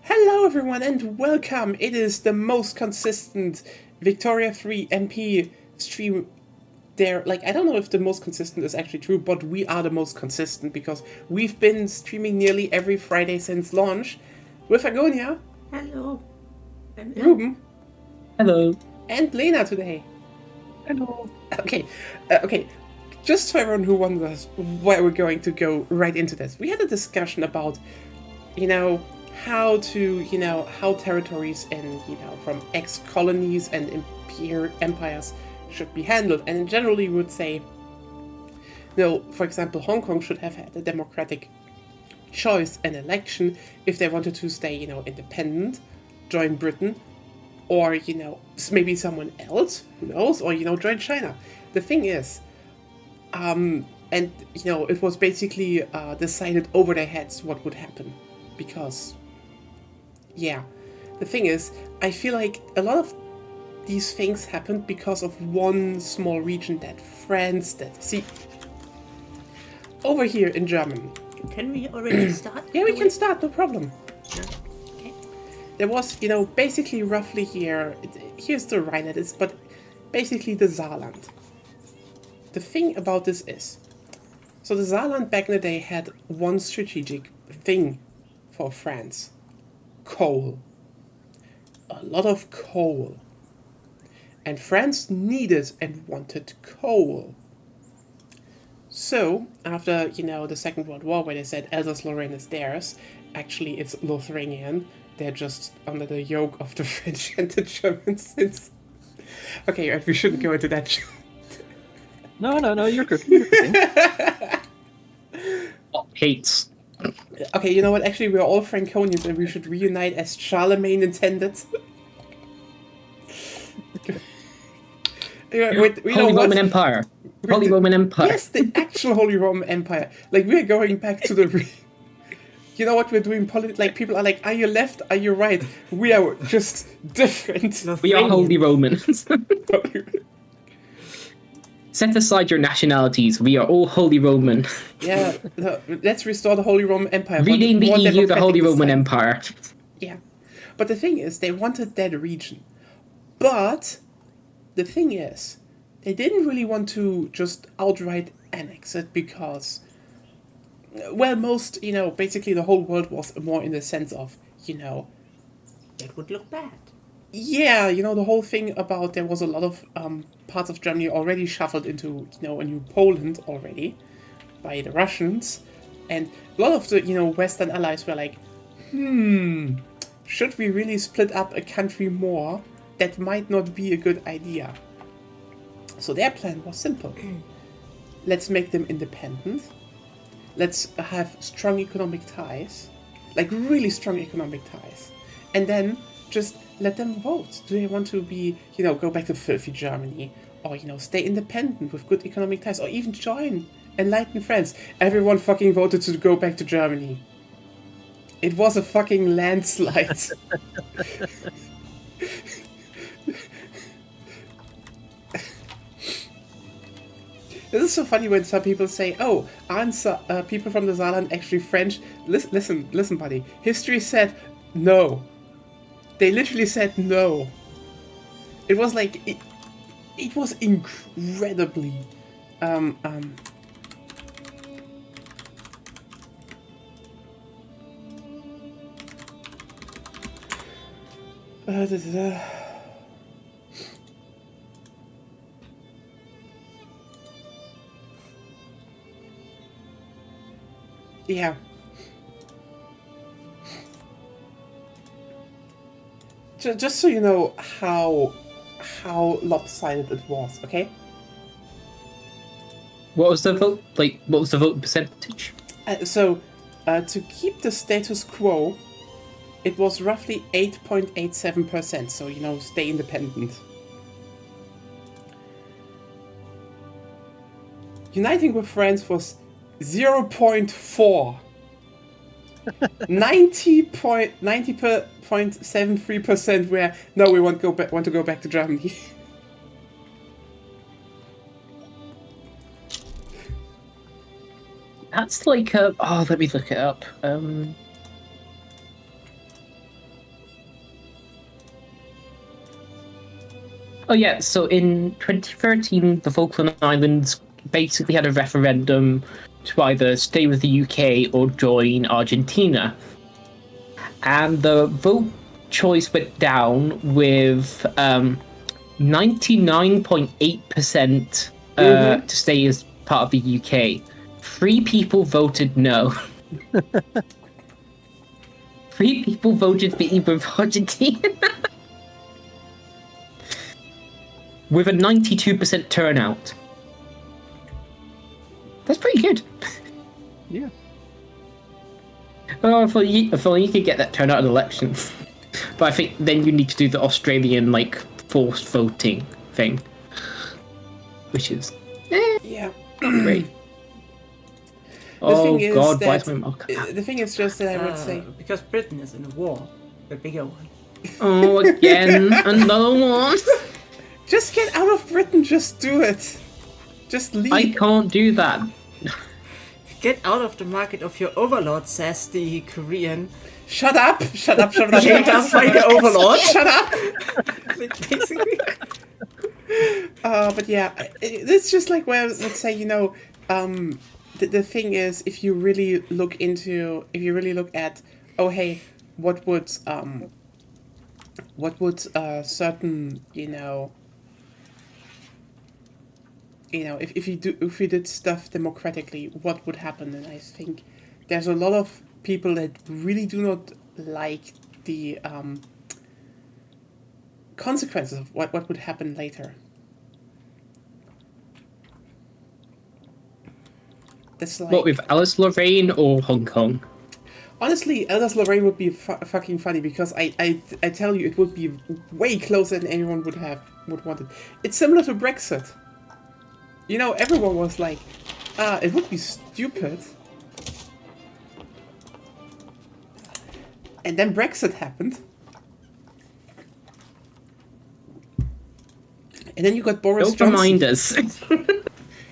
Hello everyone and welcome! It is the most consistent Victoria 3 MP stream there. Like, I don't know if the most consistent is actually true, but we are the most consistent because we've been streaming nearly every Friday since launch with Agonia, Hello. Ruben, Hello. and Lena today. Hello. Okay. Just for everyone who wonders where we're going to go right into this, we had a discussion about, how territories and, from ex-colonies and empires should be handled. And generally we would say, for example, Hong Kong should have had a democratic choice and election if they wanted to stay, independent, join Britain, or, maybe someone else, who knows, or, join China. The thing is, it was basically decided over their heads what would happen. Because, the thing is, I feel like a lot of these things happened because of one small region see, over here in Germany. Can we already start? Yeah, we can start, no problem. Okay. There was, basically roughly here's the Rhine, but basically the Saarland. The thing about this is, so the Saarland back in the day had one strategic thing for France. Coal. A lot of coal. And France needed and wanted coal. So, after, the Second World War, where they said Alsace-Lorraine is theirs, actually it's Lithuanian. They're just under the yoke of the French and the Germans since... Okay, right, we shouldn't go into that. No, you're good. You're good. Hates. Okay, you know what? Actually, we're all Franconians and we should reunite as Charlemagne intended. Holy Roman Empire. Holy Roman Empire. Yes, the actual Holy Roman Empire. Like, we're going back to the... You know what we're doing? Like, people are like, are you left? Are you right? We are just different. We are Holy Romans. Set aside your nationalities. We are all Holy Roman. Yeah, let's restore the Holy Roman Empire. Rename the EU the Holy Roman Empire. Yeah. But the thing is, they wanted that region. But the thing is, they didn't really want to just outright annex it because, most, basically the whole world was more in the sense of, That would look bad. Yeah, the whole thing about there was a lot of parts of Germany already shuffled into, a new Poland already by the Russians. And a lot of the, Western allies were like, should we really split up a country more? That might not be a good idea. So their plan was simple. Let's make them independent. Let's have strong economic ties. Like really strong economic ties. And then just let them vote. Do they want to be, go back to filthy Germany? Or, stay independent with good economic ties? Or even join enlightened France? Everyone fucking voted to go back to Germany. It was a fucking landslide. This is so funny when some people say, oh, aren't people from the Saarland actually French? Listen, buddy. History said no. They literally said no. It was like, it was incredibly, yeah. Just so you know how lopsided it was, okay? What was the vote? What was the vote percentage? To keep the status quo, it was roughly 8.87%. So, stay independent. Uniting with France was 0.4. 90.73% where no, we want to go back to Germany. That's like a... Oh, let me look it up. Oh yeah, so in 2013, the Falkland Islands basically had a referendum to either stay with the UK or join Argentina. And the vote choice went down with 99.8% to stay as part of the UK. 3 people voted no. 3 people voted for either of Argentina. With a 92% turnout. That's pretty good. Yeah. Oh, if only you could get that turnout in elections. But I think then you need to do the Australian, like, forced voting thing. Which is... Yeah. great. The thing Oh is god, why that- is my mark? The thing is just that I would say... Because Britain is in a war, a bigger one. Oh, again, another one. Just get out of Britain, just do it. Just leave. I can't do that. Get out of the market of your overlord, says the Korean. Shut up! Shut up, shut up, Get shut up by the overlord. Shut up! Basically. But yeah, it's just like where, let's say, the thing is, if you really look at, oh hey, what would certain, if you did stuff democratically, what would happen? And I think there's a lot of people that really do not like the consequences of what would happen later. That's like, What, with Alice Lorraine or Hong Kong? honestly, Alice Lorraine would be fucking funny because I tell you, it would be way closer than anyone would want it. It's similar to Brexit. Everyone was like, it would be stupid. And then Brexit happened. And then you got Boris Don't Johnson. remind us.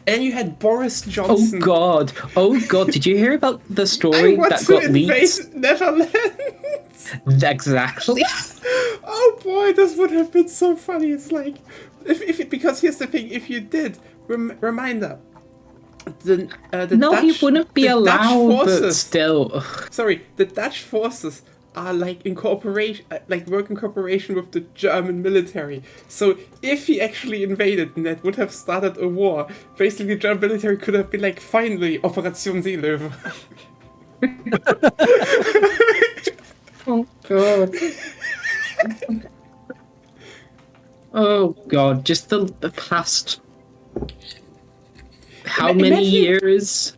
And then you had Boris Oh Johnson. god. Oh god, did you hear about the I story want that to got invade leaked? Netherlands. Exactly. Oh boy, this would have been so funny. It's like, because here's the thing: if you did, reminder, the No, Dutch, he wouldn't be the Dutch allowed, but forces, still. Ugh. sorry, the Dutch forces are like in cooperation, work in cooperation with the German military. So if he actually invaded, and that would have started a war, basically the German military could have been like, finally, Operation Seelöwe. Oh god. Oh god, just the past how many Imagine- years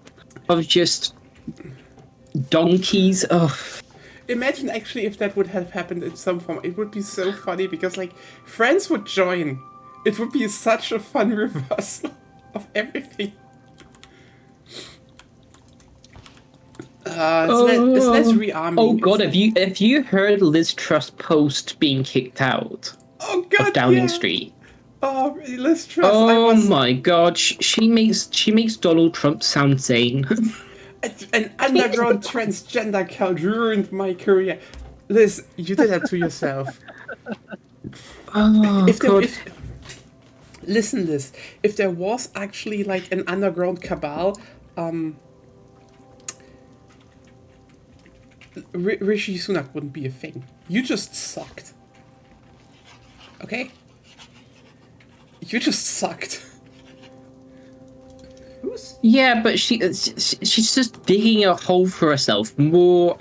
of just donkeys? Oh, Imagine actually if that would have happened in some form. It would be so funny because like friends would join. It would be such a fun reversal of everything. It's less rearming. oh god, It's have you heard Liz Truss post being kicked out oh god, of Downing yeah. Street? Oh, Liz Truss. Oh my god, she makes Donald Trump sound sane. An underground transgender cult ruined my career. Liz, you did that to yourself. Oh god. Listen, Liz. If there was actually like an underground cabal, Rishi Sunak wouldn't be a thing. You just sucked. Okay? You just sucked. Yeah, but she's just digging a hole for herself. More.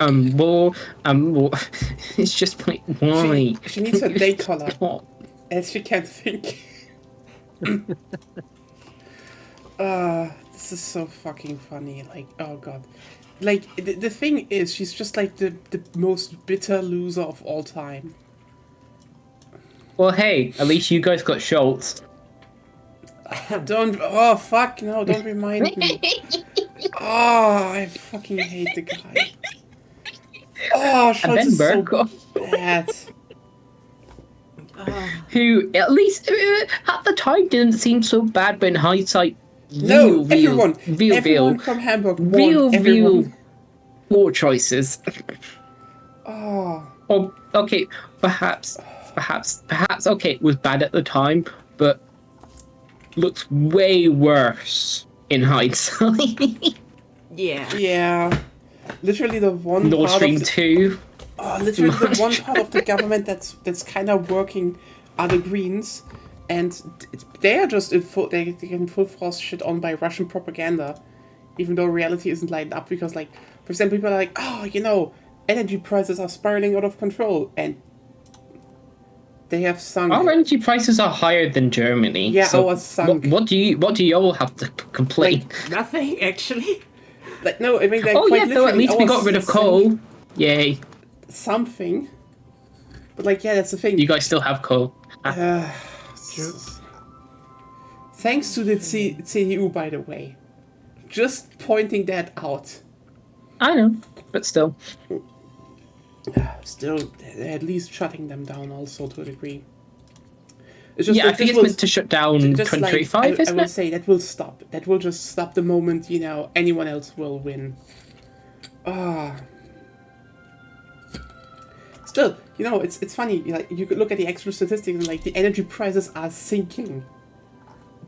It's just like, why? She needs a day collar, What? as she can't think. This is so fucking funny. Like, oh god. Like, the thing is, she's just like the most bitter loser of all time. Well, hey, at least you guys got Schultz. Don't. Oh, fuck, no, don't remind me. Oh, I fucking hate the guy. Oh, And Schultz then is so Burkle, bad. who at least at the time didn't seem so bad, but in hindsight, No, everyone real, from Hamburg won. real Everyone. poor choices. Oh, Oh, okay, perhaps perhaps okay, it was bad at the time, but looks way worse in hindsight. Yeah. Yeah. Literally the one Nord part Stream of the, 2. literally the one part of the government that's kind of working are the Greens, and they are just they get in full force shit on by Russian propaganda, even though reality isn't lined up. Because, like, for example, people are like, oh, energy prices are spiraling out of control, and they have sunk. Our energy prices are higher than Germany. Yeah, so ours sunk. What do you all have to complain? Nothing, actually. Like, no, I mean, like, Oh quite yeah, though at literally, least we ours got rid of sank coal. Yay! something. But, like, yeah, that's the thing. You guys still have coal. Thanks to the CDU, by the way. Just pointing that out. I know, but still. Still, they're at least shutting them down also to a degree. It's just Yeah, I that think this it's will- meant to shut down just 2035, I isn't will it? say that will stop. That will just stop the moment, anyone else will win. Still, it's funny. Like, you could look at the actual statistics and, like, the energy prices are sinking.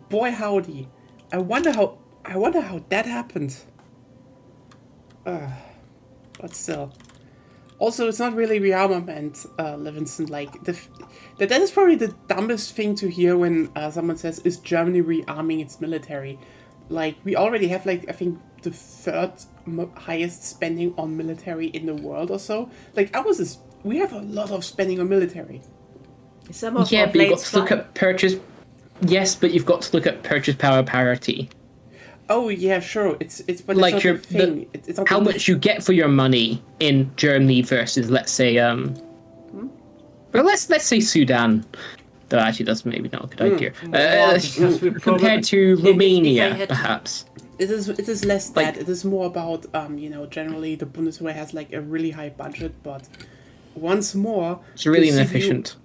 Boy howdy, I wonder how that happened. But still. Also, it's not really rearmament, Levinson. Like, that is probably the dumbest thing to hear when someone says, "Is Germany rearming its military?" Like, we already have, like, I think the third highest spending on military in the world or so. Like, we have a lot of spending on military. Some of Yeah, our but you've got planes to look fly. at purchase. Yes, but you've got to look at purchase power parity. Oh yeah, sure. It's but Like that's not the thing. It's not How the- much you get for your money in Germany versus, let's say, well, let's say Sudan. Though actually, that's maybe not a good idea. Because we probably- Compared to if I Romania, had- perhaps. It is less Like- that. It is more about generally the Bundeswehr has, like, a really high budget, but once more It's really the inefficient.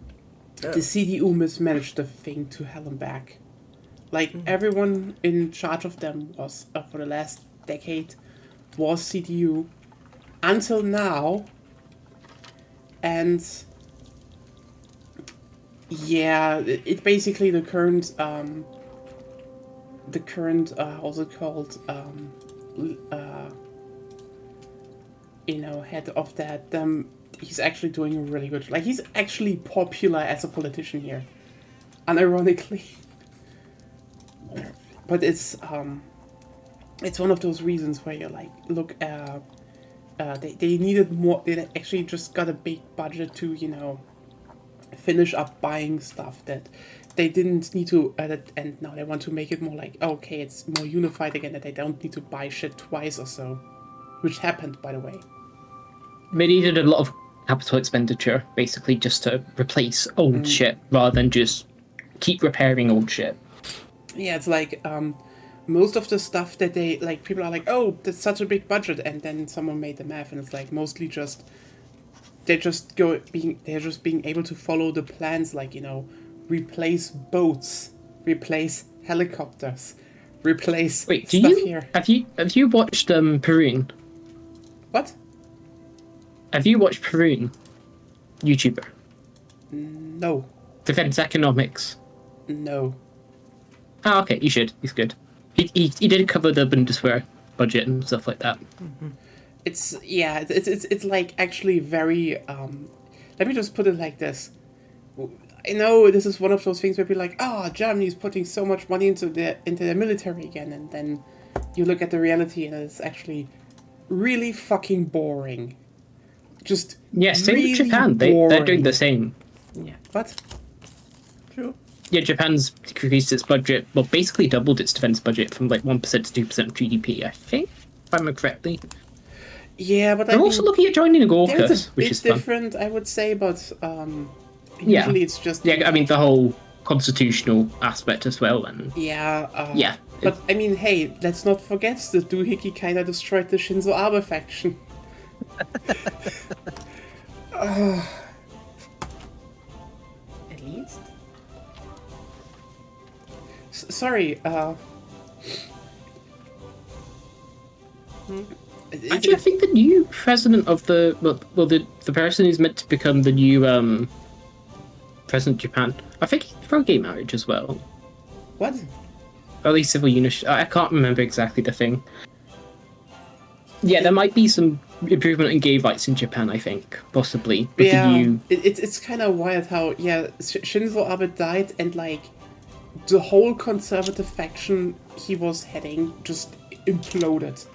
The CDU mismanaged the thing to hell and back. Like, everyone in charge of them was for the last decade was CDU until now, and yeah, it basically the current how's it called, head of that, he's actually doing a really good, like, he's actually popular as a politician here, unironically. But it's one of those reasons where you're like, look, they needed more. They actually just got a big budget to finish up buying stuff that they didn't need to, and now they want to make it more like, okay, it's more unified again, that they don't need to buy shit twice or so, which happened, by the way. They needed a lot of capital expenditure, basically, just to replace old shit rather than just keep repairing old shit. Yeah, it's like most of the stuff that they, like, people are like, oh, that's such a big budget, and then someone made the math, and it's like mostly just they're just being able to follow the plans, like, replace boats, replace helicopters, replace Wait, stuff here. have you watched Perun? What? Have you watched Perun? YouTuber. No, Defense Economics. no. Oh, okay, you should. He's good. He did cover the Bundeswehr budget and stuff like that. It's like actually very. Let me just put it like this. I know this is one of those things where people are like, Germany's putting so much money into their military again, and then you look at the reality and it's actually really fucking boring. Just Yeah, same really with Japan. They're boring. doing the same. Yeah. What? True. Yeah, Japan's decreased its budget, well, basically doubled its defense budget from like 1% to 2% of GDP, I think, if I remember correctly. Yeah, but They're also looking at joining there's AUKUS, a which bit is fun. different, I would say, but Yeah. usually it's just Yeah, I mean, the whole constitutional aspect as well, and yeah. yeah. But I mean, hey, let's not forget the doohickey kind of destroyed the Shinzo Abe faction. At least. Sorry, Actually, I think the new president of the the person who's meant to become the new present Japan. I think he's pro gay marriage as well. What? Or at least civil union. I can't remember exactly the thing. Yeah, there might be some improvement in gay rights in Japan, I think. Possibly. With Yeah, the EU. it's kind of wild how, Shinzo Abe died and, like, the whole conservative faction he was heading just imploded.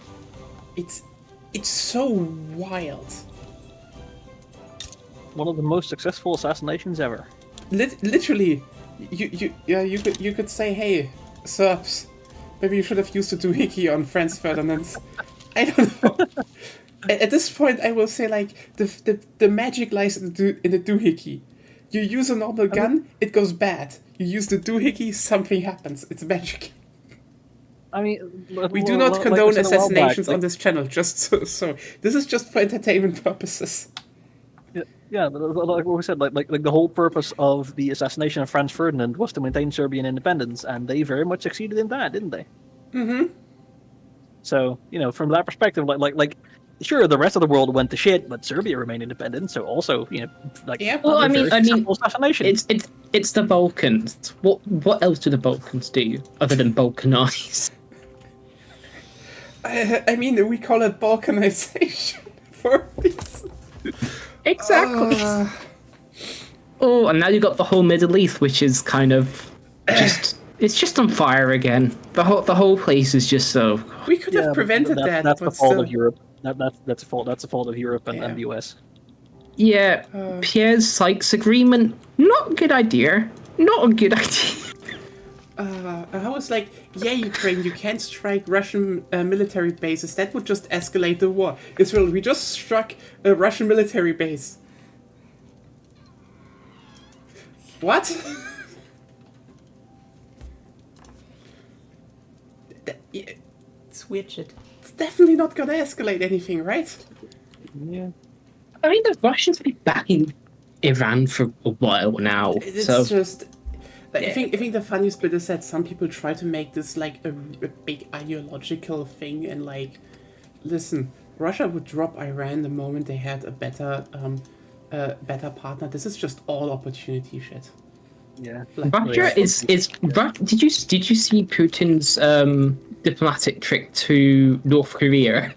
It's so wild. One of the most successful assassinations ever. Literally, you could say, hey, Serbs, maybe you should have used the doohickey on Franz Ferdinand. I don't know. At this point, I will say, like, the magic lies in the doohickey. You use a normal gun, it goes bad. You use the doohickey, something happens. It's magic. I mean, We do not condone I said a while back, assassinations on this channel, just so. This is just for entertainment purposes. Yeah, like what we said, like the whole purpose of the assassination of Franz Ferdinand was to maintain Serbian independence, and they very much succeeded in that, didn't they? Mm-hmm. So, from that perspective, like sure, the rest of the world went to shit, but Serbia remained independent. So also, Yeah. Well, I mean, assassination. it's the Balkans. What else do the Balkans do other than balkanize? I mean, we call it balkanization for this. Exactly. Oh, and now you got the whole Middle East, which is kind of it's just on fire again. The whole place is just so. We could have prevented that. That's but the fault still. of Europe. That's the fault of Europe and the US. Yeah, Pierre's Sykes agreement. Not a good idea. Not a good idea. I was like, yeah, Ukraine, you can't strike Russian military bases. That would just escalate the war. Israel, we just struck a Russian military base. What? Switch it. It's definitely not gonna escalate anything, right? Yeah. I mean, the Russians have been backing Iran for a while now. It's So just. I think the funniest bit is that some people try to make this like a big ideological thing and like, listen, Russia would drop Iran the moment they had a better partner. This is just all opportunity shit. Yeah. Russia is. Did you see Putin's diplomatic trick to North Korea?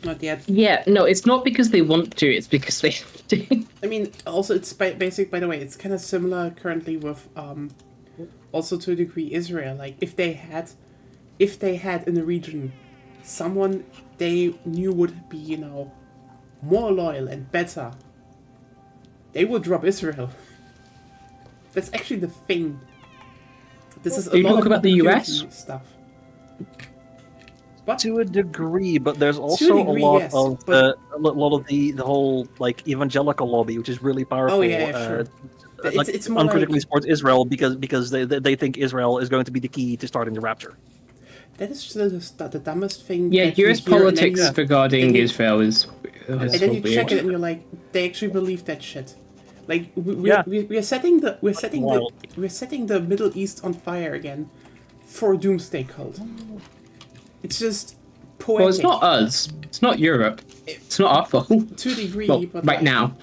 Not yet. Yeah, no, it's not because they want to. It's because they have to. I mean, also it's by the way, it's kind of similar currently with also to a degree Israel. Like if they had in the region someone they knew would be more loyal and better, they would drop Israel. That's actually the thing. This is a You lot talk of about the US? stuff. To a degree, but there's also a lot of the whole like evangelical lobby, which is really powerful. Oh yeah, sure. It's more uncritically like, supports Israel because they think Israel is going to be the key to starting the rapture. that is just the dumbest thing. Yeah, that you US hear, and then politics regarding Israel is. and then you check it and you're like, they actually believe that shit. Like we're setting the Middle East on fire again for a doomsday cult. It's just poetic. Well, it's not us. It's not Europe. It's not our fault. To a degree, Well, but right like, now.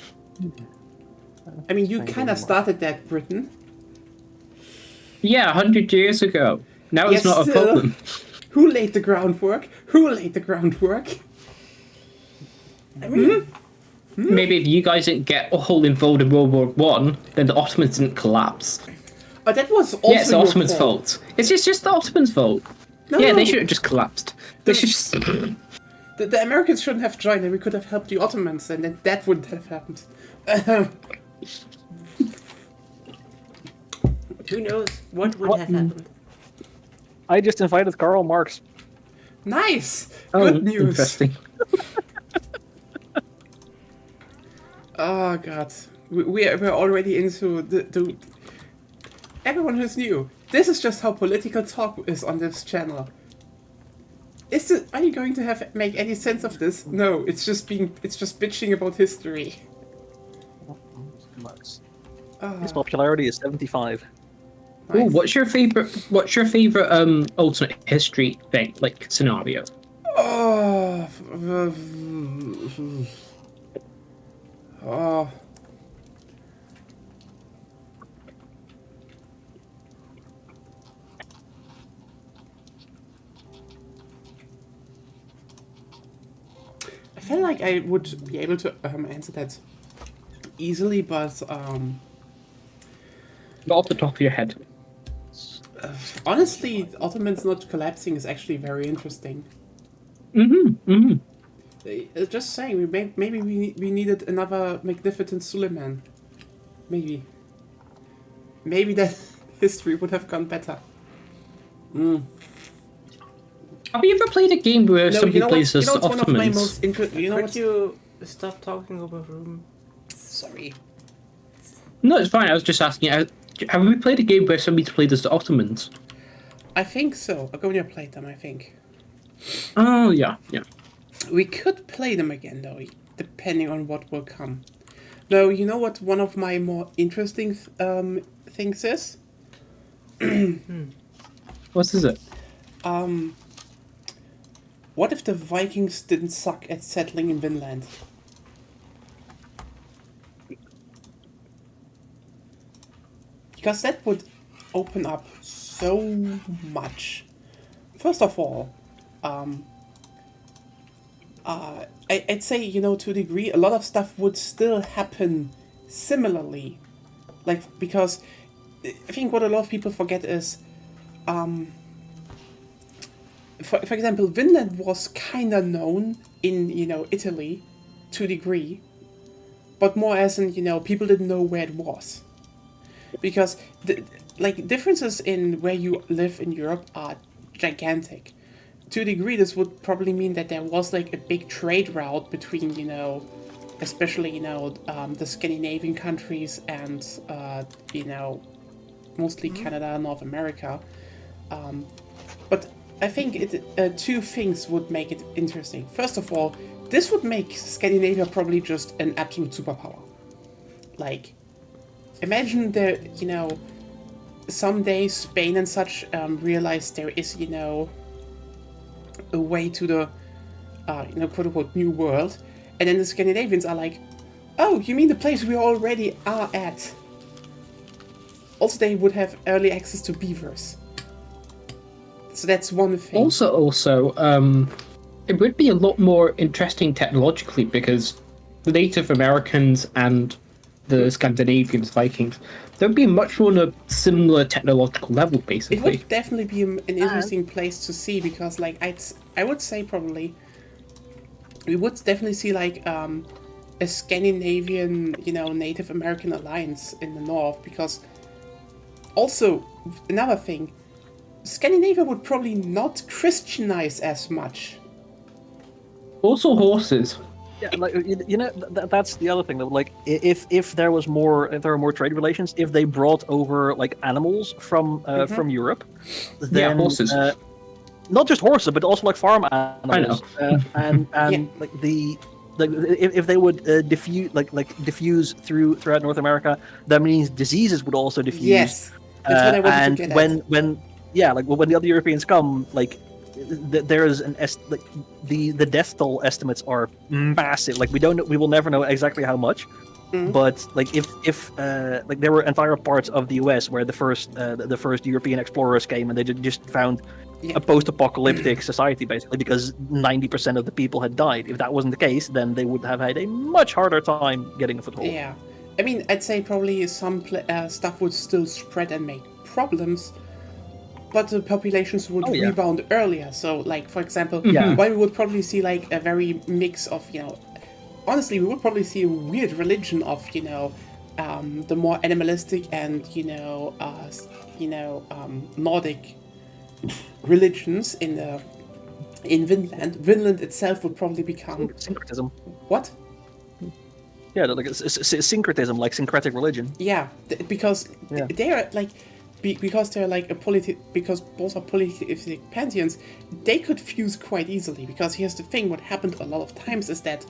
I mean, you kind of started that, Britain. Yeah, 100 years ago. Now it's Yes, not a problem. Who laid the groundwork? I mean, Maybe if you guys didn't get all involved in World War One, then the Ottomans didn't collapse. oh, that was also Yeah, it's the your Ottomans' fault. It's just the Ottomans' fault. No, Yeah, no. they should have just collapsed. They should just... The Americans shouldn't have joined, and we could have helped the Ottomans, and then that wouldn't have happened. Who knows what would have happened? I just invited Karl Marx. Nice. Good news. Interesting. Oh god, we're already into the everyone who's new. This is just how political talk is on this channel. Are you going to make any sense of this? No, it's just bitching about history. His popularity is 75. Ooh, Nice. what's your favorite alternate history thing, like scenario? Oh, feel like I would be able to answer that easily, but Not off the top of your head. honestly, Ottomans not collapsing is actually very interesting. Just saying, maybe we needed another Magnificent Suleiman. Maybe that history would have gone better. Have you ever played a game where somebody plays as what's one of my Ottomans? most interesting. Could you stop talking over room? Sorry. No, it's fine. I was just asking. Have we played a game where somebody's played as the Ottomans? I think so. Agonia played them, I think. Oh, yeah. We could play them again, though, depending on what will come. Though, you know what one of my more interesting things is? What is it? What if the Vikings didn't suck at settling in Vinland? Because that would open up so much. First of all, I'd say, you know, to a degree, a lot of stuff would still happen similarly. Like, because I think what a lot of people forget is, for example, Vinland was kind of known in, you know, Italy to a degree, but more as in, you know, people didn't know where it was. Because, differences in where you live in Europe are gigantic. To a degree, this would probably mean that there was, like, a big trade route between, you know, especially, you know, the Scandinavian countries and, you know, mostly Canada, North America. But I think two things would make it interesting. First of all, this would make Scandinavia probably just an absolute superpower. Like, imagine you know, someday Spain and such realize there is, you know, a way to the, you know, quote-unquote new world, and then the Scandinavians are like, oh, you mean the place we already are at? Also, they would have early access to beavers. So that's one thing. Also, it would be a lot more interesting technologically because the Native Americans and the Scandinavians, Vikings, they'd be much more on a similar technological level, It basically. would definitely be an interesting place to see because, like, I would say probably we would definitely see like a Scandinavian, you know, Native American alliance in the north because also another thing, Scandinavia would probably not Christianize as much. Also, horses. Yeah, like you know, that's the other thing though. Like, if there were more trade relations, if they brought over like animals from Europe, then horses. Not just horses, but also like farm animals. And Yeah. like if they would diffuse throughout North America, that means diseases would also diffuse. Yes, that's what I wanted and to get when at. when the other Europeans come, like there's the death toll estimates are massive. Like we will never know exactly how much. But like if like there were entire parts of the US where the first European explorers came and they just found a post-apocalyptic society basically because 90% of the people had died. If that wasn't the case, then they would have had a much harder time getting a foothold. Yeah, I mean, I'd say probably some stuff would still spread and make problems, but the populations would rebound earlier. So, like, for example, while we would probably see, like, a very mix of, you know, honestly, we would probably see a weird religion of, you know, the more animalistic and, you know, Nordic religions in Vinland. Vinland itself would probably become... Syncretism. What? Yeah, like syncretism, like syncretic religion. Yeah, because they are like, because they're like because both are polytheistic pantheons, they could fuse quite easily. Because here's the thing: what happened a lot of times is that,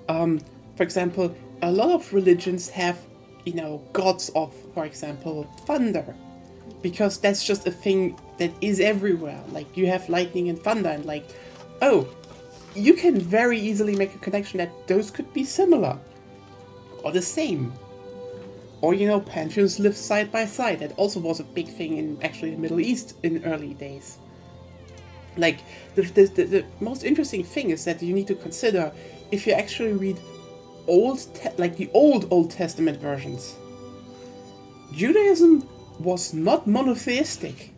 for example, a lot of religions have, you know, gods of, for example, thunder, because that's just a thing that is everywhere. Like, you have lightning and thunder, and like, oh, you can very easily make a connection that those could be similar or the same. Or, you know, pantheons live side by side. That also was a big thing in actually the Middle East in early days. Like, the most interesting thing is that you need to consider, if you actually read the Old Testament versions, Judaism was not monotheistic.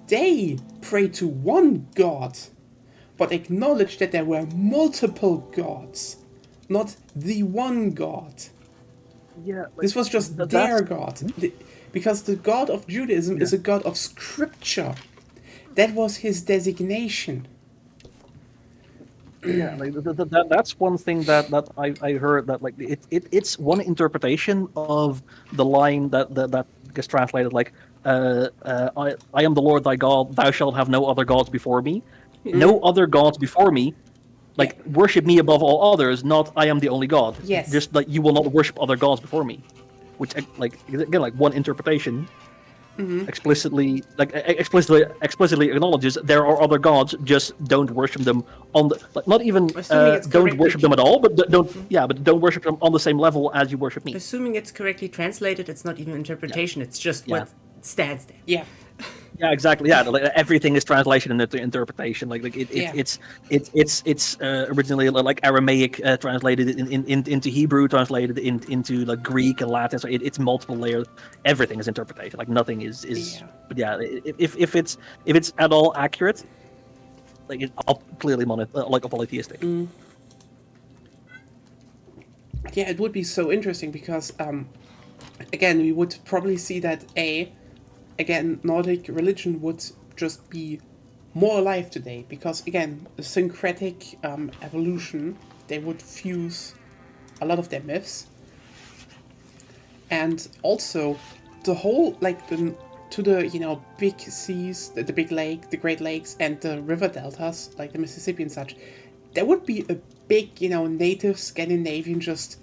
They prayed to one God, but acknowledged that there were multiple gods, not the one God. Yeah, This was just their God. Because the God of Judaism is a God of scripture. That was his designation. Yeah, like that's one thing that I heard, that like it's one interpretation of the line that gets translated like I am the Lord thy God, thou shalt have no other gods before me. No other gods before me, like Yeah. worship me above all others, not I am the only God. Yes. Just like you will not worship other gods before me, which like again, like one interpretation explicitly explicitly acknowledges there are other gods, just don't worship them on the, like, not even Assuming it's don't correctly- worship them at all, but but don't worship them on the same level as you worship me. Assuming it's correctly translated, it's not even interpretation. It's just Yeah. what stands there. Yeah. Yeah, exactly. Yeah, like, everything is translation and interpretation. Like Yeah. it's originally like Aramaic, translated into Hebrew, translated into like Greek and Latin. So it's multiple layers. Everything is interpretation. Like nothing is. Yeah. But yeah, if it's at all accurate, like it's all clearly like a polytheistic. Yeah, it would be so interesting because, again, we would probably see that again, Nordic religion would just be more alive today because, again, the syncretic evolution, they would fuse a lot of their myths. And also, the whole, like, to the big seas, the big lake, the Great Lakes, and the river deltas, like the Mississippi and such, there would be a big, native Scandinavian, just,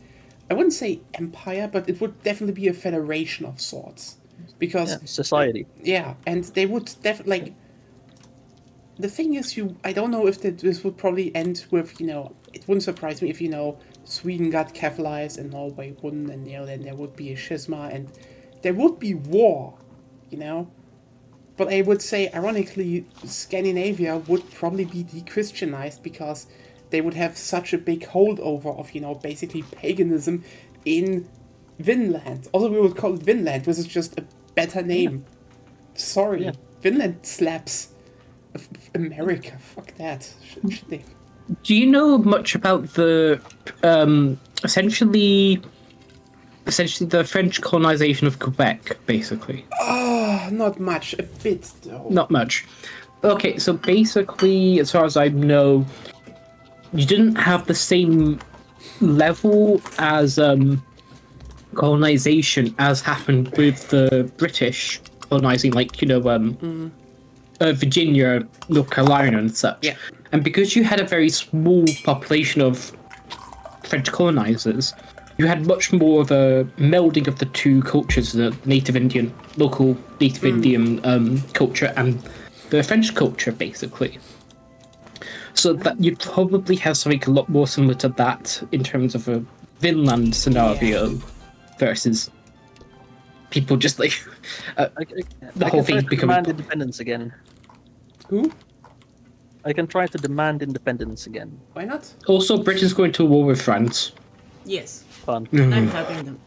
I wouldn't say empire, but it would definitely be a federation of sorts. Because Society. yeah, and they would definitely, like, the thing is, I don't know if this would probably end with, it wouldn't surprise me if, Sweden got Catholicized and Norway wouldn't, and, then there would be a schisma, and there would be war, But I would say, ironically, Scandinavia would probably be de-Christianized because they would have such a big holdover of, basically paganism in Vinland. Also, we would call it Vinland, which is just a better name. Sorry. Yeah. Vinland slaps. America, fuck that. Should they? Do you know much about the essentially the French colonization of Quebec, basically? Not much. A bit, though. Not much. Okay, so basically, as far as I know, you didn't have the same level as colonization as happened with the British colonizing, like, Virginia, North Carolina, and such. Yeah. And because you had a very small population of French colonizers, you had much more of a melding of the two cultures, the local Native Indian culture and the French culture, basically. So that you'd probably have something a lot more similar to that in terms of a Vinland scenario versus people just like the whole thing becoming demand independence again. Who? I can try to demand independence again. Why not? Also, Britain's going to war with France. Yes, Fun. I'm helping them.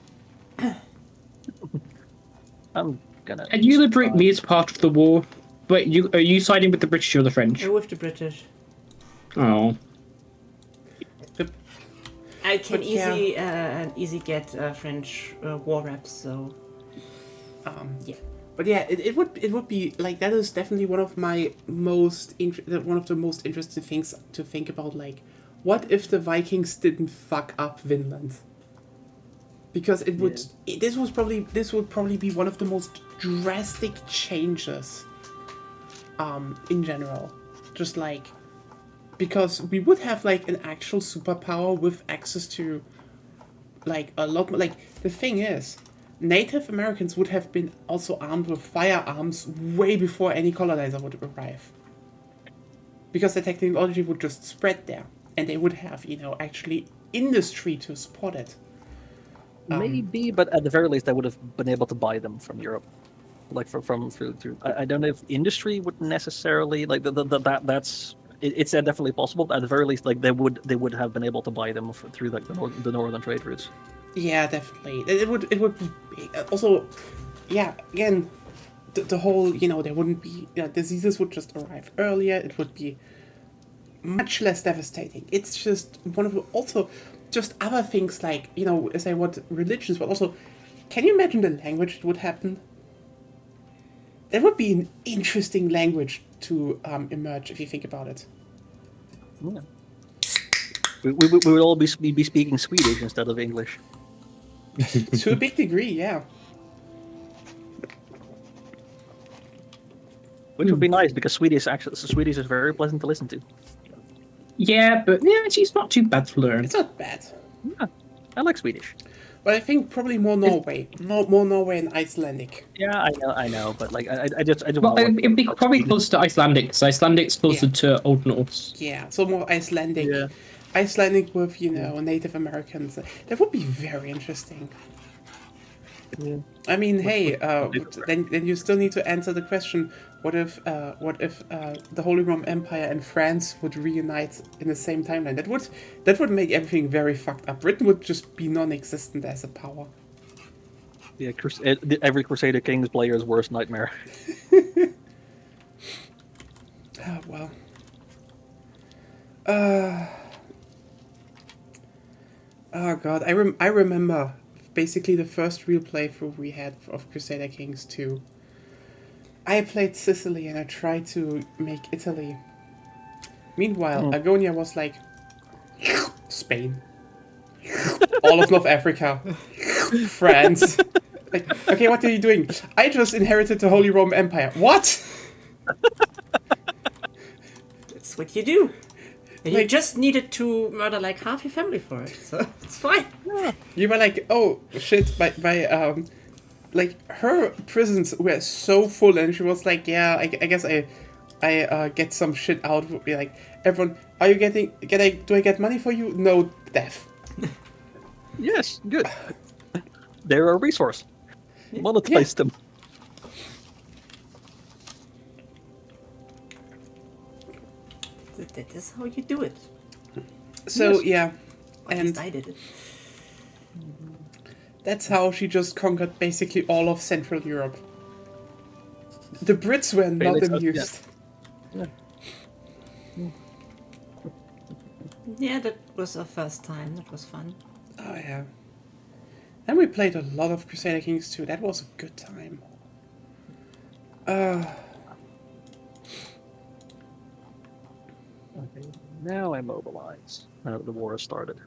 I'm gonna. And you liberate me as part of the war. Wait, are you siding with the British or the French? With the British. Oh. I can But yeah. easy get French war reps, so yeah. But yeah, it would be like, that is definitely one of my one of the most interesting things to think about. Like, what if the Vikings didn't fuck up Vinland? Because it would this would probably be one of the most drastic changes in general. Just like, because we would have like an actual superpower with access to like a lot more. Like, the thing is, Native Americans would have been also armed with firearms way before any colonizer would arrive. Because the technology would just spread there, and they would have, actually industry to support it. Maybe, but at the very least, I would have been able to buy them from Europe. like from through. I don't know if industry would necessarily like that's. It's definitely possible. But at the very least, like they would have been able to buy them through like the northern trade routes. Yeah, definitely. It would be big. Also, yeah. Again, the whole there wouldn't be diseases would just arrive earlier. It would be much less devastating. It's just one of the, also just other things like say what religions, but also, can you imagine the language that would happen? That would be an interesting language to emerge if you think about it. Yeah. We would all be speaking Swedish instead of English. To a big degree, yeah. Which would be nice because Swedish is very pleasant to listen to. Yeah, but yeah, it's not too bad to learn. It's not bad. Yeah, I like Swedish. But I think probably more Norway. More Norway and Icelandic. Yeah, I know, but like I just Well, want it'd be probably closer to Icelandic, because Icelandic's closer to Old Norse. Yeah, so more Icelandic. Yeah. Icelandic with, Native Americans. That would be very interesting. Yeah. I mean, hey, then you still need to answer the question: what if the Holy Roman Empire and France would reunite in the same timeline? That would make everything very fucked up. Britain would just be non-existent as a power. Yeah, every Crusader Kings player's worst nightmare. Oh, well. Oh god, I remember basically the first real playthrough we had of Crusader Kings 2. I played Sicily and I tried to make Italy. Meanwhile, Agonia was like Spain, all of North Africa, France. Like, okay, what are you doing? I just inherited the Holy Roman Empire. What? That's what you do. And you Like- just needed to murder like half your family for it, so it's fine. You were like, oh shit, like her prisons were so full, and she was like, yeah, I guess I get some shit out. Would be like, everyone, are you do I get money for you? No, death. Yes, good. They're a resource. Monetize them. That is how you do it. So Yes. yeah, At and least I did it. that's how she just conquered basically all of Central Europe. The Brits were not Felix, amused. Yeah, that was our first time. That was fun. Oh yeah. Then we played a lot of Crusader Kings 2. That was a good time. Okay, now I mobilize. Now that the war has started.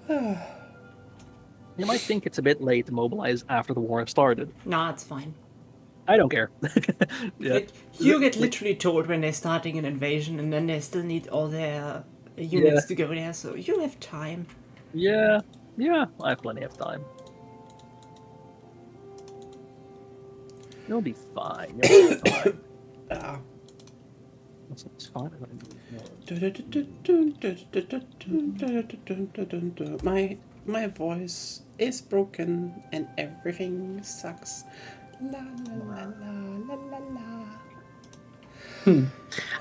You might think it's a bit late to mobilize after the war has started. Nah, it's fine. I don't care. Yeah. You get literally told when they're starting an invasion, and then they still need all their units to go there, so you have time. Yeah, I have plenty of time. You'll be fine. You'll be fine. It's fine. My voice is broken and everything sucks. La la la la la la la.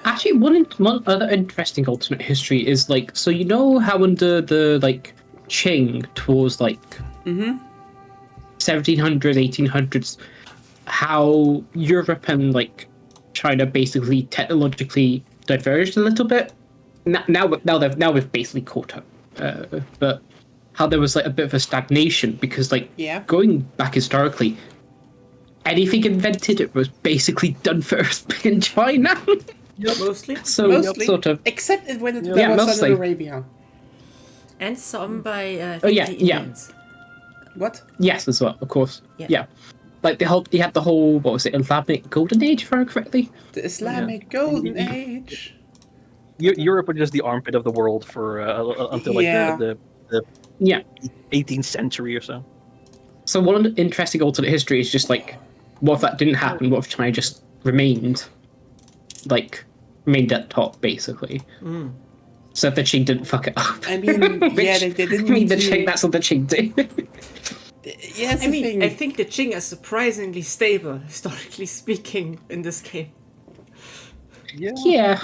Actually, one other interesting alternate history is like, so you know how under the like Qing towards like 1700s, 1800s, how Europe and like China basically technologically diverged a little bit. Now we've basically caught up, but how there was like a bit of a stagnation because like going back historically, anything invented it was basically done first in China. Mostly. So Mostly, sort of. except when it Yeah, was mostly. Saudi Arabia. And some by Oh, yeah, the yeah. Indians. What? Yes, as well, of course. Yeah. Yeah. Like you had the whole, what was it, Islamic Golden Age, if I remember correctly? The Islamic Golden Age. Europe was just the armpit of the world for until like Yeah. the Yeah. 18th century or so. So one interesting alternate history is just like, what if that didn't happen? What if China just remained at top, basically? So if the Qing didn't fuck it up. I mean, Which- yeah, they didn't I mean, need the to. Qing, that's what the Qing did. Yeah, that's I the mean, thing. I think the Qing are surprisingly stable, historically speaking, in this game. Yeah.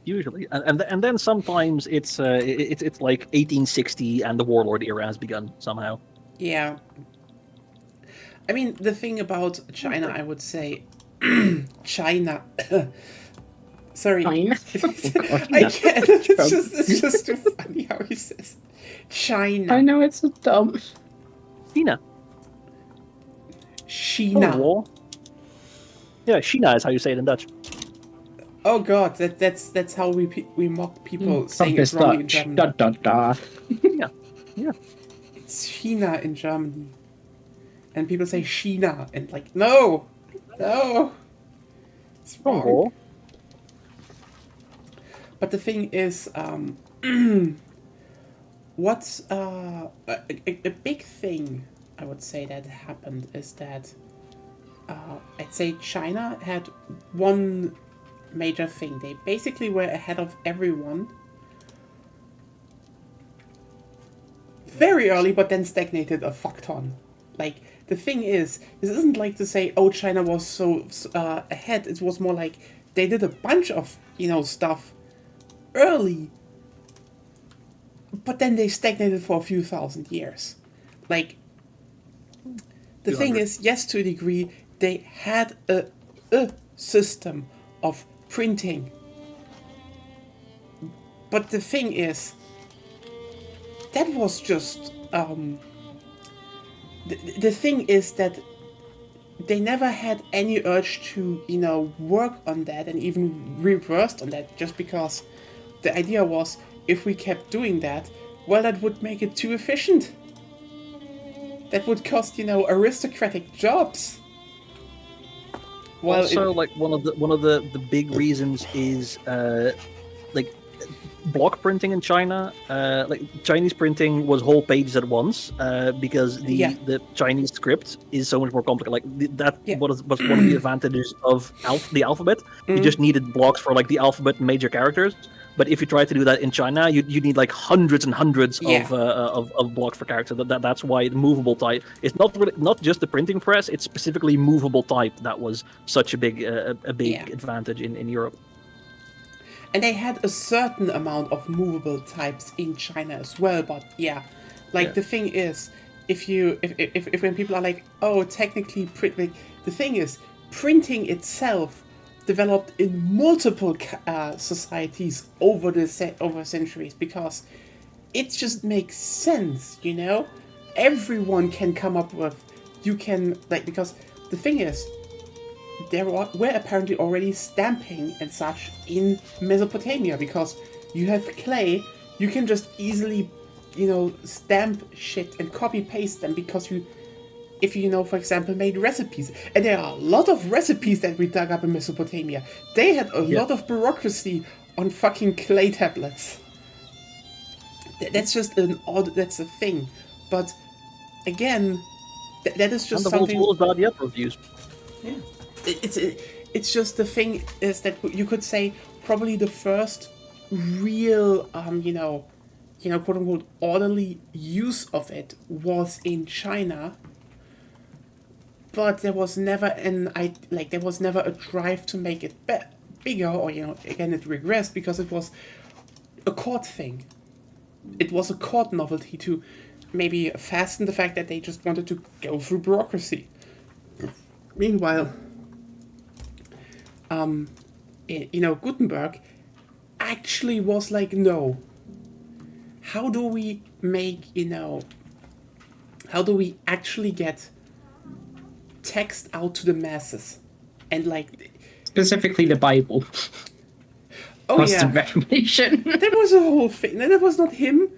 Usually, and then sometimes it's like 1860 and the warlord era has begun somehow. Yeah. I mean, the thing about China, I would say, China. Sorry, Fine. I can't. It's just too funny how he says China. I know it's so dumb. China. China. War. Yeah, China is how you say it in Dutch. Oh God, that's how we mock people From saying this it wrongly in Dutch. German. Da da da. Yeah. It's China in Germany, and people say China, and like no, it's wrong. War. But the thing is, what's a big thing I would say that happened is that I'd say China had one major thing. They basically were ahead of everyone very early, but then stagnated a fuck ton. Like, the thing is, this isn't like to say, oh, China was so ahead. It was more like they did a bunch of, stuff early, but then they stagnated for a few thousand years. Like, the thing is, yes, to a degree, they had a system of printing. But the thing is, that was just the thing is that they never had any urge to work on that and even reversed on that, just because the idea was, if we kept doing that, well, that would make it too efficient. That would cost aristocratic jobs. Well, Also, like one of the big reasons is like block printing in China. Like Chinese printing was whole pages at once because the Chinese script is so much more complicated. Like was one of the advantages of the alphabet. You just needed blocks for like the alphabet and major characters. But if you try to do that in China, you need like hundreds and hundreds of blocks for characters. That's why the movable type is not just the printing press. It's specifically movable type that was such a big advantage in Europe. And they had a certain amount of movable types in China as well. But the thing is, if when people are like, oh, technically print, the thing is, printing itself developed in multiple societies over centuries, because it just makes sense, everyone can come up with, because the thing is, there were apparently already stamping and such in Mesopotamia, because you have clay, you can just easily stamp shit and copy paste them, because if you for example, made recipes. And there are a lot of recipes that we dug up in Mesopotamia. They had a lot of bureaucracy on fucking clay tablets. That's just that's a thing. But again, that is just something. And the about the upper views. Yeah. It's just the thing is that you could say probably the first real quote unquote orderly use of it was in China. But there was never there was never a drive to make it bigger, or again, it regressed because it was a court thing. It was a court novelty to maybe fasten the fact that they just wanted to go through bureaucracy. Meanwhile, Gutenberg actually was like, no. How do we make how do we actually get text out to the masses? And specifically the Bible. Oh The Reformation. There was a whole thing. That was not him,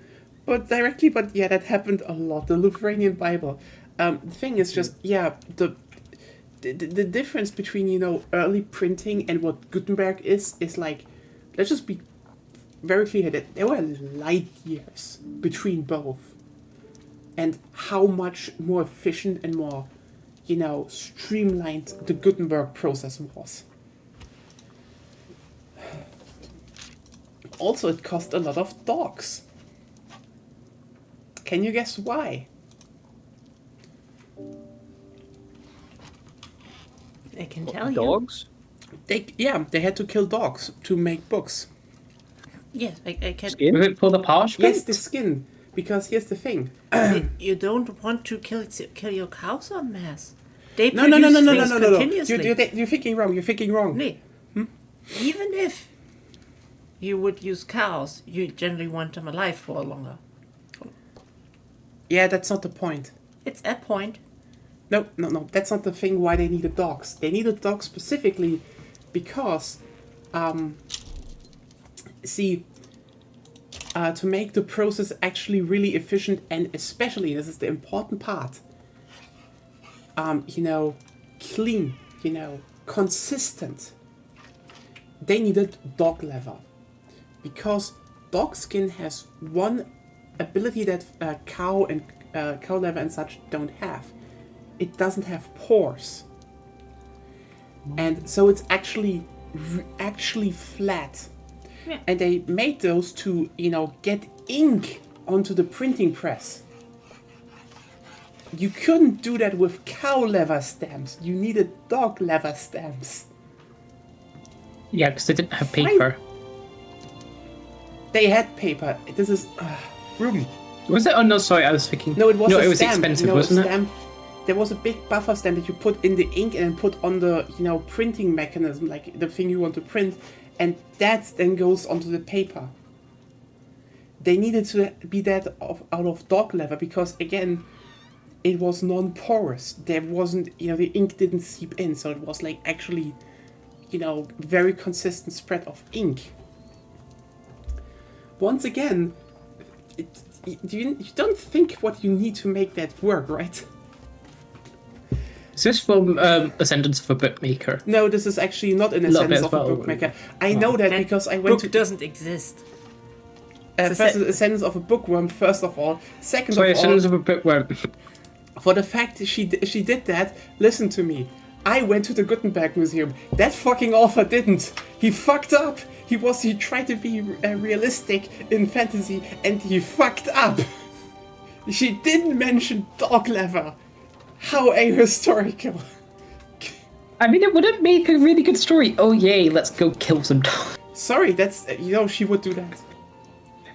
but directly. But that happened a lot. The Lithuanian Bible. The thing is just the difference between early printing and what Gutenberg is like, let's just be very clear that there were light years between both, and how much more efficient and more streamlined the Gutenberg process was. Also, it cost a lot of dogs. Can you guess why? I can tell you. Dogs? They had to kill dogs to make books. Yes, I can. Skin? Was it for the parchment? Yes, the skin. Because here's the thing. You don't want to kill your cows en masse. They No. produce things continuously. You're thinking wrong. You're thinking wrong. Nee. Even if you would use cows, you generally want them alive for longer. Yeah, that's not the point. It's a point. No. That's not the thing why they needed dogs. They needed dogs specifically because, to make the process actually really efficient and especially, this is the important part, clean, consistent. They needed dog leather because dog skin has one ability that cow leather and such don't have. It doesn't have pores, and so it's actually flat. Yeah. And they made those to get ink onto the printing press. You couldn't do that with cow leather stamps. You needed dog leather stamps. Yeah, because they didn't have paper. They had paper. This is Ruben. Was it? Oh no, sorry, I was thinking. No, it was. No, a it was stamp. expensive, a wasn't stamp. There was a big buffer stamp that you put in the ink and then put on the printing mechanism, like the thing you want to print, and that then goes onto the paper. They needed to be that out of dog leather because again, it was non-porous. There wasn't, the ink didn't seep in, so it was like actually, very consistent spread of ink. Once again, you don't think what you need to make that work, right? Is this from Ascendance of a Bookmaker? No, this is actually not in a Love it sense as of a well. bookmaker. I know that because I went book to doesn't exist. first a sentence of a bookworm. First of all, second Sorry, of all, Ascendance of a Bookworm. for the fact that she did that. Listen to me. I went to the Gutenberg Museum. That fucking author didn't. He fucked up. He tried to be realistic in fantasy, and he fucked up. She didn't mention dog leather. How ahistorical. I mean, it wouldn't make a really good story. Oh yay, let's go kill some dogs. Sorry, that's she would do that.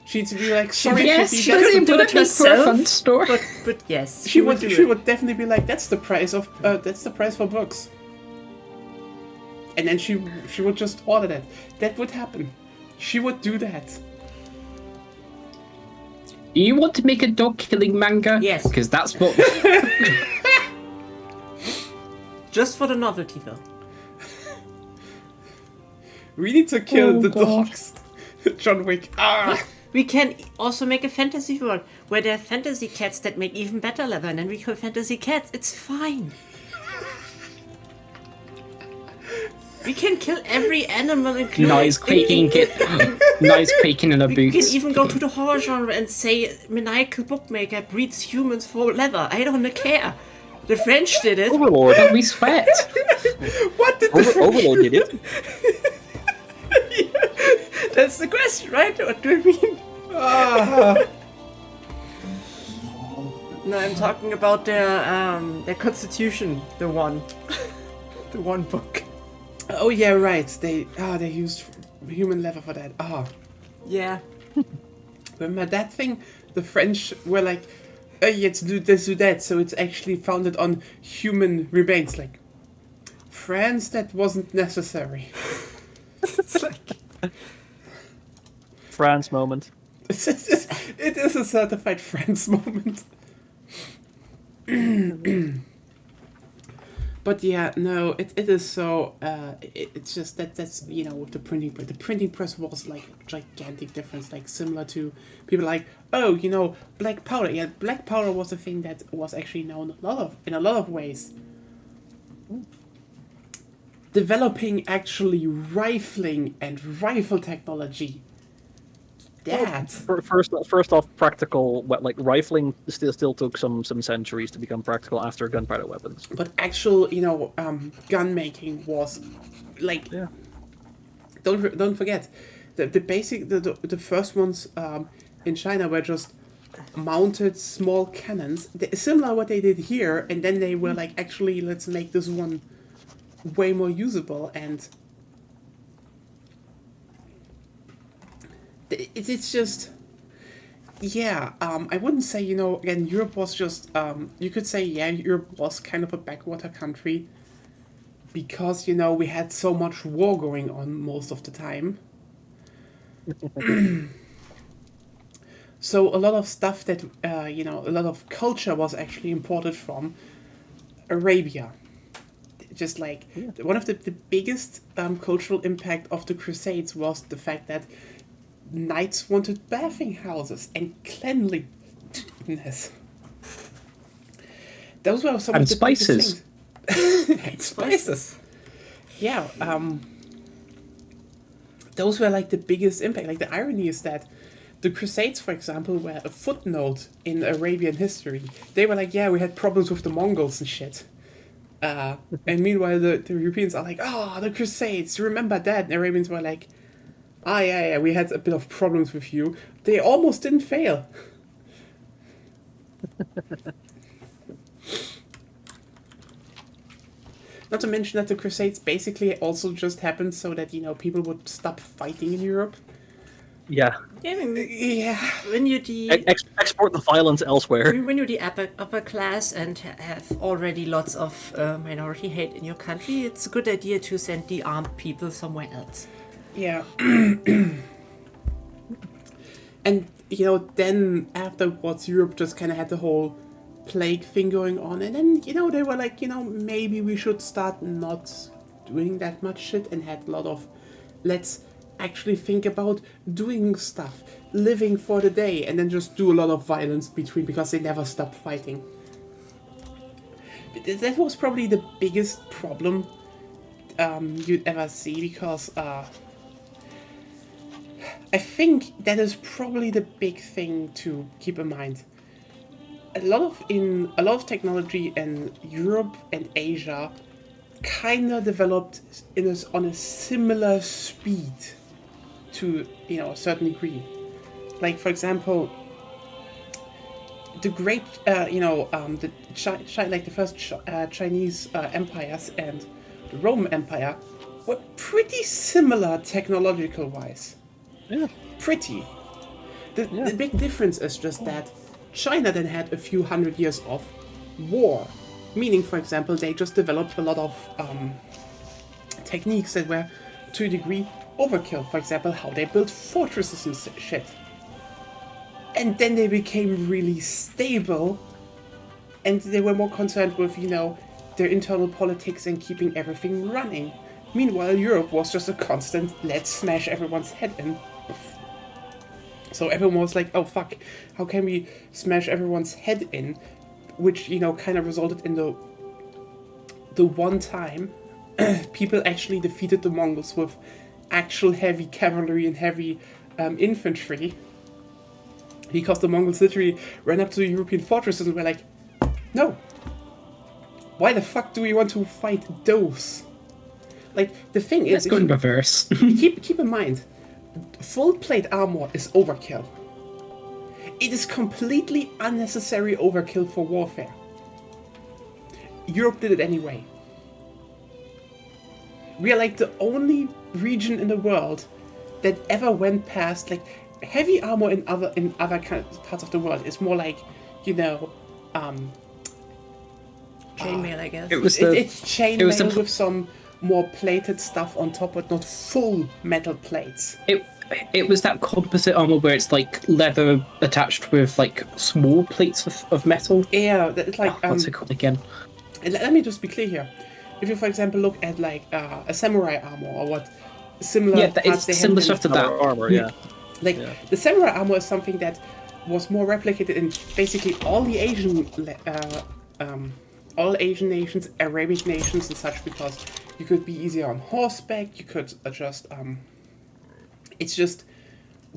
She'd be like, sorry, Yes, she'd she be- doesn't do put it it for a herself, fun story. But yes, She would. do She it. would definitely be like, "That's the price of. That's the price for books." And then she would just order that. That would happen. She would do that. You want to make a dog killing manga? Yes. Because that's what. Just for the novelty, though. We need to kill Oh, the God. dogs. John Wick. Ah. We can also make a fantasy world where there are fantasy cats that make even better leather, and then we call fantasy cats. It's fine. We can kill every animal, including... Noise quaking, noise quaking in a We boot. can even go to the horror genre and say maniacal bookmaker breeds humans for leather. I don't care. The French did it. Overlord. We sweat. What did the Overlord did it. That's the question, right? What do you mean? No, I'm talking about their constitution, the one book. Oh yeah, right. They used human leather for that. Yeah. Remember that thing? The French were like, let's do this, do that. So it's actually founded on human remains. Like, France, that wasn't necessary. It's like... France moment. It is a certified France moment. But yeah, no, it is so. It's just that's with the printing press. The printing press was like a gigantic difference, like similar to people like, oh, black powder. Yeah, black powder was a thing that was actually known in a lot of ways. Developing actually rifling and rifle technology. That First off, practical, rifling still took some centuries to become practical after gunpowder weapons. but actual gun making was like, Yeah. don't forget the basic the first ones in China were just mounted small cannons, similar what they did here, and then they were like, actually, let's make this one way more usable, and it's just, yeah, I wouldn't say, again, Europe was just, you could say, yeah, Europe was kind of a backwater country because, we had so much war going on most of the time. So a lot of stuff that, a lot of culture was actually imported from Arabia. Just like, one of the biggest cultural impact of the Crusades was the fact that knights wanted bathing houses and cleanliness. Those were some and of the spices. biggest things. And spices. Yeah, those were like the biggest impact. Like the irony is that the Crusades, for example, were a footnote in Arabian history. They were like, yeah, we had problems with the Mongols and shit. And meanwhile, the Europeans are like, oh, the Crusades, remember that? And the Arabians were like, yeah, we had a bit of problems with you. They almost didn't fail. Not to mention that the Crusades basically also just happened so that, people would stop fighting in Europe. Yeah. Yeah, I mean, Yeah. when you're the Export the violence elsewhere. when you're the upper class and have already lots of minority hate in your country, it's a good idea to send the armed people somewhere else. Yeah. And, then afterwards, Europe just kind of had the whole plague thing going on. And then, they were like, maybe we should start not doing that much shit, and had a lot of, let's actually think about doing stuff, living for the day, and then just do a lot of violence because they never stopped fighting. That was probably the biggest problem you'd ever see, because I think that is probably the big thing to keep in mind. A lot of technology in Europe and Asia kind of developed on a similar speed to a certain degree. Like, for example, the great the first Chinese empires and the Roman Empire were pretty similar technological wise. Yeah. Pretty. The big difference is just that China then had a few hundred years of war. Meaning, for example, they just developed a lot of techniques that were, to a degree, overkill. For example, how they built fortresses and shit. And then they became really stable, and they were more concerned with, their internal politics and keeping everything running. Meanwhile, Europe was just a constant, let's smash everyone's head in. So everyone was like, oh fuck, how can we smash everyone's head in? Which, kind of resulted in the one time people actually defeated the Mongols with actual heavy cavalry and heavy infantry. Because the Mongols literally ran up to the European fortresses and were like, no. Why the fuck do we want to fight those? Like, the thing is... Let's go in reverse. keep in mind, full plate armor is overkill. It is completely unnecessary overkill for warfare. Europe did it anyway. We are like the only region in the world that ever went past, like, heavy armor in other parts of the world is more like, Chainmail, I guess. It's chainmail with some more plated stuff on top, but not full metal plates. It was that composite armor where it's like leather attached with like small plates of metal. Yeah, it's like What's it called again? Let me just be clear here. If you, for example, look at like a samurai armor or what similar parts they had similar stuff to that armor, yeah. Like the samurai armor is something that was more replicated in basically all the Asian nations, Arabic nations, and such, because you could be easier on horseback. You could adjust. It's just,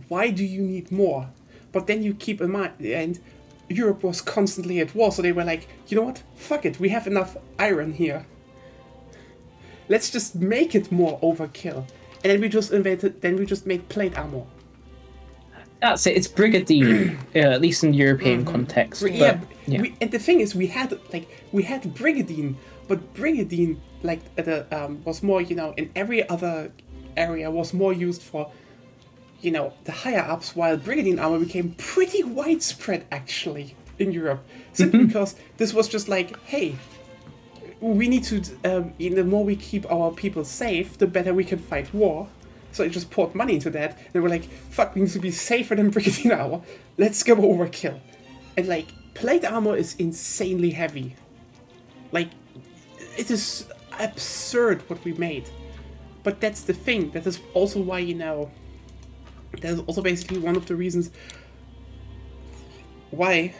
why do you need more? But then you keep in mind, and Europe was constantly at war, so they were like, you know what? Fuck it, we have enough iron here. Let's just make it more overkill. And then we just made plate armor. That's it. It's Brigadine, at least in European context. But, Yeah, yeah. and the thing is, we had Brigadine, but Brigadine was more, in every other area was more used for, the higher ups, while Brigadine armor became pretty widespread actually in Europe, simply because this was just like, hey, we need to, the more we keep our people safe, the better we can fight war. So I just poured money into that, and we're like, fuck, we need to be safer than Brigadine armor. Let's go overkill. And like, plate armor is insanely heavy. Like, it is absurd what we made. But that's the thing. That is also why, that is also basically one of the reasons why,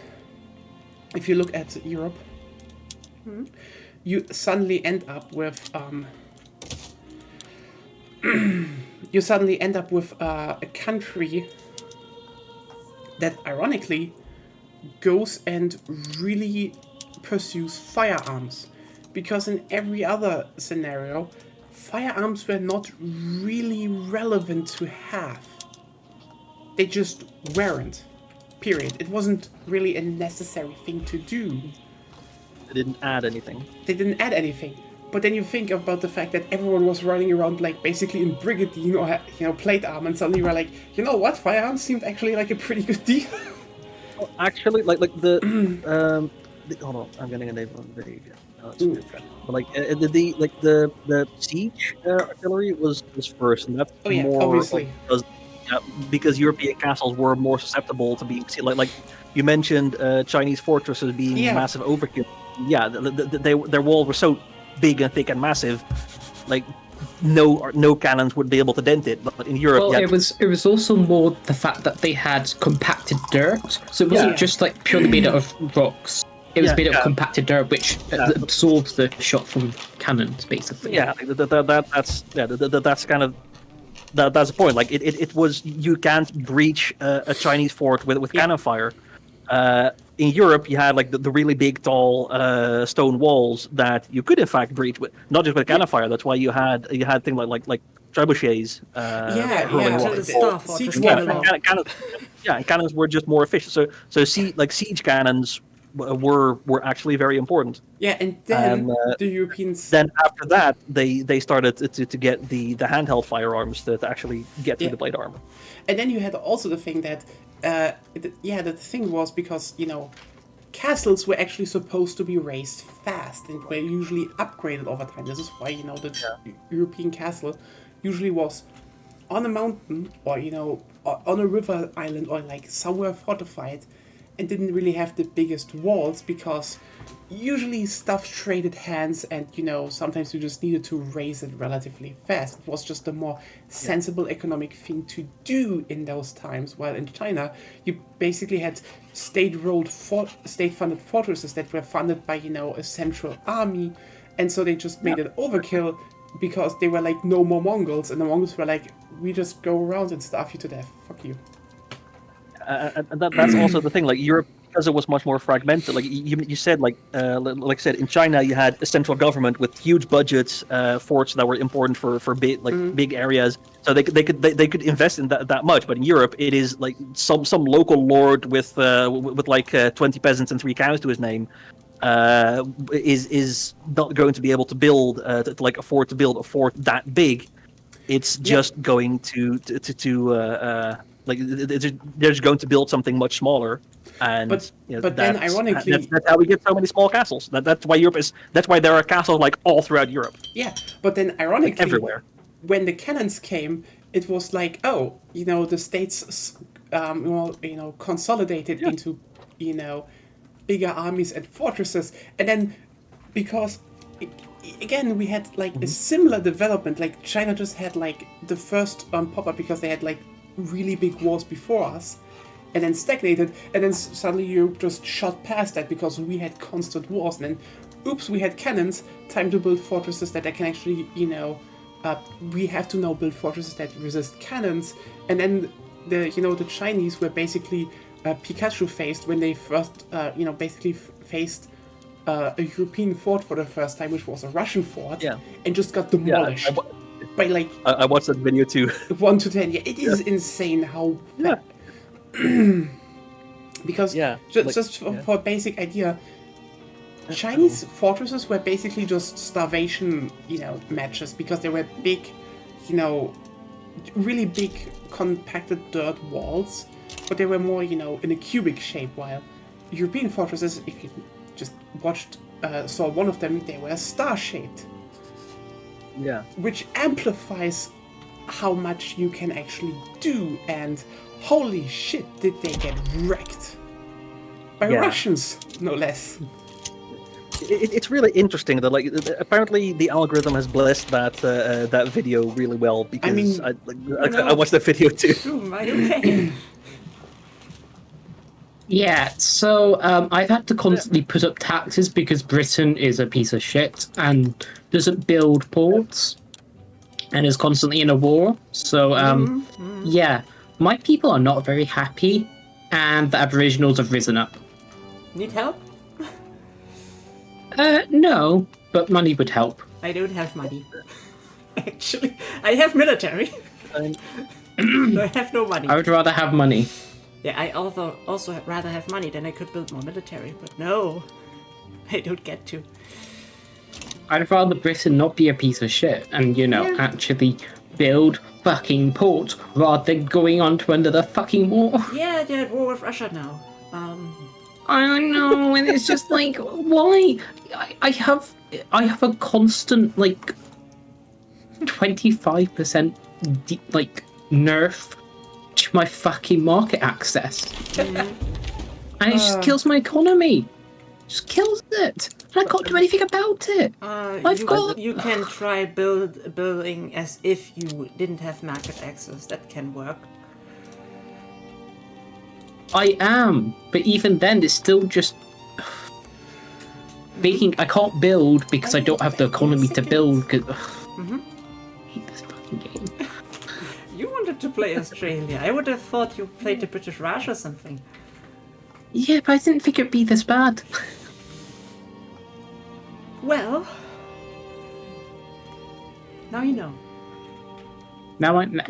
if you look at Europe, you suddenly end up with a country that ironically goes and really pursues firearms, because in every other scenario firearms were not really relevant to have. They just weren't, period. It wasn't really a necessary thing to do. They didn't add anything. But then you think about the fact that everyone was running around like basically in Brigadine or plate armor, and suddenly we're like, you know what? Firearms seemed actually like a pretty good deal. Well, actually, like the hold on, I'm getting a name on the video. No, it's different. But like the siege artillery was first, and that's more obviously because European castles were more susceptible to being like you mentioned Chinese fortresses being massive overkill. Yeah, their walls were so big and thick and massive, like no cannons would be able to dent it. But in Europe, it was also more the fact that they had compacted dirt, so it wasn't just like purely made out of rocks. It was made out of compacted dirt, which absorbs the shot from cannons, basically. Yeah, that's kind of that's the point. Like it was, you can't breach a Chinese fort with cannon fire. In Europe, you had like the really big, tall stone walls that you could in fact breach with, not just with cannon fire. That's why you had things like trebuchets. Cannons were just more efficient. So siege cannons were actually very important. Yeah, and then the Europeans. Then after that, they started to get the handheld firearms to actually get through the plate armor. And then you had also the thing that. The thing was because, castles were actually supposed to be raised fast and were usually upgraded over time. This is why, the European castle usually was on a mountain or, on a river island or like somewhere fortified and didn't really have the biggest walls, because usually stuff traded hands and, sometimes you just needed to raise it relatively fast. It was just a more sensible economic thing to do in those times, while in China, you basically had state-funded fortresses that were funded by, a central army, and so they just made it overkill because they were like, no more Mongols, and the Mongols were like, we just go around and starve you to death. Fuck you. And that's also the thing, like Europe, because it was much more fragmented. Like you said, like I said, in China you had a central government with huge budgets, forts that were important for big areas, so they could invest in that much. But in Europe, it is like some local lord with 20 peasants and 3 cows to his name is not going to be able to build afford to build a fort that big. It's just going to they're just going to build something much smaller, and but then ironically, that's how we get so many small castles. That's why that's why there are castles like all throughout Europe. Yeah, but then ironically, like everywhere. When the cannons came, it was like, the states, consolidated into, bigger armies and fortresses, and then because. Again, we had like a similar development. Like China just had like the first pop-up because they had like really big wars before us, and then stagnated, and then suddenly Europe just shot past that because we had constant wars, and then oops, we had cannons. Time to build fortresses that I can actually, we have to now build fortresses that resist cannons, and then the Chinese were basically Pikachu faced when they first faced a European fort for the first time, which was a Russian fort, and just got demolished by like. I watched that video too. 1 to 10. Yeah, it is insane how. Because Yeah, just for a basic idea, Chinese fortresses were basically just starvation, matches, because they were big, really big compacted dirt walls, but they were more, in a cubic shape, while European fortresses, if you just saw one of them, they were star-shaped. Yeah. Which amplifies how much you can actually do, and holy shit, did they get wrecked. By Russians, no less. It's really interesting that, like, apparently the algorithm has blessed that video really well, because I watched that video too. Okay. Yeah, so I've had to constantly put up taxes because Britain is a piece of shit and doesn't build ports and is constantly in a war. So, yeah, my people are not very happy, and the Aboriginals have risen up. Need help? No, but money would help. I don't have money. Actually, I have military. I have no money. I would rather have money. Yeah, I also rather have money, then I could build more military, but no, I don't get to. I'd rather Britain not be a piece of shit and, actually build fucking ports rather than going on to another fucking war. Yeah, they're at war with Russia now. I know, and it's just like, why? I have a constant, 25% nerf to my fucking market access. And it just kills my economy. Just kills it. And I can't do anything about it. You can try building as if you didn't have market access. That can work. I am, but even then, it's still just making. I can't build because I don't have the economy to build. I hate this fucking game. You wanted to play Australia. I would have thought you played the British Raj or something. Yeah, but I didn't think it'd be this bad. Well, now you know. Now I know.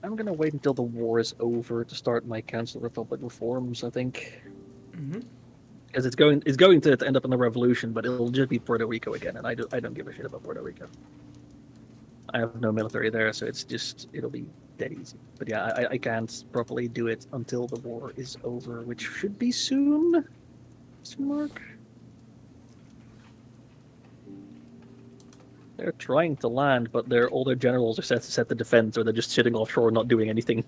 I'm gonna wait until the war is over to start my Council Republic reforms, I think. Because it's going to end up in the revolution, but it'll just be Puerto Rico again, and I don't give a shit about Puerto Rico. I have no military there, so it'll be dead easy. But yeah, I can't properly do it until the war is over, which should be soon. Mark. They're trying to land, but all their generals are set to defend, or they're just sitting offshore not doing anything.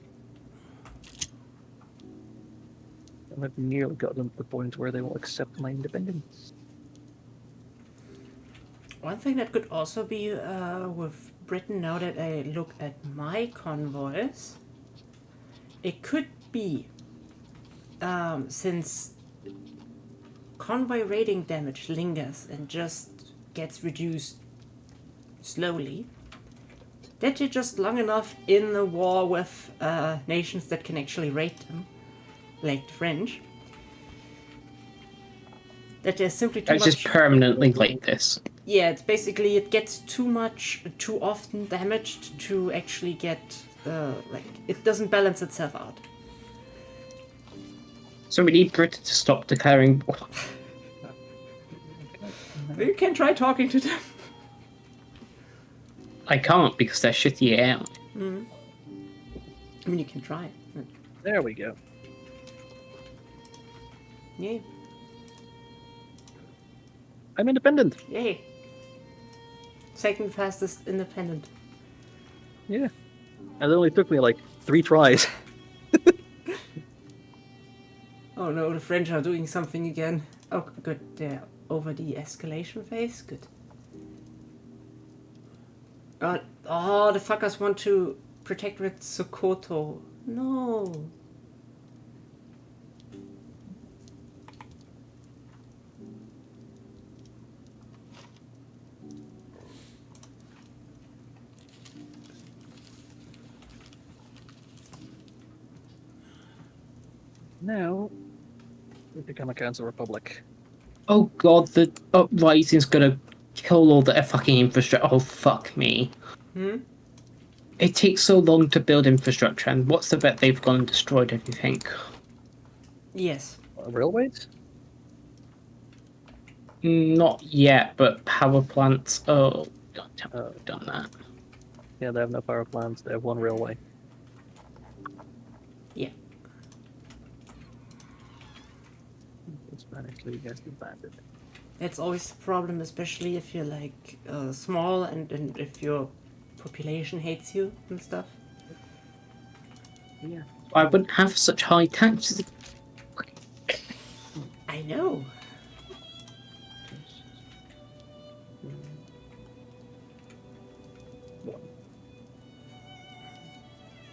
And I've nearly got them to the point where they will accept my independence. One thing that could also be with Britain, now that I look at my convoys, it could be, since convoy raiding damage lingers and just gets reduced slowly, that you're just long enough in the war with nations that can actually raid them, like the French, that there's simply too much. It's just permanently like this. Yeah, it's basically, it gets too often damaged to actually get, it doesn't balance itself out. So we need Britain to stop declaring war. You can try talking to them. I can't because they're shitty out. I mean, you can try. There we go. Yay. I'm independent. Yay. Second fastest independent. Yeah. And it only took me 3 tries. Oh no, the French are doing something again. Oh, good. They're over the escalation phase. Good. Oh, the fuckers want to protect with Sokoto. No. Now, we become a council republic. Oh god, the uprising's gonna kill all the fucking infrastructure. Oh fuck me. It takes so long to build infrastructure, and what's the bet they've gone and destroyed everything? Yes. Railways? Not yet, but power plants. Oh, god damn it, we've done that. Yeah, they have no power plants. They have one railway. Yeah. Spanish League has disbanded. That's always the problem, especially if you're like small and if your population hates you and stuff. Yeah. I wouldn't have such high taxes. I know.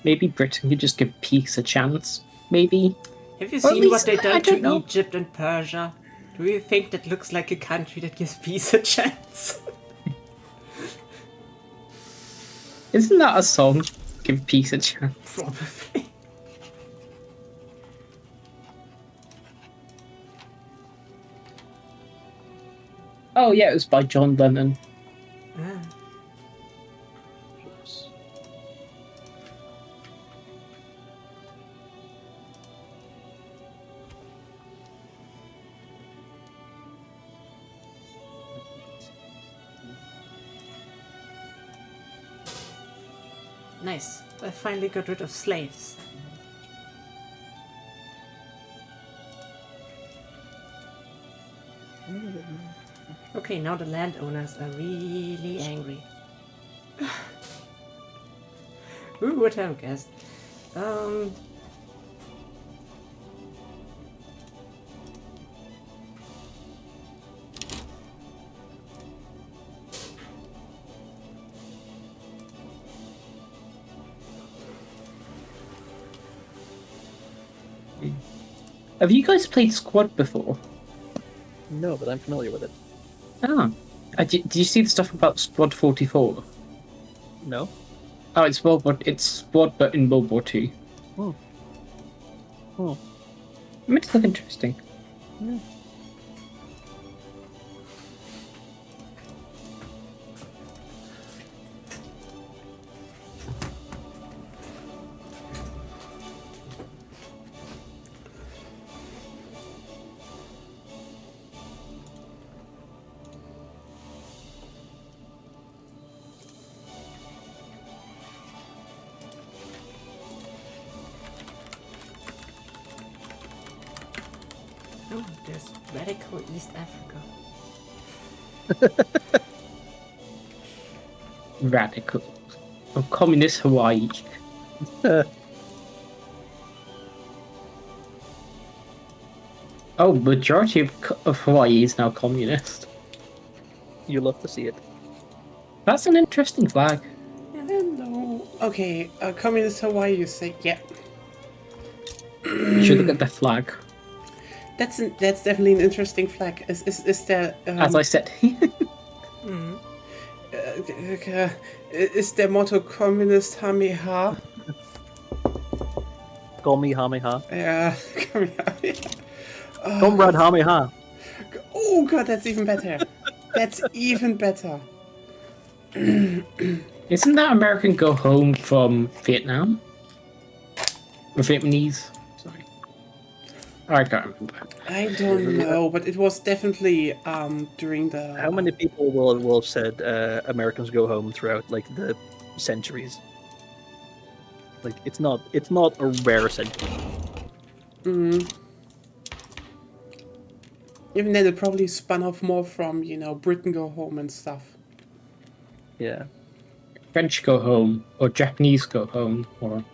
Maybe Britain could just give peace a chance. Maybe. Have you Or at seen what least- they've I done don't to know. Egypt and Persia? Do you think that looks like a country that gives peace a chance? Isn't that a song? Give peace a chance. Probably. Oh yeah, it was by John Lennon. Ah. Nice. I finally got rid of slaves. Okay, now the landowners are really angry. Who would have guessed? Have you guys played Squad before? No, but I'm familiar with it. Ah. Did you see the stuff about Squad 44? No? Oh, it's Squad, but in World War II. Oh. Oh. It makes it look interesting. Yeah. Oh, there's radical East Africa. Radical. Oh, communist Hawaii. Oh, majority of Hawaii is now communist. You love to see it. That's an interesting flag. Hello. Okay, communist Hawaii, you say? Yeah. You should look at the flag. That's definitely an interesting flag. Is there? As I said. Is their motto "Communist Hameha"? Call me Hameha. Yeah, Kamehameha. Comrade Hameha. Oh god, that's even better. That's even better. Isn't that American Go Home from Vietnam? Or Vietnamese? Sorry. I can't remember. I don't know, but it was definitely during the. How many people will have said Americans go home throughout like the centuries? Like it's not a rare sentiment. Even then, it probably spun off more from Britain Go Home and stuff. Yeah. French Go Home, or Japanese Go Home, or...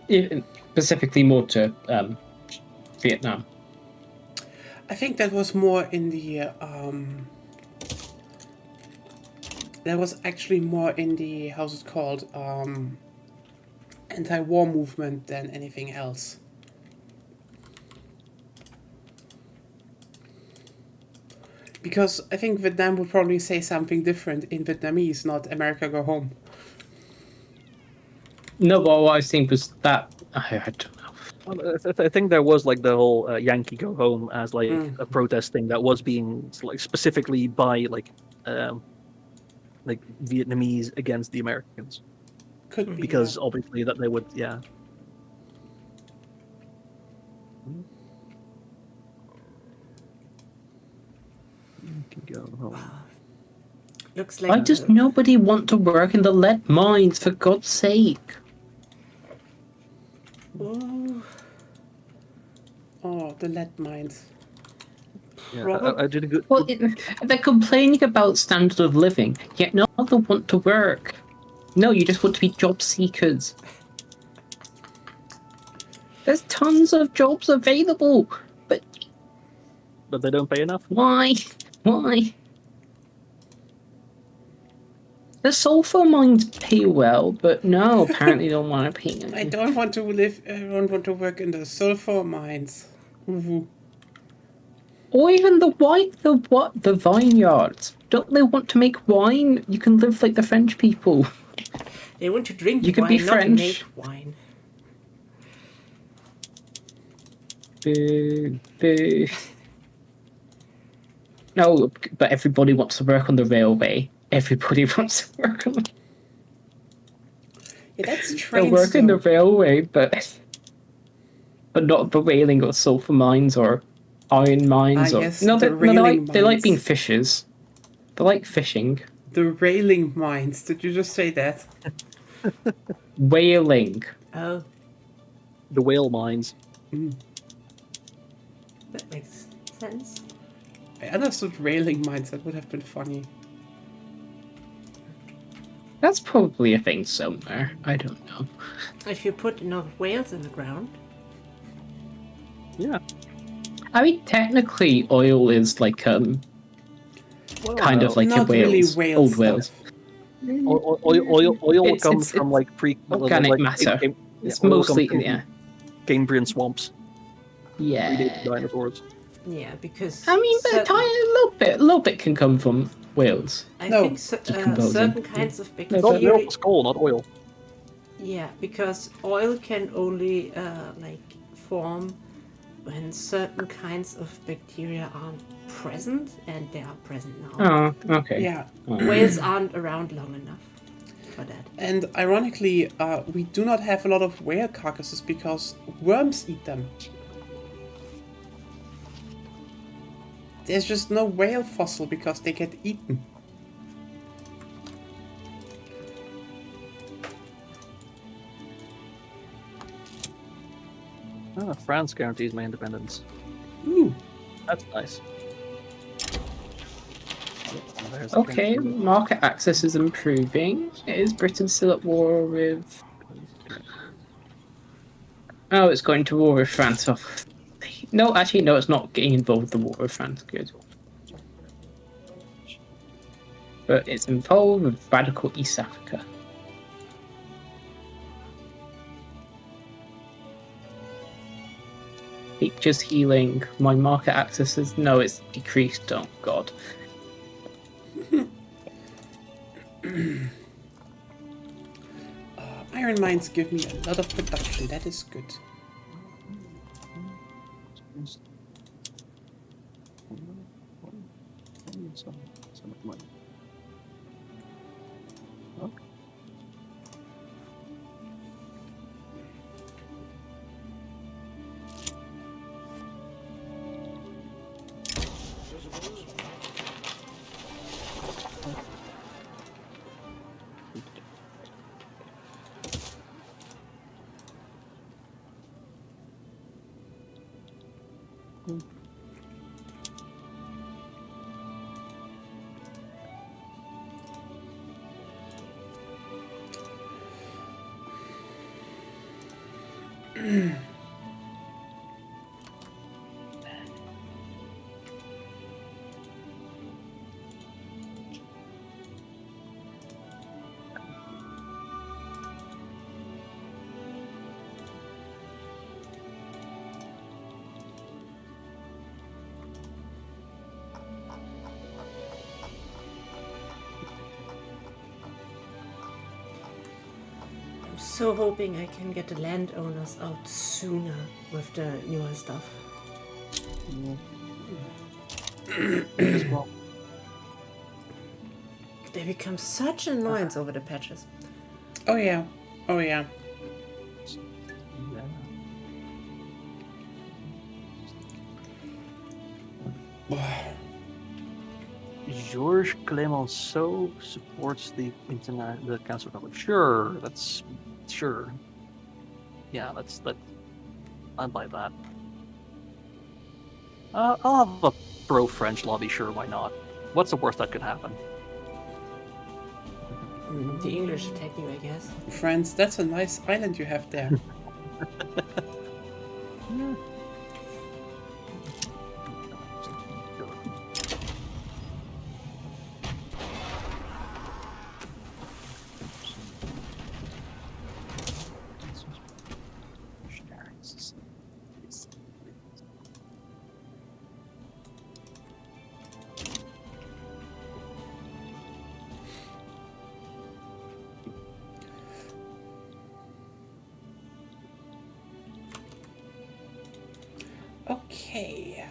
Even specifically more to Vietnam. I think that was more in the that was actually more in the, how's it called, anti-war movement than anything else. Because I think Vietnam would probably say something different in Vietnamese, not America go home. No, but what I was saying was that I don't know. Well, I think there was like the whole Yankee go home as like a protest thing that was being like specifically by like Vietnamese against the Americans, Could be. because obviously that they would, yeah. Yankee go home. Looks like Why does nobody want to work in the lead mines, for God's sake? Ooh, Oh, the lead mines. Yeah, I did a good. Well, they're complaining about standard of living, yet no one want to work. No, you just want to be job seekers. There's tons of jobs available, but They don't pay enough. why? Why? The sulfur mines pay well, but no, apparently they don't want to pay. I don't want to live. I don't want to work in the sulfur mines. Woo-woo. Or even the vineyards. Don't they want to make wine? You can live like the French people. they want to drink You can wine, be not to French. make wine. Boo, boo. No, but everybody wants to work on the railway. Everybody wants to work on the... Yeah, that's They'll trains. work in the though. railway, but not the whaling or sulfur mines or iron mines. or yes, no, the they railing like mines. being fishers. They like fishing. The railing mines. Did you just say that? Whaling. Oh, The whale mines. that makes sense. I understood railing mines. That would have been funny. That's probably a thing somewhere. I don't know. If you put enough whales in the ground, Yeah. I mean, technically, oil is like kind of like Not your really whales, whale old stuff. whales. Oil It's- comes it's from like organic like, matter. It's oil comes mostly from Cambrian swamps. Predated yeah. dinosaurs. yeah, because I mean, but certain- a little bit can come from whales. I No, think decomposing. certain kinds of No, bacteria. but- Milk is coal, not oil. Yeah, because oil can only form when certain kinds of bacteria aren't present, and they are present now. Oh, okay. Yeah. Whales aren't around long enough for that. And ironically, we do not have a lot of whale carcasses because worms eat them. There's just no whale fossil because they get eaten. France guarantees my independence. Ooh. That's nice. There's Okay, French- market access is improving. Is Britain still at war with... Oh, it's going to war with France. Oh. No, actually, no, it's not getting involved with the war with France. Good. But it's involved with radical East Africa. Just healing. My market access is... No, it's decreased. Oh, God. Iron mines give me a lot of production. That is good. I'm so hoping I can get the landowners out sooner with the newer stuff. As well. They become such an annoyance over the patches. Oh yeah. Oh yeah. Georges Clemenceau supports the Council of Republic. Sure, that's sure. Yeah, I'd buy that. I'll have a pro-French lobby. Sure, why not? What's the worst that could happen? The English attack you, I guess. France, that's a nice island you have there. Okay.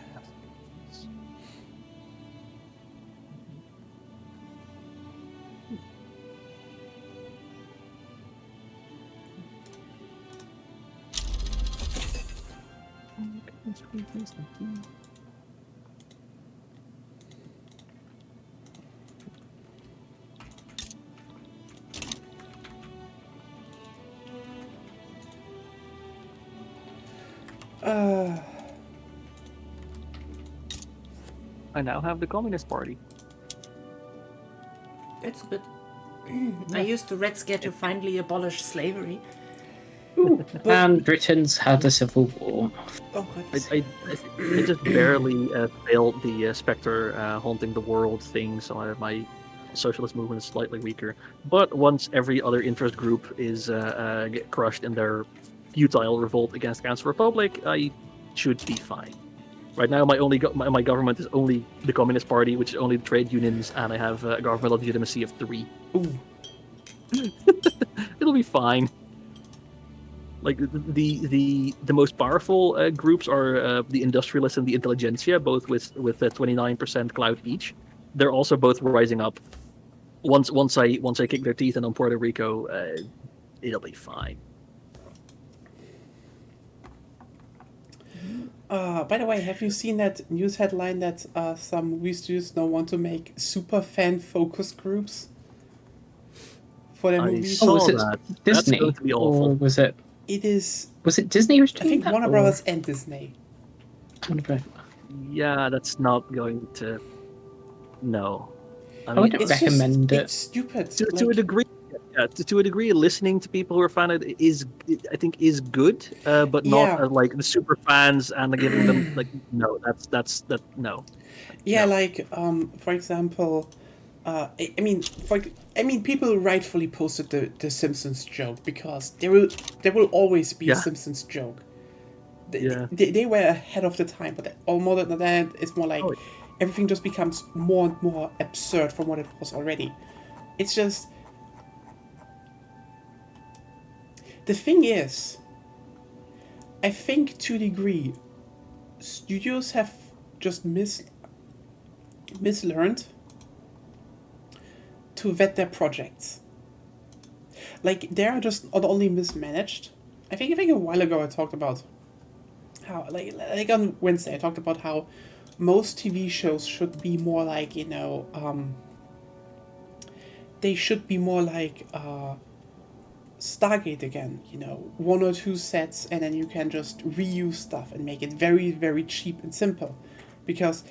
I now have the Communist Party. It's a bit. I used the Red Scare to finally abolish slavery. And Britain's had a civil war. Oh, I just barely failed the Spectre haunting the world thing, so my socialist movement is slightly weaker. But once every other interest group is get crushed in their futile revolt against the Council Republic, I should be fine. Right now, my government is only the Communist Party, which is only the trade unions, and I have a governmental legitimacy of 3. Ooh. It'll be fine. Like the most powerful groups are the industrialists and the intelligentsia, both with 29% clout each. They're also both rising up. Once I kick their teeth in on Puerto Rico, it'll be fine. By the way, have you seen that news headline that some movie studios now want to make super fan focus groups for their I movies? saw was it that. Disney? That's going to be awful. Or was it Disney who's I doing think that? Warner or- Brothers and Disney. Warner Brothers. Yeah, that's not going to. No, I I mean, wouldn't It's recommend just, it. It's stupid. to a Like, degree. Yeah, to a degree, listening to people who are fan of it I think is good, but not Yeah. like the super fans and giving them like no, that's no. yeah, No. like for example, I mean, people rightfully posted the Simpsons joke because there will always be a Yeah. Simpsons joke. Yeah. They were ahead of the time, but all more than that, it's more like Oh. everything just becomes more and more absurd from what it was already. It's just the thing is, I think to a degree, studios have just mislearned to vet their projects. Like they are just not only mismanaged. I think a while ago I talked about how like on Wednesday I talked about how most TV shows should be more like they should be more like Stargate again, 1 or 2 sets, and then you can just reuse stuff and make it very, very cheap and simple. Because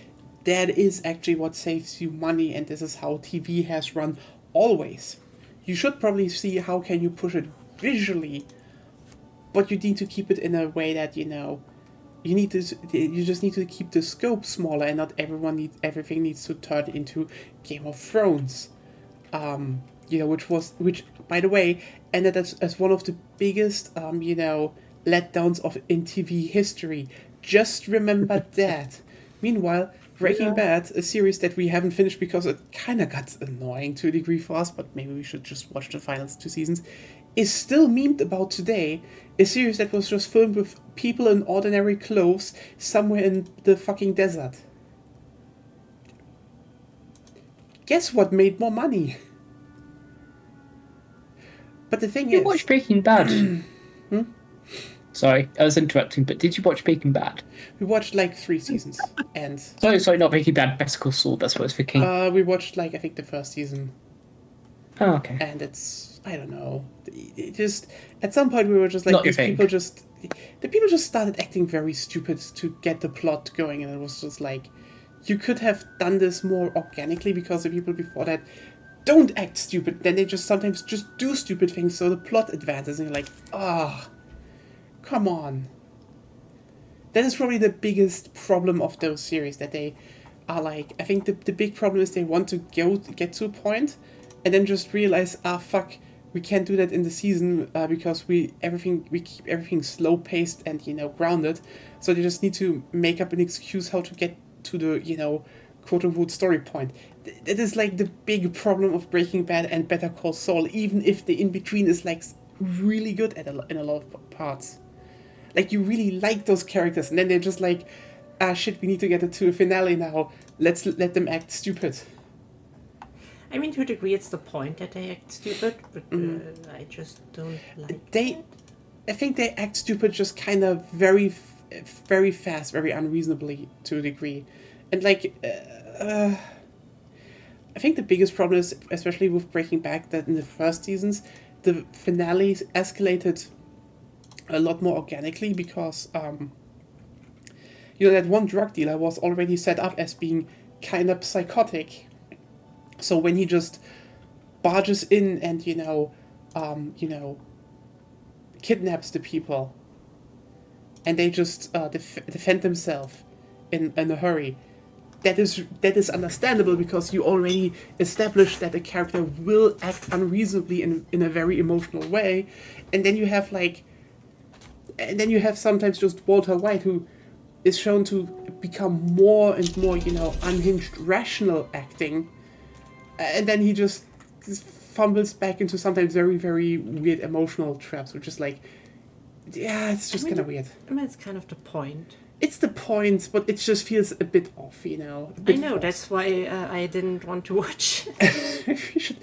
that is actually what saves you money, and this is how TV has run always. You should probably see how can you push it visually, but you need to keep it in a way that, you just need to keep the scope smaller, and not everything needs to turn into Game of Thrones. Which by the way ended as one of the biggest letdowns in TV history. Just remember that. Meanwhile, Breaking Bad, a series that we haven't finished because it kind of got annoying to a degree for us, but maybe we should just watch the final 2 seasons, is still memed about today. A series that was just filmed with people in ordinary clothes somewhere in the fucking desert. Guess what made more money? But the thing Did you is... watch Breaking Bad? Sorry, I was interrupting, but did you watch Breaking Bad? We watched like 3 seasons, and... Sorry, not Breaking Bad, Better Call Saul, that's what I was thinking. we watched like, I think the first season. Oh, okay. And it's, I don't know, it just, at some point we were just like, Not your these thing. people just, the people just started acting very stupid to get the plot going, and it was just like, you could have done this more organically, because the people before that don't act stupid, then they just sometimes just do stupid things so the plot advances, and you're like, come on. That is probably the biggest problem of those series, that they are like, I think the big problem is they want to get to a point, and then just realize, fuck, we can't do that in the season because we keep everything slow paced and grounded. So they just need to make up an excuse how to get to the quote unquote story point. That is like the big problem of Breaking Bad and Better Call Saul. Even if the in between is like really good in a lot of parts, like you really like those characters, and then they're just like, shit, we need to get it to a finale now. Let's let them act stupid. I mean, to a degree, it's the point that they act stupid, but I just don't like it. I think they act stupid just kind of very fast, very unreasonably to a degree. And like, I think the biggest problem is, especially with Breaking Bad, that in the first seasons, the finales escalated a lot more organically because, that one drug dealer was already set up as being kind of psychotic. So when he just barges in and, kidnaps the people, and they just defend themselves in a hurry, that is understandable because you already established that the character will act unreasonably in a very emotional way, and then you have sometimes just Walter White, who is shown to become more and more, unhinged, rational acting. And then he just fumbles back into sometimes very, very weird emotional traps, which is like, yeah, it's just kind of weird. I mean, it's kind of the point. It's the point, but it just feels a bit off, I know, forced. that's why I didn't want to watch. we should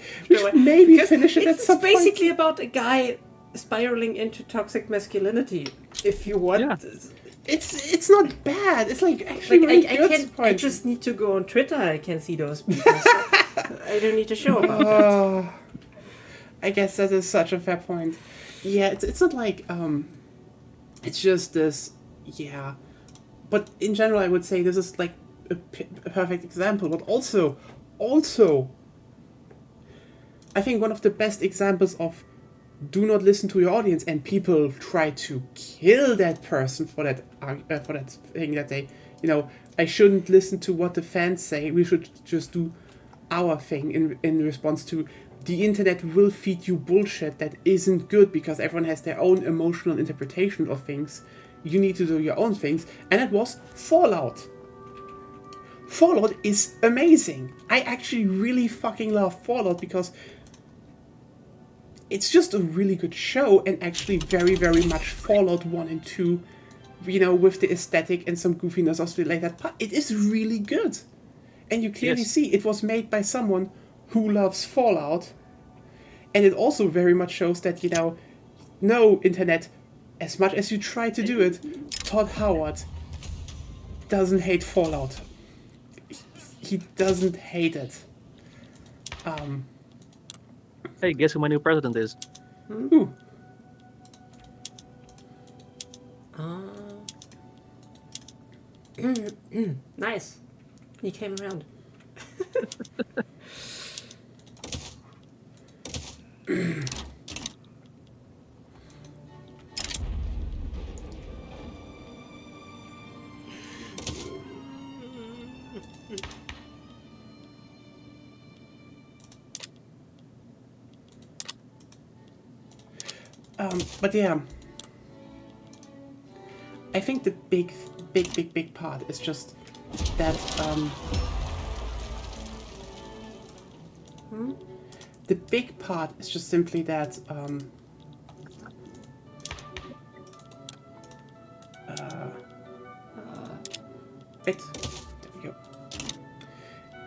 maybe finish it at some point. It's basically about a guy spiraling into toxic masculinity, if you want. Yeah. It's not bad. It's like actually really good. I just need to go on Twitter. I can see those people. So I don't need to show about it. I guess that is such a fair point. Yeah, it's not like it's just this. Yeah, but in general, I would say this is like a perfect example. But also, I think one of the best examples of do not listen to your audience, and people try to kill that person for that thing that they, I shouldn't listen to what the fans say. We should just do our thing in response to the internet will feed you bullshit that isn't good because everyone has their own emotional interpretation of things. You need to do your own things, and it was Fallout. Fallout is amazing. I actually really fucking love Fallout because it's just a really good show, and actually very, very much Fallout 1 and 2, with the aesthetic and some goofiness of the later part. It is really good. And you clearly see it was made by someone who loves Fallout. And it also very much shows that, no, internet, as much as you try to do it, Todd Howard doesn't hate Fallout. He doesn't hate it. Hey, guess who my new president is? Who? Nice. He came around. But yeah, I think the big part is just that the big part is just simply that Wait, there we go.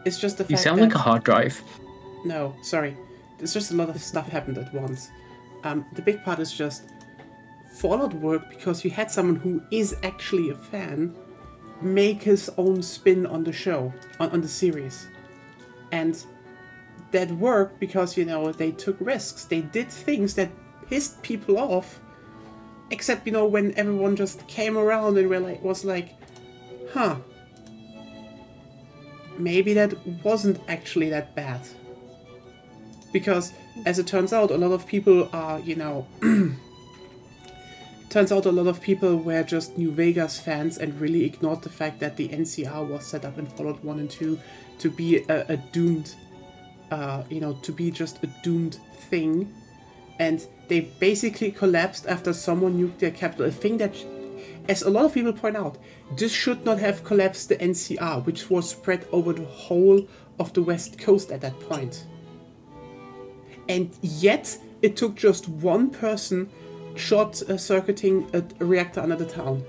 It's just the fact You sound that... like a hard drive. No, sorry. There's just a lot of stuff happened at once. The big part is just Fallout worked because you had someone who is actually a fan make his own spin on the show, on the series. And that worked because, they took risks. They did things that pissed people off, except, when everyone just came around and was like, huh, maybe that wasn't actually that bad. Because, as it turns out, a lot of people are, turns out a lot of people were just New Vegas fans and really ignored the fact that the NCR was set up in Fallout 1 and 2 to be a doomed, to be just a doomed thing. And they basically collapsed after someone nuked their capital. A thing that, as a lot of people point out, this should not have collapsed the NCR, which was spread over the whole of the West Coast at that point. And yet, it took just one person circuiting a reactor under the town.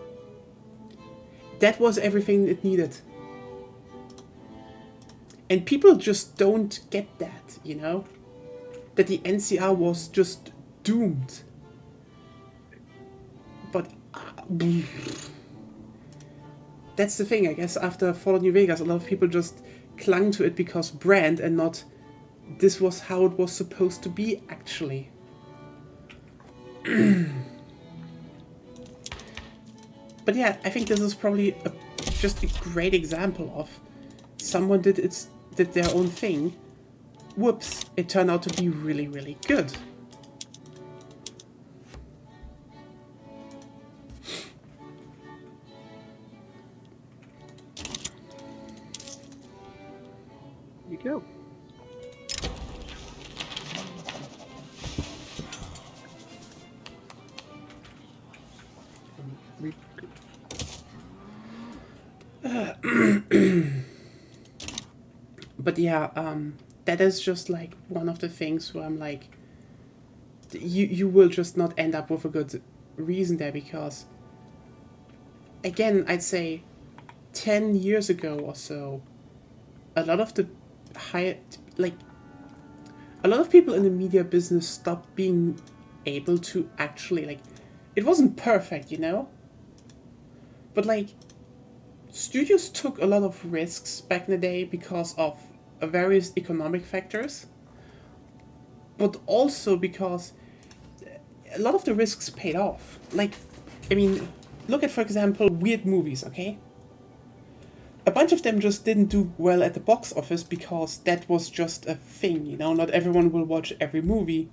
That was everything it needed. And people just don't get that, That the NCR was just doomed. But that's the thing, I guess. After Fallout New Vegas, a lot of people just clung to it because brand and not this was how it was supposed to be, actually. But yeah, I think this is probably just a great example of someone did their own thing. Whoops, it turned out to be really, really good. You go. But yeah, that is just like one of the things where I'm like, you will just not end up with a good reason there, because again, I'd say 10 years ago or so, a lot of a lot of people in the media business stopped being able to actually, it wasn't perfect, But studios took a lot of risks back in the day because of various economic factors, but also because a lot of the risks paid off. Look at, for example, weird movies, okay? A bunch of them just didn't do well at the box office because that was just a thing, Not everyone will watch every movie.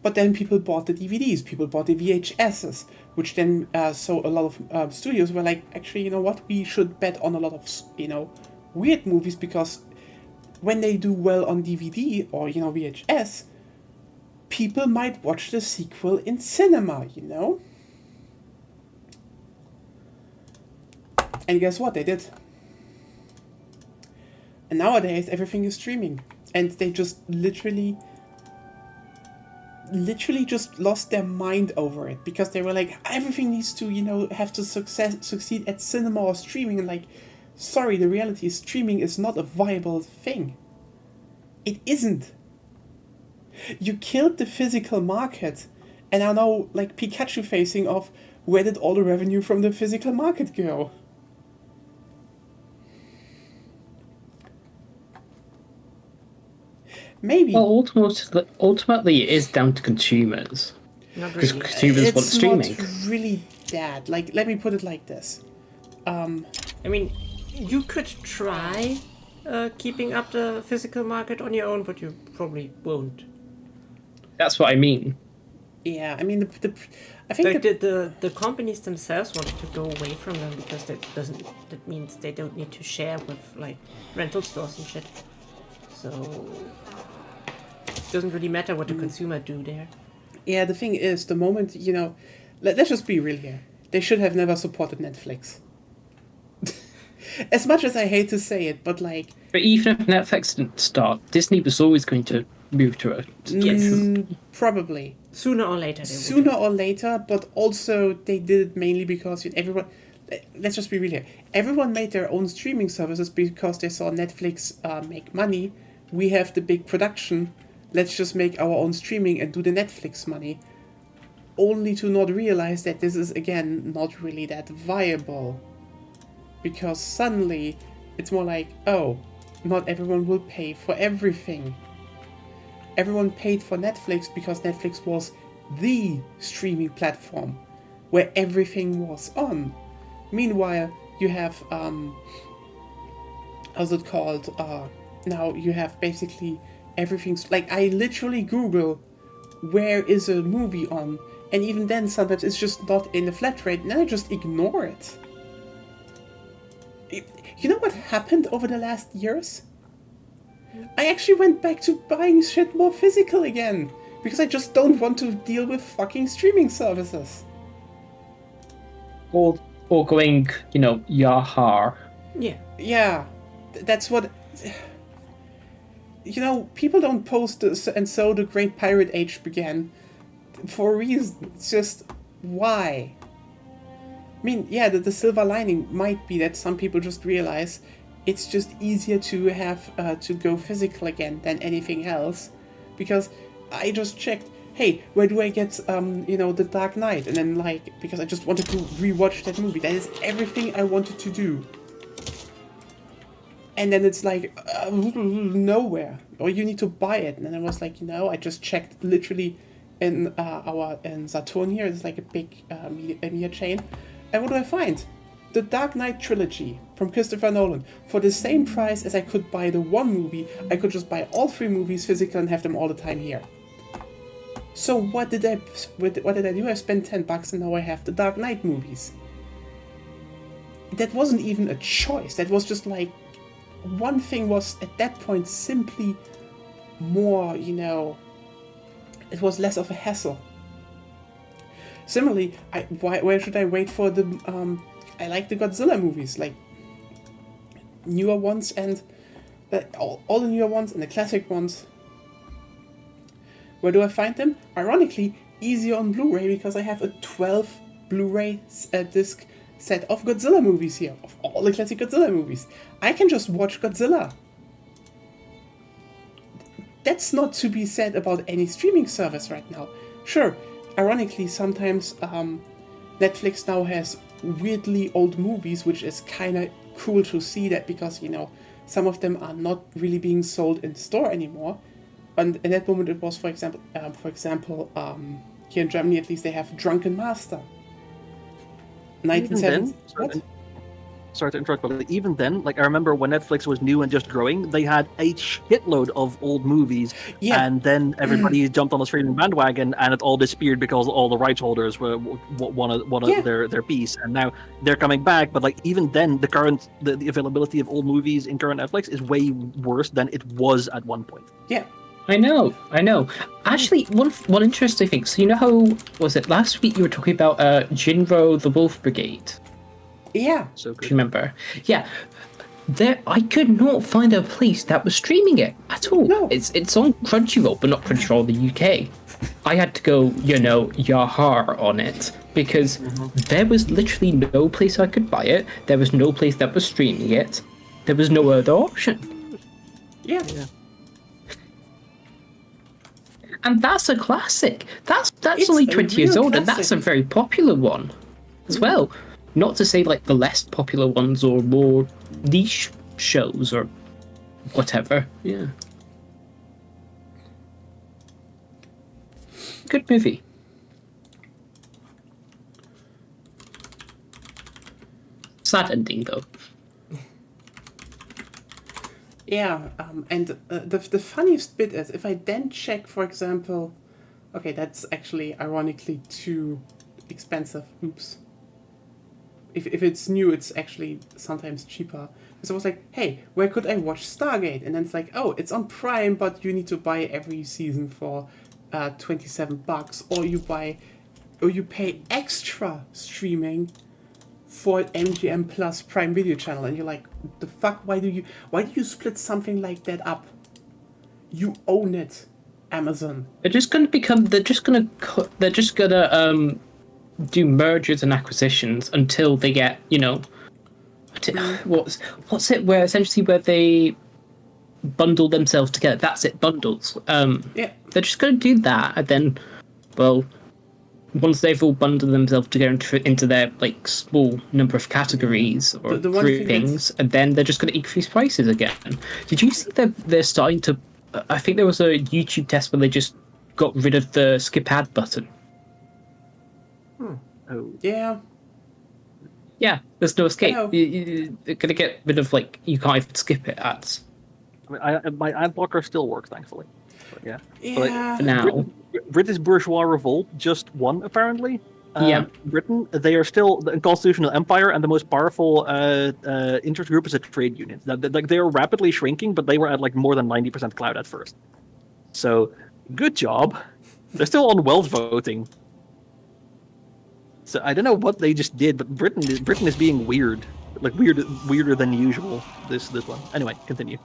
But then people bought the DVDs, people bought the VHSs, which then, so a lot of studios were like, actually, you know what, we should bet on a lot of, weird movies, because when they do well on DVD or, VHS, people might watch the sequel in cinema, And guess what? They did. And nowadays, everything is streaming. And they just literally just lost their mind over it, because they were like, everything needs to, have to succeed at cinema or streaming. And sorry, the reality is streaming is not a viable thing. It isn't. You killed the physical market, and are now Pikachu facing off, where did all the revenue from the physical market go? Maybe. Well, ultimately, it is down to consumers. Not Because really. consumers want streaming. It's not really that. Let me put it like this. You could try keeping up the physical market on your own, but you probably won't. That's what I mean. Yeah, I think the companies themselves wanted to go away from them, because that means they don't need to share with rental stores and shit. So it doesn't really matter what the consumer do there. Yeah, the thing is, the moment, let's just be real here. They should have never supported Netflix. As much as I hate to say it, but But even if Netflix didn't start, Disney was always going to move to it. Yes. Probably. Sooner or later they would. Sooner or later, but also they did it mainly because everyone... let's just be real here. Everyone made their own streaming services because they saw Netflix make money. We have the big production. Let's just make our own streaming and do the Netflix money. Only to not realize that this is, again, not really that viable. Because suddenly, it's more like, oh, not everyone will pay for everything. Everyone paid for Netflix because Netflix was the streaming platform where everything was on. Meanwhile, you have, how's it called? Now you have basically everything's, like, I literally Google, where is a movie on? And even then, sometimes it's just not in the flat rate, and then I just ignore it. You know what happened over the last years? I actually went back to buying shit more physical again, because I just don't want to deal with fucking streaming services. Or going, Yahar. Yeah. Yeah, that's what... You know, people don't post this, and so the Great Pirate Age began for a reason. It's just, why? I mean, yeah, the silver lining might be that some people just realize it's just easier to have to go physical again than anything else, because I just checked, hey, where do I get The Dark Knight, and then, like, because I just wanted to rewatch that movie. That is everything I wanted to do. And then it's like, nowhere, or you need to buy it. And then I was like, I just checked literally in Saturn here. It's like a big media chain. And what do I find? The Dark Knight trilogy from Christopher Nolan. For the same price as I could buy the one movie, I could just buy all 3 movies physical and have them all the time here. So what did I do? I spent $10 and now I have the Dark Knight movies. That wasn't even a choice. That was just like, one thing was at that point simply more, it was less of a hassle. Similarly, why should I wait for the, I like the Godzilla movies, like newer ones and all the newer ones and the classic ones. Where do I find them? Ironically, easier on Blu-ray because I have a 12 Blu-ray disc set of Godzilla movies here, of all the classic Godzilla movies. I can just watch Godzilla. That's not to be said about any streaming service right now. Sure, ironically, sometimes Netflix now has weirdly old movies, which is kind of cool to see that because, some of them are not really being sold in store anymore. And in that moment it was, for example, here in Germany at least, they have Drunken Master. 1970s. Sorry to interrupt, but even then, like, I remember when Netflix was new and just growing, they had a shitload of old movies, and then everybody jumped on the streaming bandwagon, and it all disappeared because all the rights holders wanted their piece, and now they're coming back. But like even then, the availability of old movies in current Netflix is way worse than it was at one point. Yeah. I know. Actually, one interesting thing. So how was it last week you were talking about Jinro the Wolf Brigade? Yeah. So good. Do you remember? Yeah. There, I could not find a place that was streaming it at all. No. It's on Crunchyroll, but not Crunchyroll the UK. I had to go, Yahar on it because there was literally no place I could buy it. There was no place that was streaming it. There was no other option. Yeah. And that's a classic. That's It's only a 20 years real old, and that's a classic. very popular one as well. Not to say like the less popular ones or more niche shows or whatever. Yeah. Good movie. Sad ending though. Yeah, and the funniest bit is if I then check, for example, okay, that's actually ironically too expensive. Oops. If it's new, it's actually sometimes cheaper. So I was like, hey, where could I watch Stargate? And then it's like, oh, it's on Prime, but you need to buy every season for $27, or you pay extra streaming for MGM Plus Prime Video channel, and you're like, the fuck? Why do you split something like that up? You own it, Amazon. They're just gonna do mergers and acquisitions until they get, what's it where essentially where they bundle themselves together. That's it, bundles. Yeah. They're just going to do that, and then, well, once they've all bundled themselves together into their like small number of categories or The one thing groupings, and then they're just going to increase prices again. Did you see that they're starting to? I think there was a YouTube test where they just got rid of the skip ad button. Oh, Yeah. Yeah, there's no escape. know. They're going to get rid of you can't even skip it ads. I mean, my ad blocker still works, thankfully. But yeah. Yeah. For now. British bourgeois revolt just won, apparently. Yeah. Britain, they are still the constitutional empire, and the most powerful interest group is a trade union. They are rapidly shrinking, but they were at more than 90% clout at first. So, good job. They're still on wealth voting. So I don't know what they just did, but Britain is being weird, weirder than usual. This one. Anyway, continue.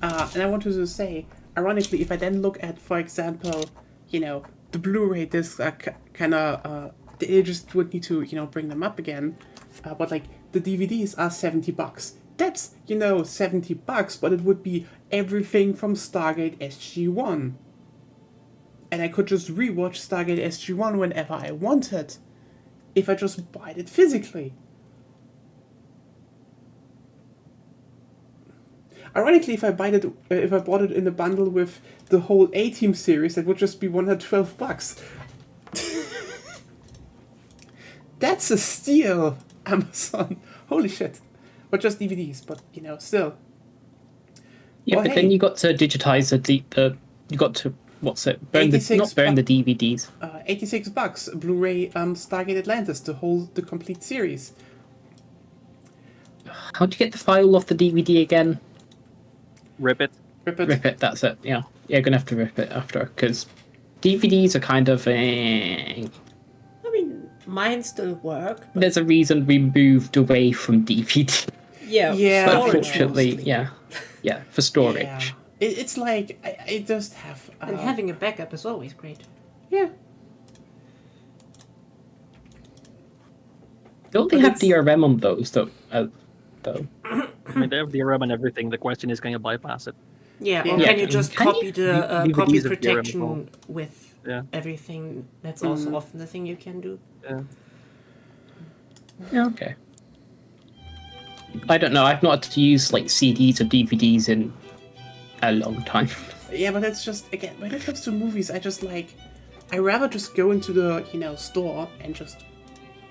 And I wanted to say, ironically, if I then look at, for example, the Blu-ray discs are kind of, they just would need to, bring them up again. But the DVDs are $70. That's, $70, but it would be everything from Stargate SG-1. And I could just rewatch Stargate SG-1 whenever I wanted, if I just bought it physically. Ironically, if I bought it in a bundle with the whole A-Team series, that would just be $112. That's a steal, Amazon. Holy shit. But just DVDs, but still. Yeah, Well, but hey. then you got to digitize you got to not burn the DVDs. $86, Blu-ray Stargate Atlantis, the complete series. How'd you get the file off the DVD again? Rip it. Rip it. Rip it, that's it, yeah. You're going to have to rip it after, because DVDs are kind of... I mean, mine still work. But There's a reason we moved away from DVD. yeah, Yeah, storage Unfortunately, mostly. yeah, for storage. Yeah. It's like, I just have... And having a backup is always great. Yeah. Don't they But have DRM on those, though? I mean, they have DRM and everything. The question is, can you bypass it? Yeah, Yeah. or can you just Can copy you? the DVDs copy of DRM as well. protection with Yeah. everything? That's also often the thing you can do. Yeah. Yeah, okay. I don't know, I've not had to use, CDs or DVDs in a long time. Yeah, but that's just, again, when it comes to movies, I rather just go into the, store and just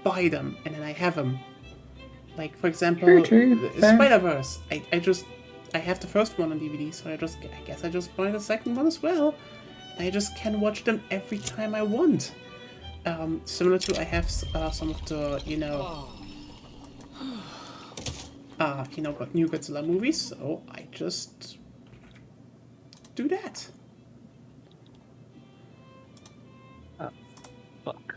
buy them, and then I have them. Like, for example, True. Fair. Spider-Verse. I have the first one on DVD, so I guess I just buy the second one as well. And I just can watch them every time I want. Similar to, I have some of the, new Godzilla movies, so I just do that. Fuck.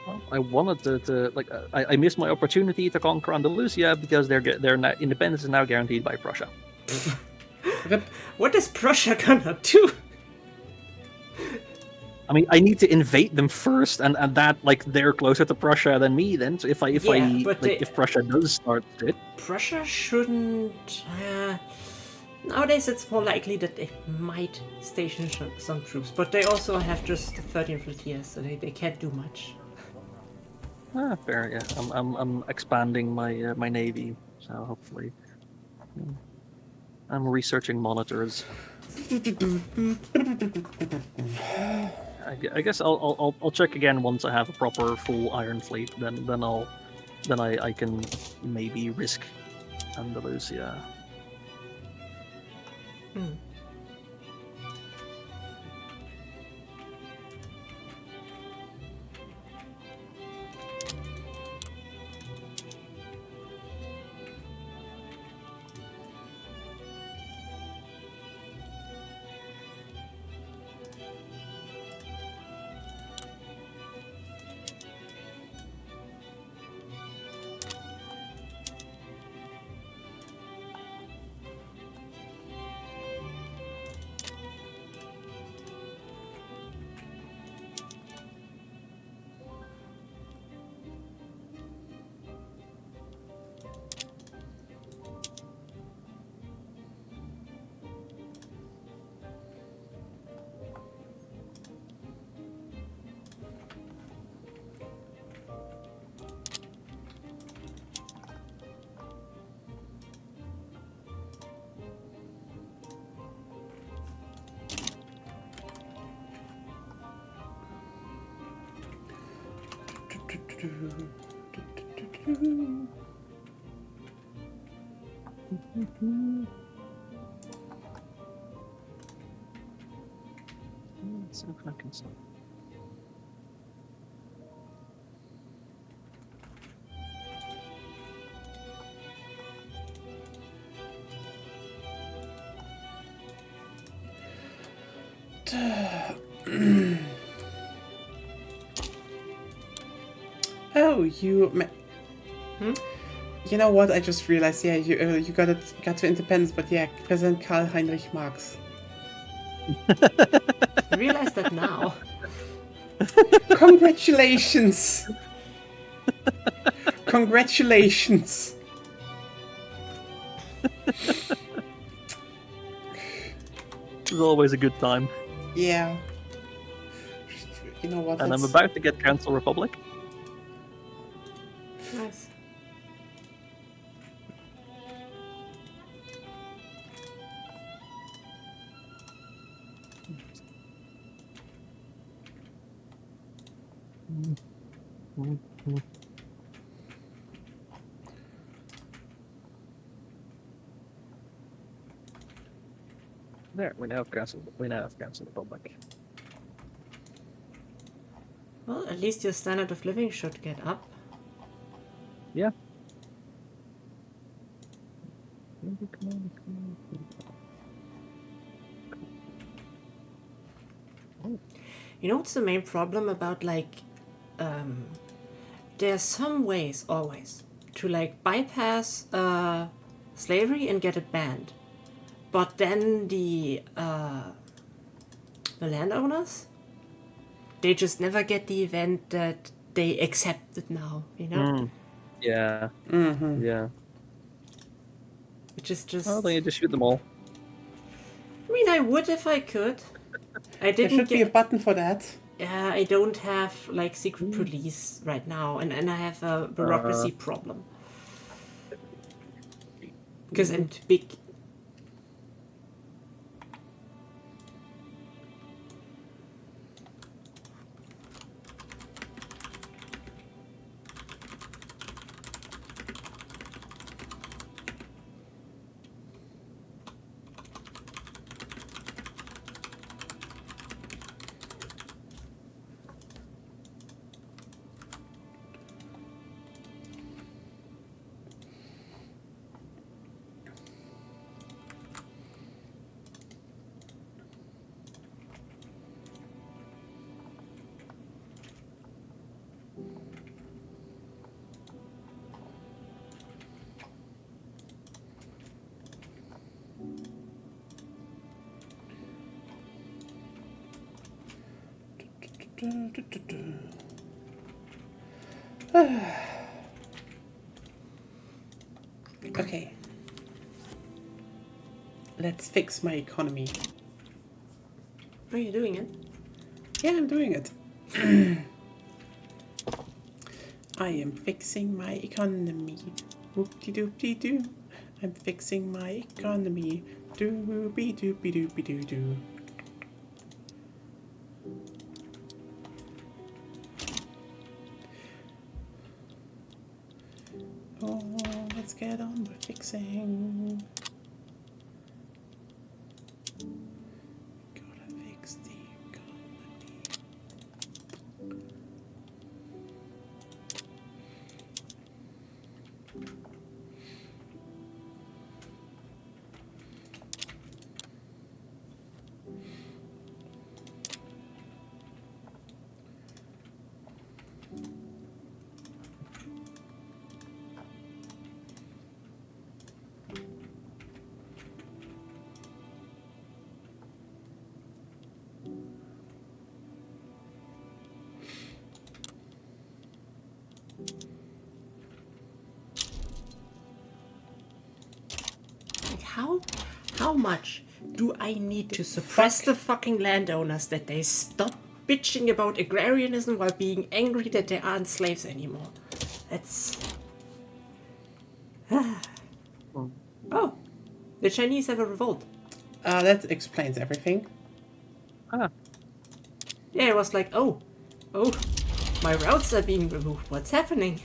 Well, I wanted to I missed my opportunity to conquer Andalusia because their independence is now guaranteed by Prussia. What is Prussia gonna do? I mean, I need to invade them first, and that they're closer to Prussia than me. Then, so if Prussia does start it, Prussia shouldn't. Nowadays, it's more likely that they might station some troops, but they also have just 13 flottillas, so they can't do much. fair. Yeah, I'm expanding my navy, so hopefully, I'm researching monitors. I guess I'll check again once I have a proper full iron fleet. Then I can maybe risk Andalusia. So fucking slow. Oh, you know what? I just realized. Yeah, you got to independence, but yeah, President Karl Heinrich Marx. I realize that now. Congratulations! Congratulations! It's always a good time. Yeah. You know what? And I'm let's- about to get Cancel Republic. Nice. There, we now have Cancel Republic. Well, at least your standard of living should get up. Yeah. You know what's the main problem about like there's some ways always to like bypass slavery and get it banned. But then the landowners, they just never get the event that they accept it now, you know? Yeah. Mhm. Yeah. Which is just Well, then you just shoot them all. I mean I would if I could. I There didn't should be a get button for that. Yeah, I don't have like secret police right now, and I have a bureaucracy problem because I'm too big. Okay. Let's fix my economy. Are you doing it? Yeah, I'm doing it. I am fixing my economy. Whoop-de-doop-de-doo. I'm fixing my economy. Doopy-doopy-doopy-doo. Oh, let's get on with fixing. Gotta fix the economy. Like how much do I need to suppress the fucking landowners that they stop bitching about agrarianism while being angry that they aren't slaves anymore? That's oh, the Chinese have a revolt. That explains everything. Ah. Yeah, it was like oh, My routes are being removed. What's happening?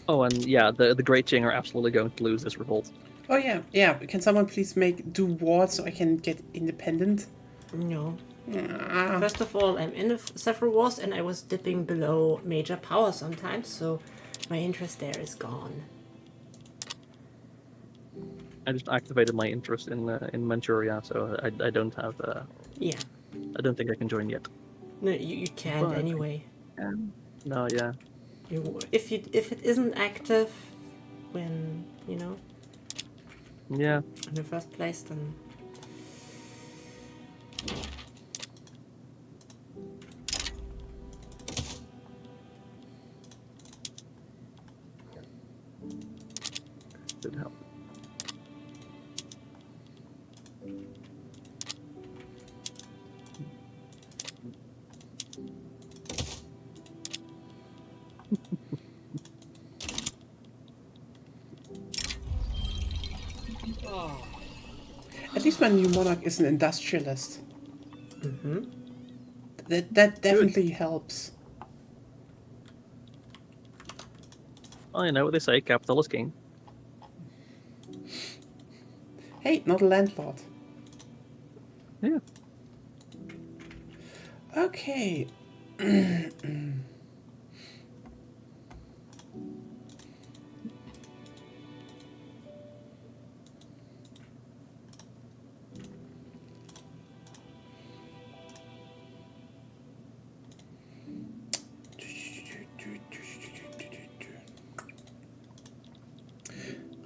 Oh, and yeah, the Great Qing are absolutely going to lose this revolt. Oh yeah, yeah. Can someone please do wards so I can get independent? No. Ah, First of all, I'm in several wars and I was dipping below major power sometimes, so my interest there is gone. I just activated my interest in Manchuria, so I don't have. Yeah. I don't think I can join yet. No, you can't But- anyway. No, yeah. If it isn't active when, Yeah. in the first place, then Did help. at least my new monarch is an industrialist. mm-hmm. That definitely helps. Oh, you know what they say, capital is king. Hey, not a landlord. Yeah. Okay.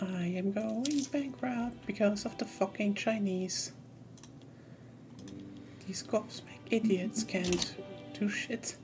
I am going bankrupt because of the fucking Chinese. These gobsmack idiots can't do shit.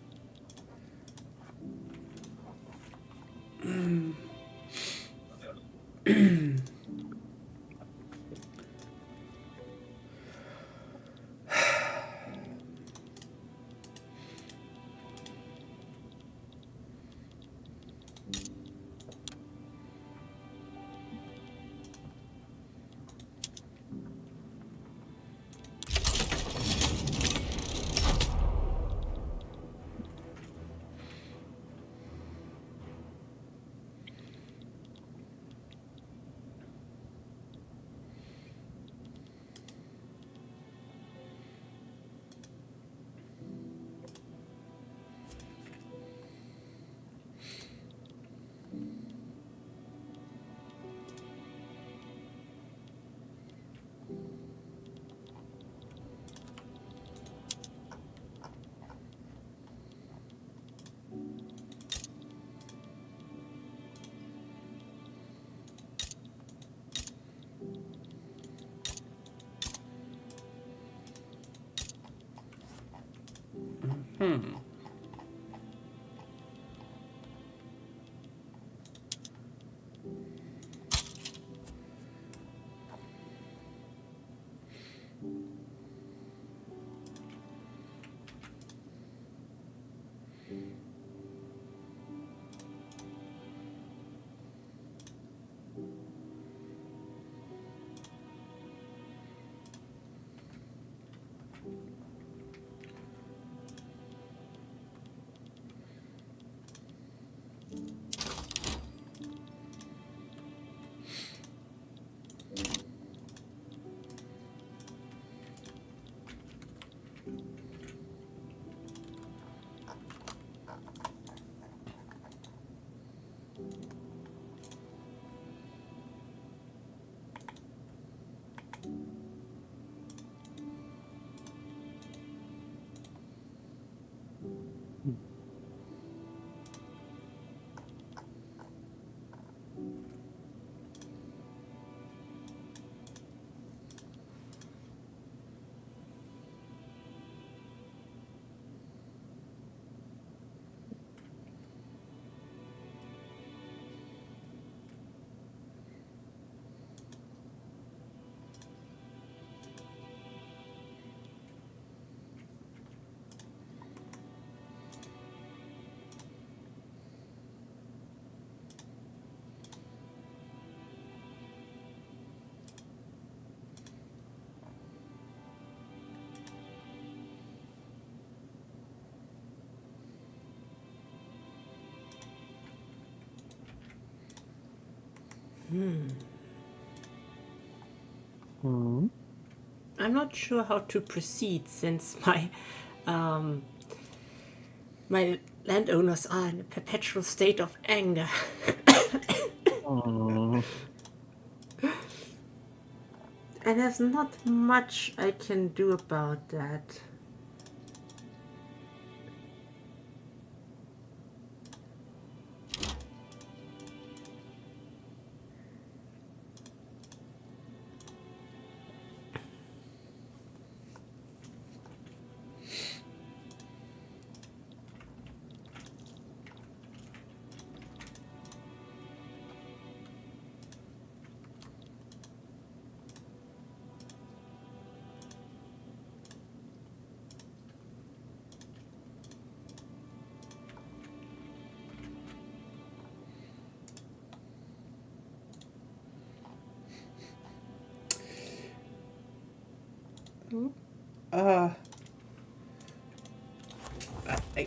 I'm not sure how to proceed since my landowners are in a perpetual state of anger. And there's not much I can do about that.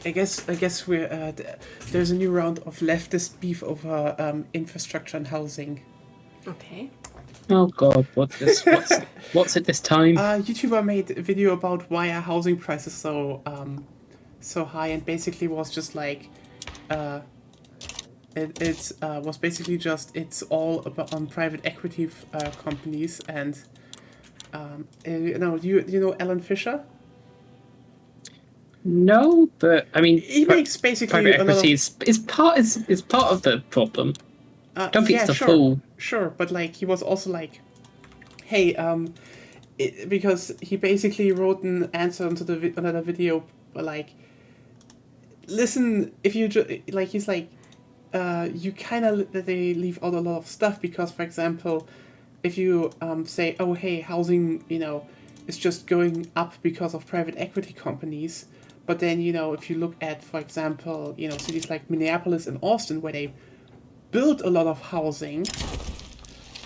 I guess we're there's a new round of leftist beef over infrastructure and housing. Okay. Oh God, what's it this time? YouTuber made a video about why are housing prices so high, and basically was just like it was basically just it's all about on private equity companies, and you know Alan Fisher. No, but I mean, He makes basically private a lot equity of, is part of the problem. Don't think yeah, it's the sure, full. sure, but like he was also like, hey, because he basically wrote an answer onto another video, like, listen, if you like, he's like, you kind of they leave out a lot of stuff because, for example, if you say, oh hey, housing, is just going up because of private equity companies. But then, if you look at, for example, cities like Minneapolis and Austin, where they build a lot of housing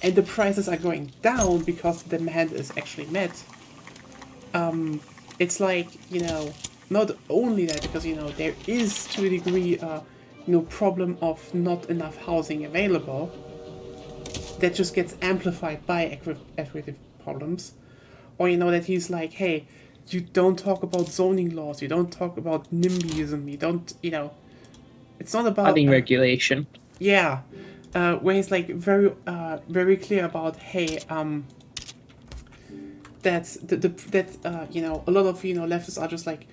and the prices are going down because the demand is actually met, it's like, not only that, because, there is to a degree, problem of not enough housing available that just gets amplified by equity problems. Or, that he's like, hey, you don't talk about zoning laws, you don't talk about NIMBYism, you don't, it's not about... Adding regulation. Yeah. Where he's like very clear about, hey, that's that a lot of leftists are just like,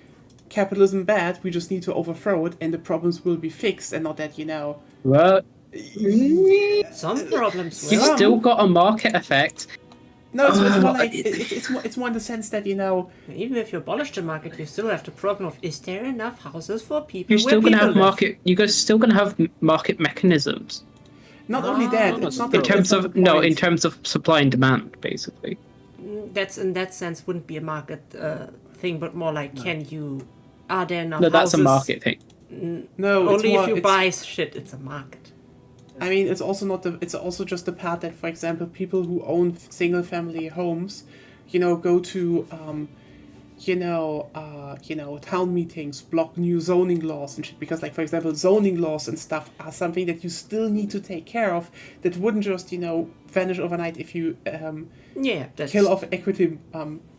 capitalism bad, we just need to overthrow it and the problems will be fixed, and not that Well, Some problems you've will. still got a market effect. No, it's more like it's more in the sense that Even if you abolish the market, you still have the problem of, is there enough houses for people? You're still going to have market. You guys still going to have market mechanisms. not only that, it's not In the, terms it's not of the point. in terms of supply and demand, basically. That's in that sense wouldn't be a market thing, but more like, are there enough No, that's houses? a market thing. No, it's Only more, if you it's, buy shit, it's a market. I mean, it's also not the. It's also just the part that, for example, people who own single-family homes, go to, town meetings, block new zoning laws and shit. Because, like, for example, zoning laws and stuff are something that you still need to take care of. That wouldn't just, vanish overnight if you That's kill off equity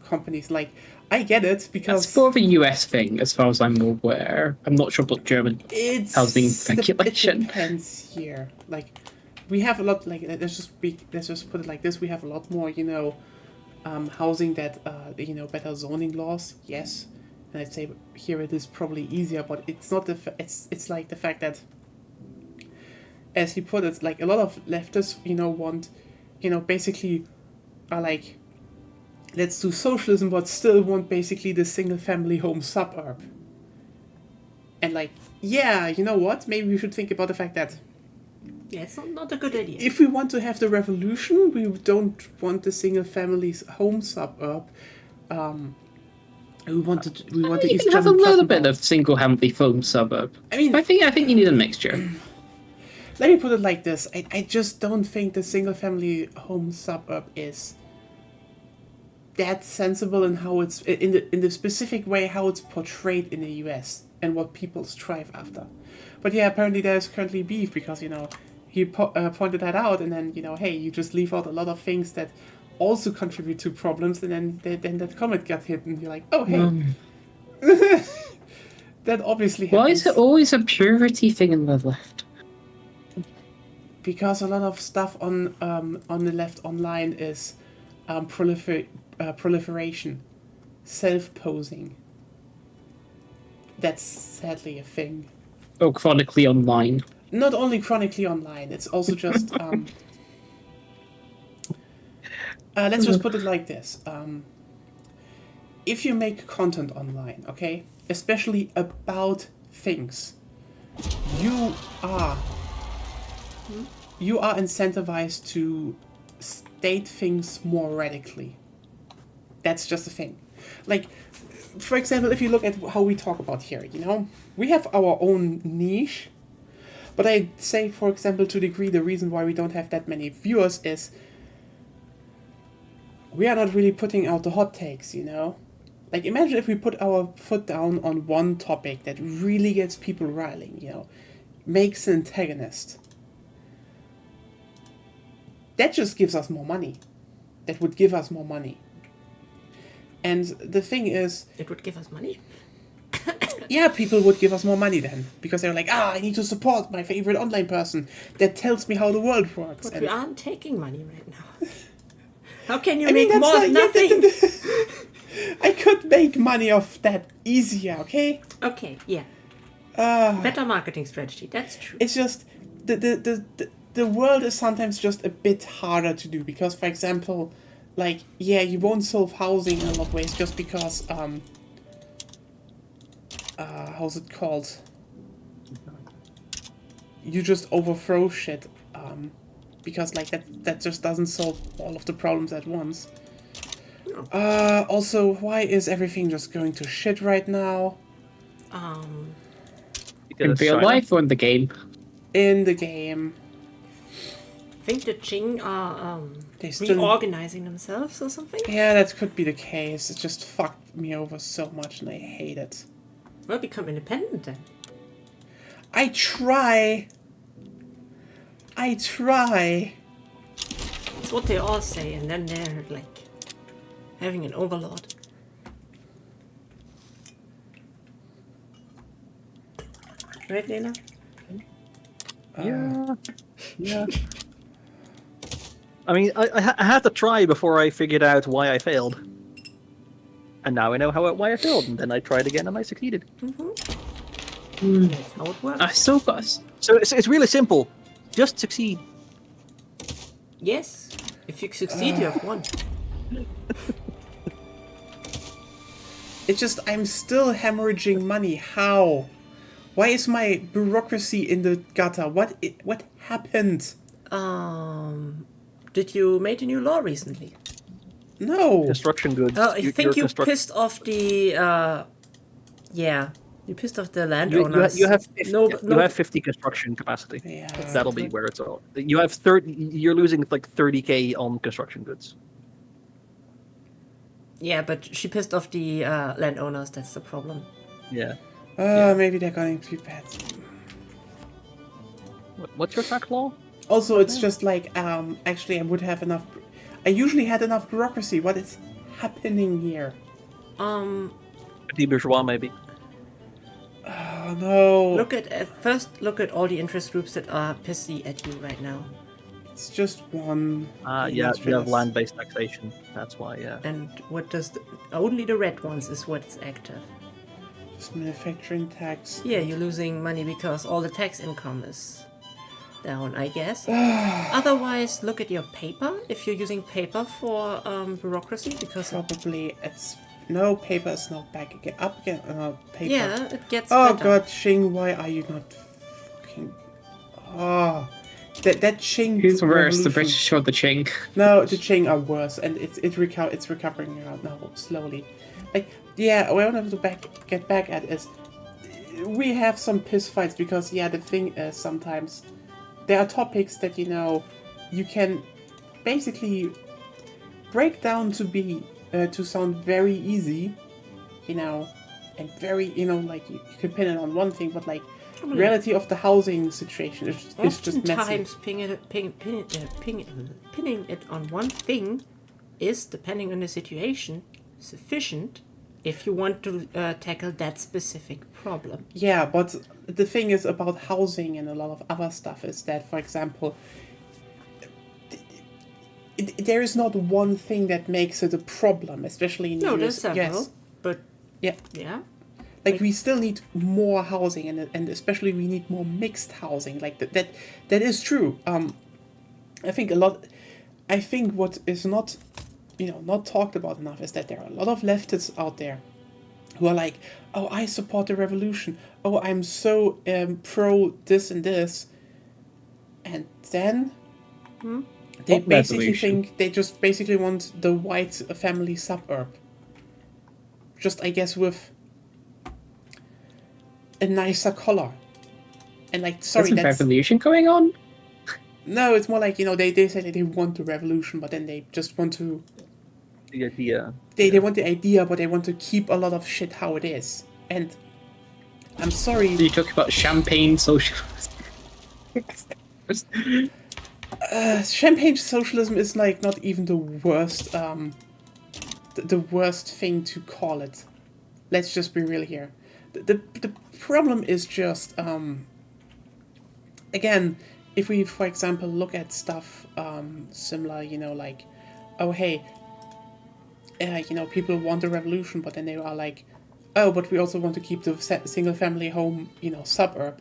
companies. Like, I get it because That's more of a US thing, as far as I'm aware. I'm not sure about German housing regulation. It depends here. Like, we have a lot. Like, let's just put it like this: we have a lot more, housing that, better zoning laws. Yes, and I'd say here it is probably easier, but it's not it's like the fact that, as he put it, like a lot of leftists, want, basically, are like, let's do socialism, but still want basically the single-family home suburb. And like, yeah, you know what? Maybe we should think about the fact that it's not a good idea. if we want to have the revolution, we don't want the single-family home suburb. We want to You can have a little bit of single-family home suburb. I mean, I think you need a mixture. let me put it like this: I just don't think the single-family home suburb is that sensible in how it's in the specific way how it's portrayed in the US and what people strive after. But yeah, apparently there's currently beef because pointed that out, and then hey, you just leave out a lot of things that also contribute to problems, and then that comet got hit, and you're like, oh hey, that obviously happens. Why is it always a purity thing in the left? Because a lot of stuff on the left online is proliferation, self-posing. That's sadly a thing. Oh, chronically online. Not only chronically online, it's also just let's just put it like this. If you make content online, okay, especially about things, you are incentivized to state things more radically. That's just a thing. Like, for example, if you look at how we talk about here, we have our own niche, but I'd say, for example, to a degree, the reason why we don't have that many viewers is we are not really putting out the hot takes, Like, imagine if we put our foot down on one topic that really gets people riling, makes an antagonist. That just gives us more money. That would give us more money. And the thing is... It would give us money? Yeah, people would give us more money then. Because they're like, I need to support my favorite online person that tells me how the world works. But we aren't taking money right now. How can you mean, make more of nothing? I could make money off that easier, okay? Okay, yeah. Better marketing strategy, that's true. It's just... The world is sometimes just a bit harder to do. Because, for example... Like, yeah, you won't solve housing in a lot of ways just because, how's it called? You just overthrow shit, because, like, that just doesn't solve all of the problems at once. Also, why is everything just going to shit right now? In real life or in the game? In the game. I think the Qing are They still... reorganizing themselves or something? Yeah, that could be the case. It just fucked me over so much and I hate it. Well, become independent then. I try. That's what they all say, and then they're like having an overlord. Right, Lena? Yeah. I mean, I had to try before I figured out why I failed. And now I know why I failed, and then I tried again and I succeeded. That's how it works. I still got... So it's really simple. Just succeed. Yes. If you succeed, you have won. It's just, I'm still hemorrhaging money. How? Why is my bureaucracy in the gutter? What happened? Did you make a new law recently? No. Construction goods. Oh, I think you pissed off the, you pissed off the You landowners. have 50, No, you have 50 construction capacity. Yeah. That'll be where it's all. You have 30. You're losing like 30k on construction goods. Yeah, but she pissed off the landowners. That's the problem. Yeah. Maybe they're going to be bad. What's your tax law? Also, it's just like, actually, I would have enough... I usually had enough bureaucracy. What is happening here? Petit bourgeois, maybe. Oh, no. First look at all the interest groups that are pissy at you right now. It's just one... Yeah, you have land-based taxation. That's why, yeah. And what does... only the red ones is what's active. Just manufacturing tax. Yeah, you're losing money because all the tax income is down, I guess. Otherwise, look at your paper, if you're using paper for bureaucracy, because... Probably it's... No, paper is not back again. Up again. Paper. Yeah, it gets Oh better. god, Qing, why are you not fucking... Oh... That Qing... Who's worse, the revolution- British or the Qing? No, the Qing are worse, and it's recovering now slowly. Like, yeah, what I want to get back at is... We have some piss fights, because, yeah, the thing is, sometimes... There are topics that, you can basically break down to sound very easy, and very, like you can pin it on one thing, but like reality of the housing situation is just messy. Oftentimes, pinning it on one thing is, depending on the situation, sufficient if you want to tackle that specific problem. Yeah, but the thing is about housing and a lot of other stuff is that, for example, there is not one thing that makes it a problem, especially in the No, US. there's several, Yes. but Yeah. yeah. Like we still need more housing, and especially we need more mixed housing. Like that is true. I think what is not, not talked about enough is that there are a lot of leftists out there who are like, oh, I support the revolution. Oh, I'm so pro this and this, and then they What basically revolution? they just basically want the white family suburb. Just I guess with a nicer color. And like, sorry, There's a that's revolution going on. no. It's more like they say that they want the revolution, but then they just want to. The idea. They want the idea, but they want to keep a lot of shit how it is. And I'm sorry. You talk about champagne socialism. Champagne socialism is like not even the worst. The worst thing to call it. Let's just be real here. The problem is just again, if we, for example, look at stuff similar, like, oh hey, people want a revolution, but then they are like, oh, but we also want to keep the single family home, suburb.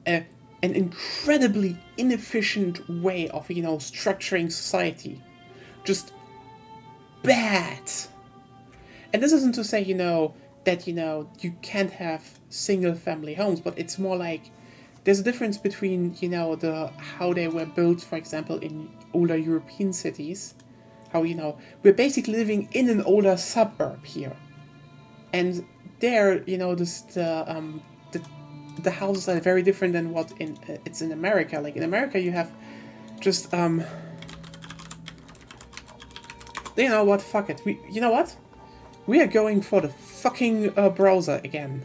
An incredibly inefficient way of, structuring society. Just bad. And this isn't to say, that, you can't have single family homes, but it's more like there's a difference between, how they were built, for example, in older European cities. How, we're basically living in an older suburb here. And there, the houses are very different than what it's in America. Like in America, you have just you know what? Fuck it. You know what? We are going for the fucking browser again.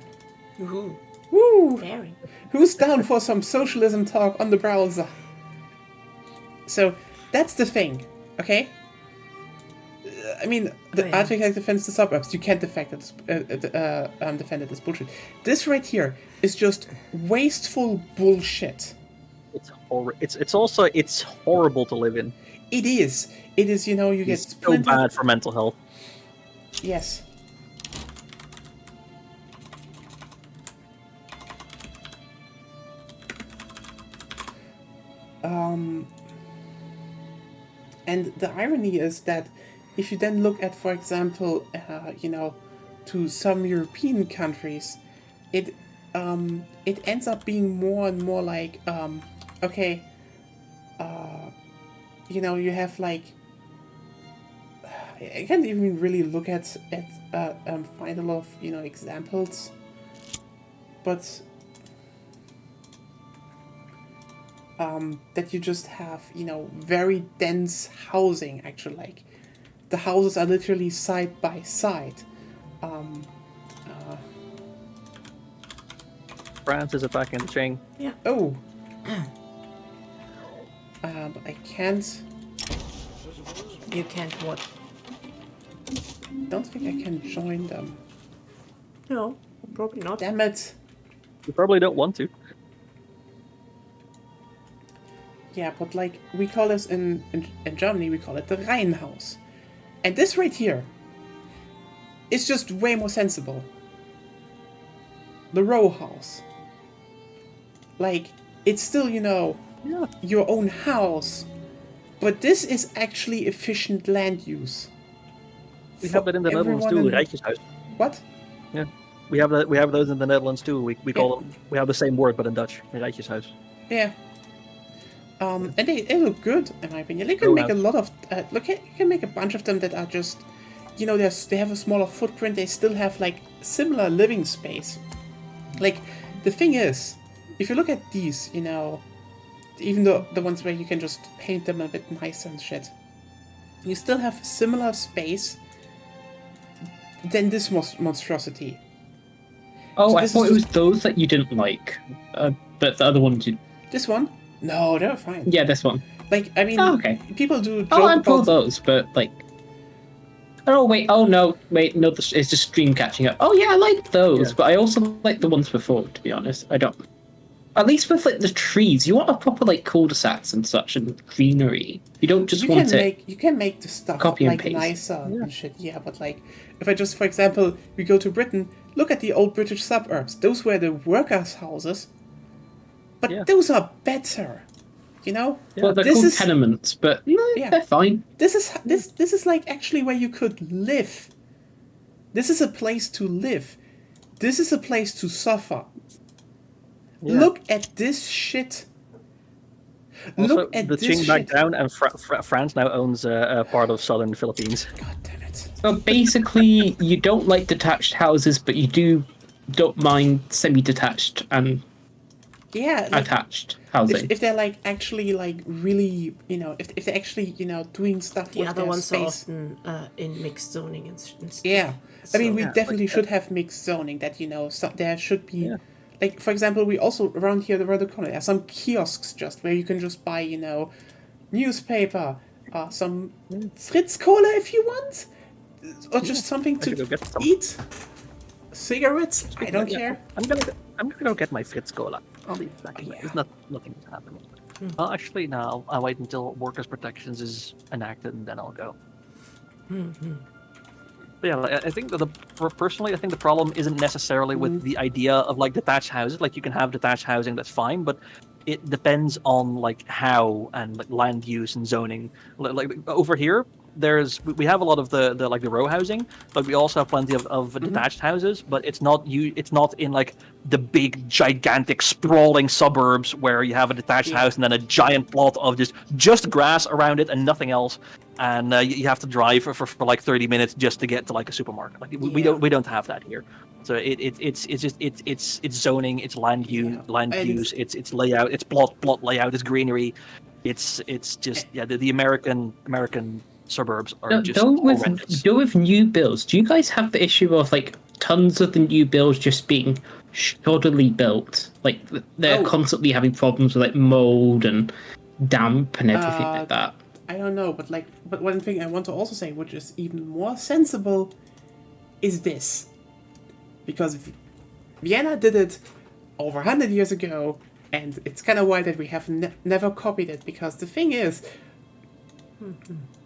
Woohoo. Woo! Very. Who's down for some socialism talk on the browser? So that's the thing, okay? I mean, the architect defends the suburbs. You can't defend it. Defend it as bullshit. This right here is just wasteful bullshit. It's also horrible to live in. It is. It is. You get It's so plenty. bad for mental health. Yes. And the irony is that if you then look at, for example, to some European countries, it ends up being more and more like, okay, you have like, I can't even really look at find a lot of examples, but that you just have very dense housing. Actually, like the houses are literally side by side. France is attacking the chain. Yeah. Oh. But I can't. You can't what? Don't think I can join them. No, probably not. Damn it. You probably don't want to. Yeah, but like we call this in Germany, we call it the Reihenhaus. And this right here is just way more sensible. The row house. Like, it's still, your own house. But this is actually efficient land use. We have that in the Netherlands too, Rijtjeshuis. What? Yeah. We have that. We have those in the Netherlands too. We call them. We have the same word but in Dutch. Rijtjeshuis. Yeah. And they look good, in my opinion. They can make a lot of... you can make a bunch of them that are just... they have a smaller footprint. They still have, like, similar living space. Like, the thing is, if you look at these, even though the ones where you can just paint them a bit nicer and shit, you still have similar space than this monstrosity. Oh, So I this thought is it was those that you didn't like. But the other ones you... This one? No, they're fine. Yeah, this one. Like, I mean, Oh, okay. people do joke Oh, I'm for about... those, but like... Oh, wait. Oh, no. Wait, no, it's just stream catching up. Oh, yeah, I like those, Yeah. but I also like the ones before, to be honest. I don't... At least with, like, the trees, you want a proper, like, cul-de-sacs and such, and greenery. You don't just want it... You can make the stuff Copy and like paste. nicer and shit, yeah, but like if I just, for example, we go to Britain, look at the old British suburbs. Those were the workers' houses. But Yeah. those are better. You know? Well, they're This called is- tenements, but Yeah. they're fine. This is like actually where you could live. This is a place to live. This is a place to suffer. Yeah. Look at this shit. Also, Look at the this Qing back shit. down, and France now owns a part of southern Philippines. God damn it. So basically, you don't like detached houses, but you don't mind semi-detached and Yeah, like, attached housing. if they're like actually like really, you know, if they're actually, you know, doing stuff The with other their ones are space. often in mixed zoning and stuff. Yeah, I mean, we So- Yeah, definitely like, should have mixed zoning. That, you know, there should be, Yeah. like, for example, we also around here around the corner there are some kiosks just where you can just buy, you know, newspaper, some Fritz Cola if you want, or just something I should go to get some. eat, cigarettes. I don't Yeah. care. I'm gonna go get my Fritz Cola. I'll be back. Yeah. There's nothing happening. Well, actually, no. I'll wait until workers' protections is enacted, and then I'll go. But yeah, like, I think that personally, I think the problem isn't necessarily with the idea of like detached houses. Like you can have detached housing, that's fine, but it depends on like how and like land use and zoning. Like over here, we have a lot of the like the row housing, but we also have plenty of detached houses. But it's not in like the big gigantic sprawling suburbs where you have a detached house and then a giant plot of just grass around it and nothing else, and you have to drive for like 30 minutes just to get to like a supermarket. Like we don't have that here. So it's zoning, it's land use, it's layout, it's plot layout, it's greenery, it's just the American suburbs are just horrendous. Though with new builds, do you guys have the issue of like tons of the new builds just being shoddily built? Like they're constantly having problems with like mold and damp and everything like that. I don't know, but one thing I want to also say, which is even more sensible, is this. Because Vienna did it over 100 years ago, and it's kind of wild that we have never copied it, because the thing is,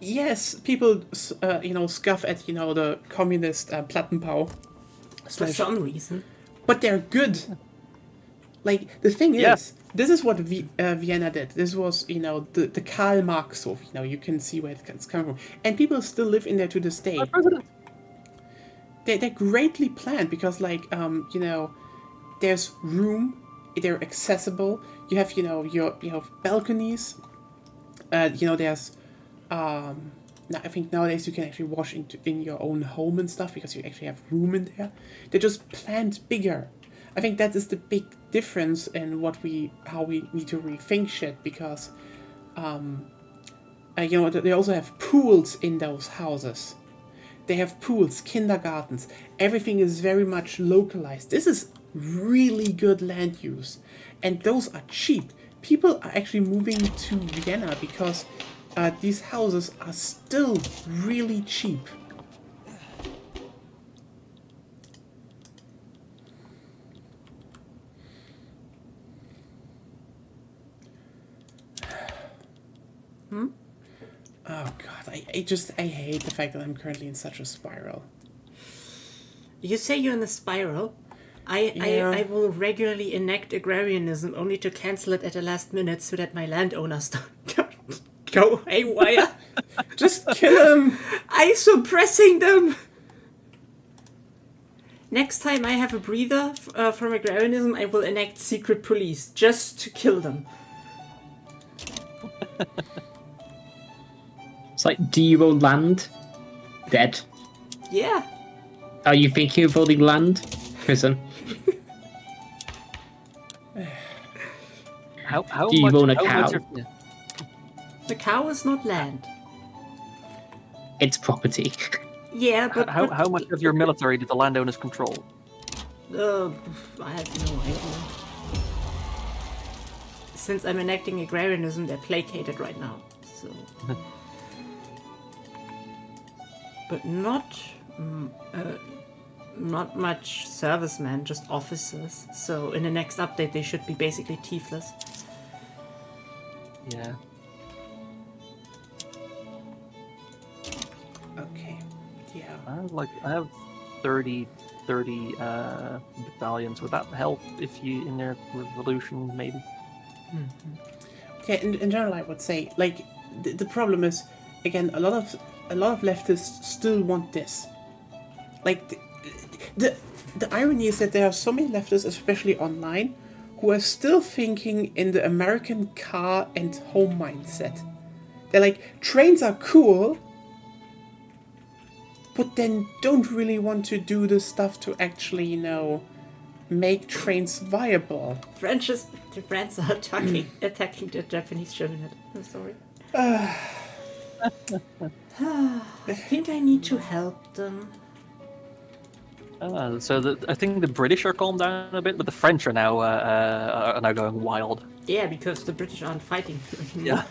yes, people, scoff at, the communist Plattenbau. For some reason. But they're good. Like, the thing Yeah. is, this is what Vienna did. This was, the Karl Marxhof. You can see where it's coming from. And people still live in there to this day. Our president. They're greatly planned because, there's room. They're accessible. You have, your balconies. There's... I think nowadays you can actually wash in your own home and stuff because you actually have room in there. They're just planned bigger. I think that is the big difference in how we need to rethink shit, because they also have pools in those houses. They have pools, kindergartens. Everything is very much localized. This is really good land use, and those are cheap. People are actually moving to Vienna because these houses are still really cheap. Oh god, I hate the fact that I'm currently in such a spiral. You say you're in a spiral. I will regularly enact agrarianism only to cancel it at the last minute so that my landowners don't go haywire. Just kill him! I'm suppressing them! Next time I have a breather from agrarianism, I will enact secret police just to kill them. It's like, do you own land? Dead. Yeah. Are you thinking of owning land? Prison. How Do you much, own a how much cow? of- The cow is not land. It's property. Yeah, but how much of your military do the landowners control? I have no idea. Since I'm enacting agrarianism, they're placated right now. So, but not much servicemen, just officers. So in the next update, they should be basically teethless. Yeah. Okay. Yeah. I have 30 battalions. Would that help if you in their revolution maybe? Okay. In general, I would say like the problem is again a lot of leftists still want this. Like the irony is that there are so many leftists, especially online, who are still thinking in the American car and home mindset. They're like, trains are cool, but then don't really want to do the stuff to actually, make trains viable. The French are attacking the Japanese shogunate. I'm sorry. I think I need to help them. I think the British are calmed down a bit, but the French are now going wild. Yeah, because the British aren't fighting anymore.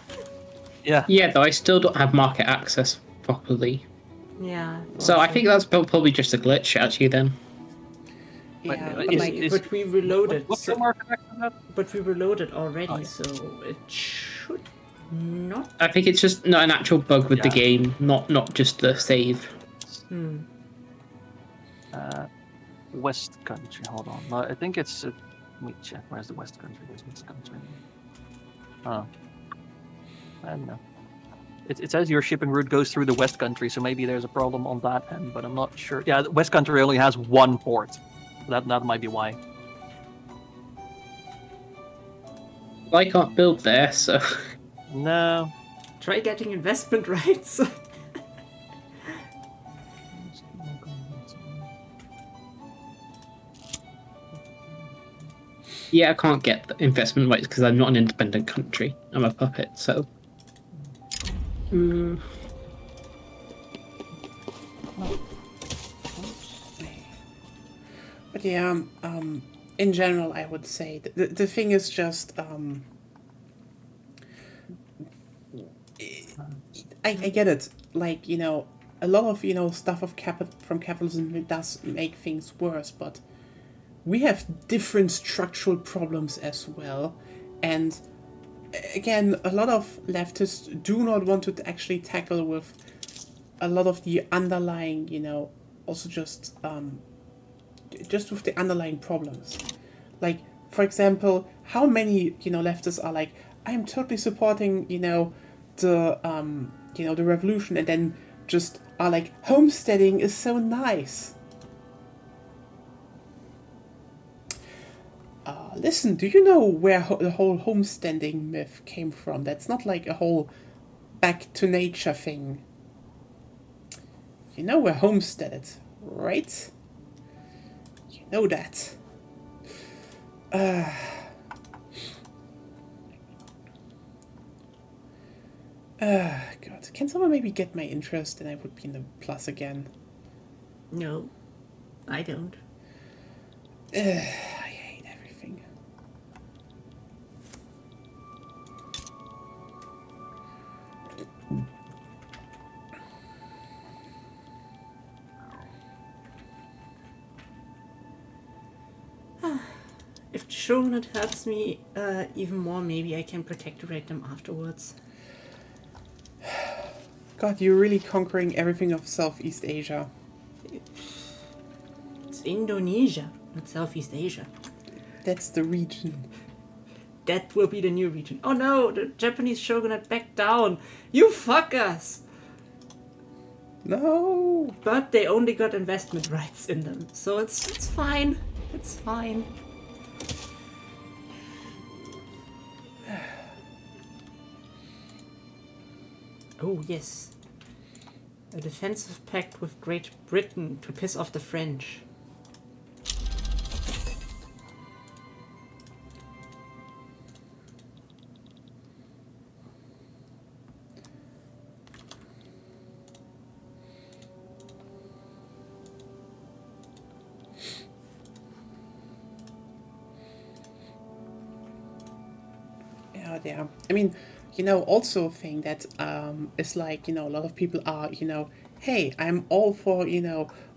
Yeah. Yeah, though I still don't have market access properly. Yeah. So I think that's probably just a glitch, actually, then. Yeah, But we reloaded. What's the market access at? But we reloaded already, Oh, yeah. so it should not. I think it's just not an actual bug with the Yeah. game, not just the save. West Country. Hold on. No, I think it's. Let me check. Where's the West Country? Where's West Country? Oh, I don't know. It says your shipping route goes through the West Country, so maybe there's a problem on that end, but I'm not sure. Yeah, the West Country only has one port. That might be why. I can't build there, so. No. Try getting investment rights. Yeah, I can't get the investment rights because I'm not an independent country. I'm a puppet, so. But yeah, in general, I would say the thing is just I get it. Like, a lot of stuff from capitalism does make things worse, but we have different structural problems as well, and again, a lot of leftists do not want to actually tackle with a lot of the underlying, also just with the underlying problems. Like, for example, how many, leftists are like, I'm totally supporting, the revolution, and then just are like, homesteading is so nice. Listen, do you know where the whole homesteading myth came from? That's not like a whole back to nature thing. You know we're homesteaded, right? You know that. God. Can someone maybe get my interest and I would be in the plus again? No, I don't. I hate everything. If the shogunate helps me even more, maybe I can protectorate them afterwards. God, you're really conquering everything of Southeast Asia. It's Indonesia, not Southeast Asia. That's the region. That will be the new region. Oh no, the Japanese shogunate backed down. You fuckers! No! But they only got investment rights in them, so it's fine. It's fine. Oh yes. A defensive pact with Great Britain to piss off the French. God, yeah. I mean, also a thing that is like, a lot of people are, hey, I'm all for,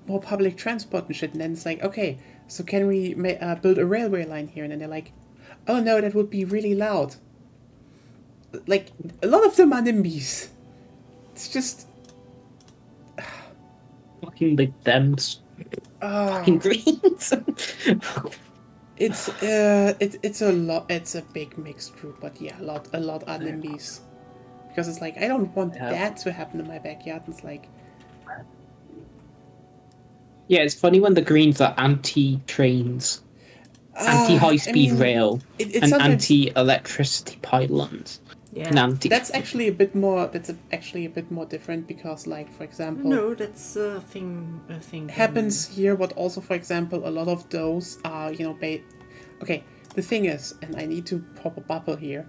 more public transport and shit. And then it's like, okay, so can we build a railway line here? And then they're like, oh no, that would be really loud. Like, a lot of them are NIMBYs. It's just... Fucking like them fucking Greens. It's a lot. It's a big mixed group, but yeah, a lot are NIMBYs, because it's like I don't want that to happen in my backyard. It's like, yeah, it's funny when the Greens are anti-trains, anti-high-speed rail, and anti-electricity pylons. Yeah. And anti. That's actually a bit more. That's actually a bit more different because, like, for example, No, that's a thing. Happens here, but also, for example, a lot of those are, okay, the thing is, and I need to pop a bubble here.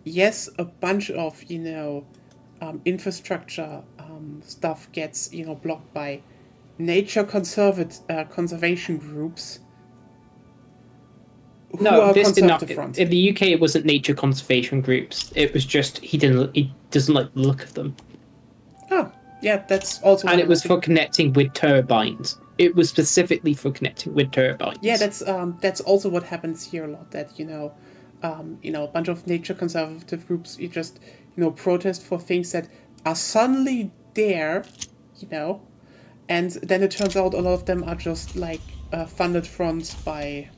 Yes, a bunch of, infrastructure stuff gets, blocked by nature conservation groups. No, this did not. In the UK, it wasn't nature conservation groups. It was just he doesn't like the look of them. Oh, yeah, that's also. And it was for connecting with turbines. It was specifically for connecting with turbines. Yeah, that's also what happens here a lot. That a bunch of nature conservative groups just protest for things that are suddenly there, and then it turns out a lot of them are just like funded fronts by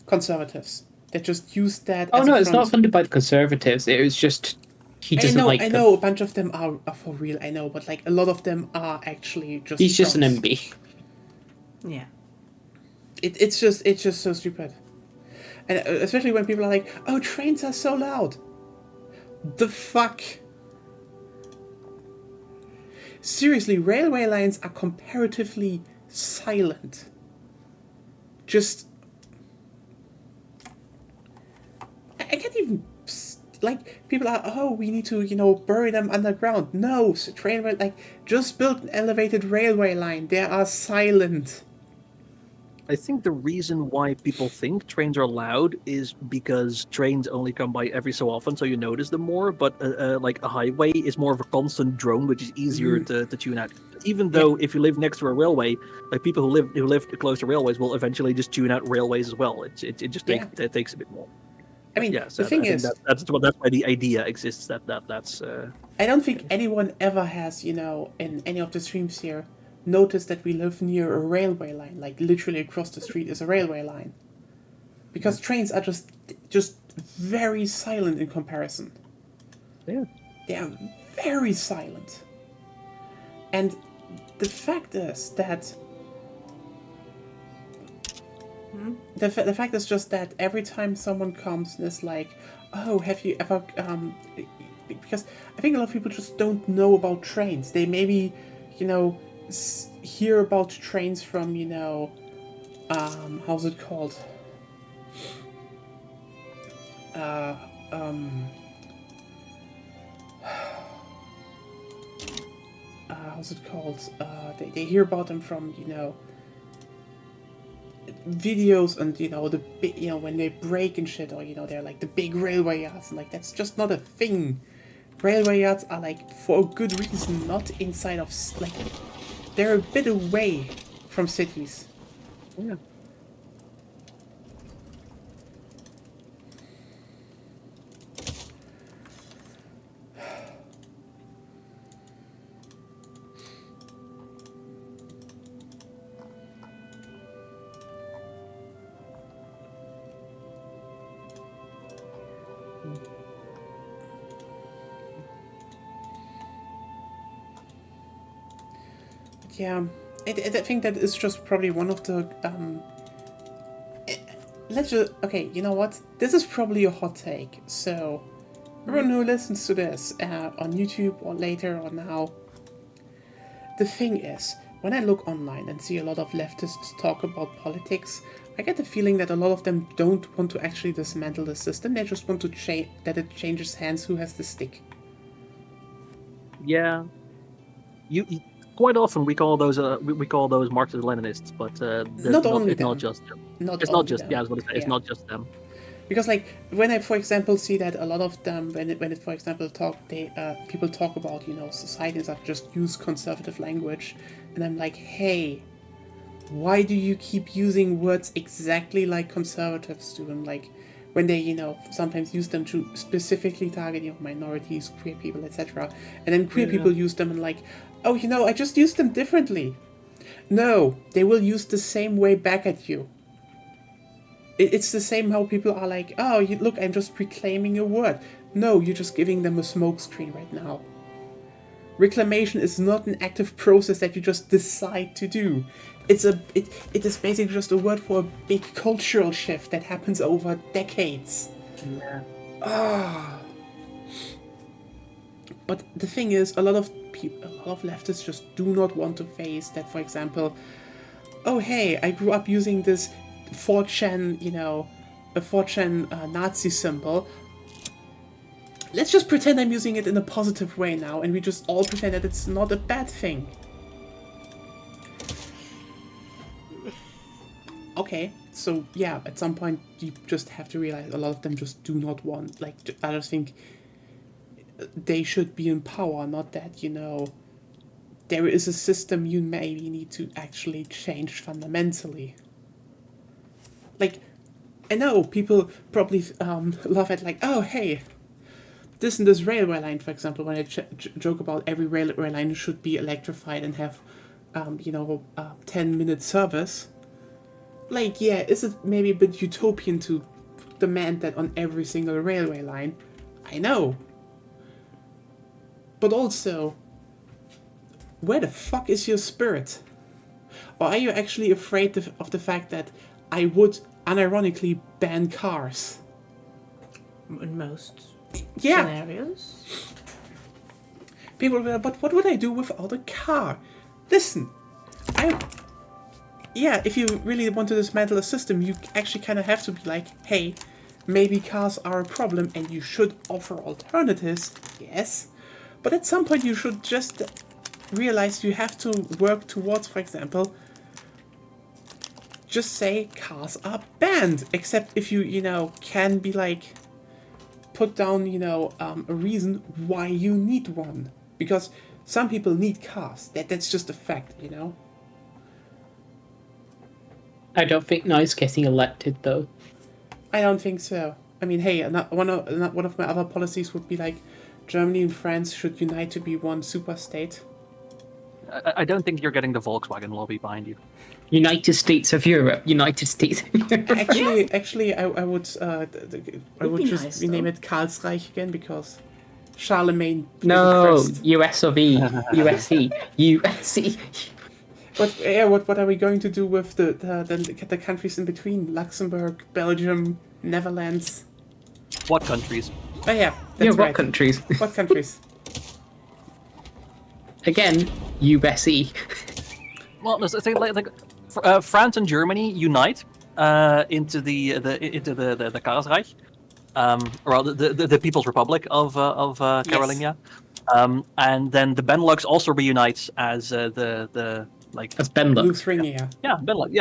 conservatives that just use that. Oh no, it's not funded by the conservatives. It was just he doesn't like them. I know a bunch of them are for real. I know, but like a lot of them are actually just. He's just an MB. Yeah. It's just so stupid, and especially when people are like, "Oh, trains are so loud." The fuck. Seriously, railway lines are comparatively silent. Just. I can't even, like, people are, oh, we need to, bury them underground. No, just build an elevated railway line. They are silent. I think the reason why people think trains are loud is because trains only come by every so often, so you notice them more. But like a highway is more of a constant drone, which is easier to tune out. Even though if you live next to a railway, like people who live close to railways will eventually just tune out railways as well. It just takes a bit more. I mean, so the thing is, that's why the idea exists. That's. I don't think anyone ever has, in any of the streams here, noticed that we live near a railway line. Like literally across the street is a railway line, because trains are just very silent in comparison. Yeah, they are very silent, and the fact is that. The fact is just that every time someone comes and is like, oh, have you ever... because I think a lot of people just don't know about trains. They maybe, hear about trains from, how's it called? How's it called? They hear about them from, videos and the big when they break and shit, or they're like the big railway yards, and like that's just not a thing. Railway yards are like for a good reason not inside of like they're a bit away from cities. Yeah. Yeah, I think that is just probably one of the okay, you know what? This is probably a hot take, so everyone who listens to this on YouTube or later or now, the thing is, when I look online and see a lot of leftists talk about politics, I get the feeling that a lot of them don't want to actually dismantle the system. They just want to that it changes hands who has the stick. Yeah, you quite often we call those Marxist Leninists, but not only them. not just them. Not it's only not just them. yeah, I was going to say it's not just them. Because like when I, for example, see that a lot of them, when it for example people talk about societies that just use conservative language, and I'm like, hey, why do you keep using words exactly like conservatives do? And like when they sometimes use them to specifically target minorities, queer people, etc. And then queer people use them and like, oh I just used them differently. No, they will use the same way back at you. It's the same how people are like, oh, look, I'm just reclaiming a word. No, you're just giving them a smokescreen right now. Reclamation is not an active process that you just decide to do. It is basically just a word for a big cultural shift that happens over decades. Yeah. But the thing is, a lot of leftists just do not want to face that. For example, oh hey, I grew up using this 4chan, a 4chan Nazi symbol. Let's just pretend I'm using it in a positive way now, and we just all pretend that it's not a bad thing. Okay, so yeah, at some point you just have to realize a lot of them just do not want, like, I just think they should be in power, not that, there is a system you maybe need to actually change fundamentally. Like, I know people probably love it, like, oh, hey, this and this railway line, for example, when I joke about every railway line should be electrified and have, 10-minute service. Like, yeah, is it maybe a bit utopian to demand that on every single railway line? I know. But also, where the fuck is your spirit? Or are you actually afraid of the fact that I would unironically ban cars? In most Yeah. scenarios. People will, but what would I do without a car? Listen, if you really want to dismantle a system, you actually kind of have to be like, hey, maybe cars are a problem and you should offer alternatives, yes. But at some point you should just realize you have to work towards, for example, just say cars are banned, except if you, can be like, put down, a reason why you need one. Because some people need cars. That's just a fact, I don't think Nye's getting elected, though. I don't think so. I mean, hey, one of my other policies would be like, Germany and France should unite to be one super state. I don't think you're getting the Volkswagen lobby behind you. United States of Europe. United States of Europe. Actually, I would just nice, rename it Karlsreich again because Charlemagne. No, First. US of E. USE. USE. But yeah, what are we going to do with the countries in between? Luxembourg, Belgium, Netherlands. What countries? Oh yeah, Yeah, that's what right. countries? What countries? Again, USE. Well, no, so say like France and Germany unite into the Karlsreich, or the People's Republic of Carolingia, and then the Benelux also reunites as the That's Benelux. Luthringia. yeah Benelux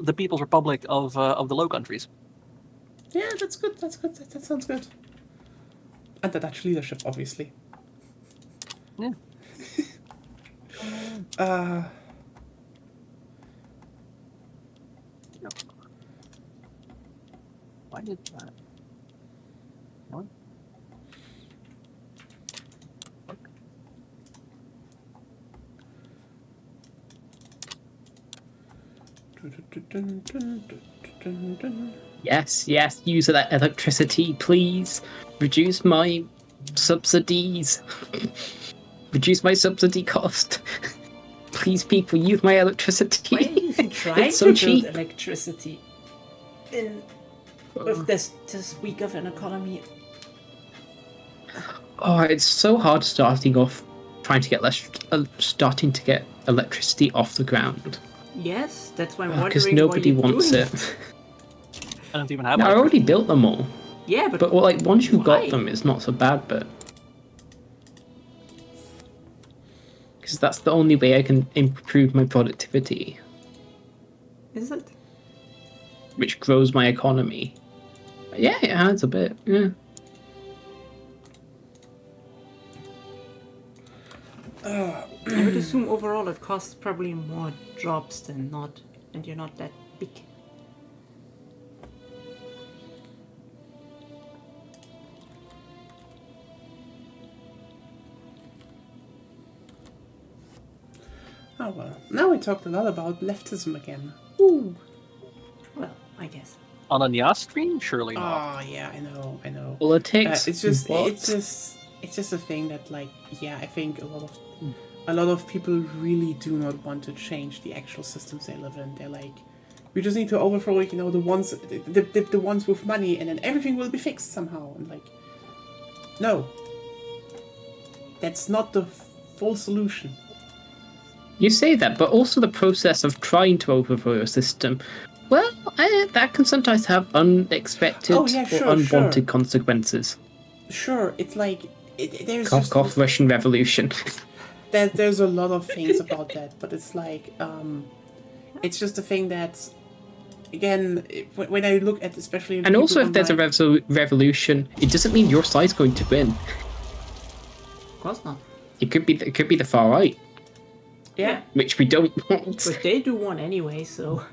the People's Republic of the Low Countries. Yeah, that's good. That sounds good. Under Dutch leadership, obviously. Yeah. Why did that? What? Yes, use that electricity, please. Reduce my subsidies. Reduce my subsidy cost. Please, people, use my electricity. Why are you even trying It's so to cheap. build electricity with this weak of an economy? Oh, it's so hard starting off trying to get starting to get electricity off the ground Yes, that's why I'm wondering because why nobody you're wants doing it. I don't even have. No, I already built them all, Yeah, but like once you why? got them, it's not so bad. But because that's the only way I can improve my productivity, Is it? which grows my economy. Yeah, it has a bit. Yeah. I would assume overall it costs probably more jobs than not, and you're not that big. Oh well. Now we talked a lot about leftism again. Ooh. Well, I guess. On a Nya stream? Surely not. Oh yeah, I know, I know. Politics. It's just, what? it's just a thing that, like, yeah, I think a lot of people really do not want to change the actual systems they live in. They're like, we just need to overthrow, you know, the ones with money, and then everything will be fixed somehow. And like, no, that's not the full solution. You say that, but also the process of trying to overthrow a system, well, that can sometimes have unexpected Oh, yeah, sure, or unwanted sure. consequences. Sure, it's like there's Cough, just cough, Russian Revolution. there's a lot of things about that, but it's like it's just a thing that, again, when I look at, especially And also, if there's a online- revolution, it doesn't mean your side's going to win. Of course not. It could be the far right, yeah. which we don't want. But they do one anyway, so.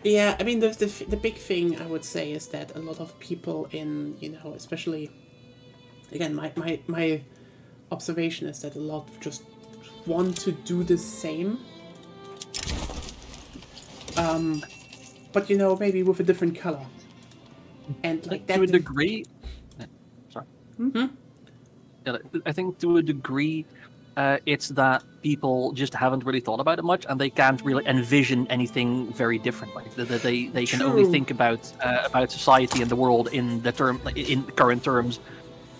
Yeah, I mean, the big thing I would say is that a lot of people in, you know, especially, again, my observation is that a lot just want to do the same, but, you know, maybe with a different color, and like that. To a degree. Sorry. Mm-hmm. Yeah, I think to a degree, it's that people just haven't really thought about it much, and they can't really envision anything very different. Like they can only True. think about society and the world in current terms,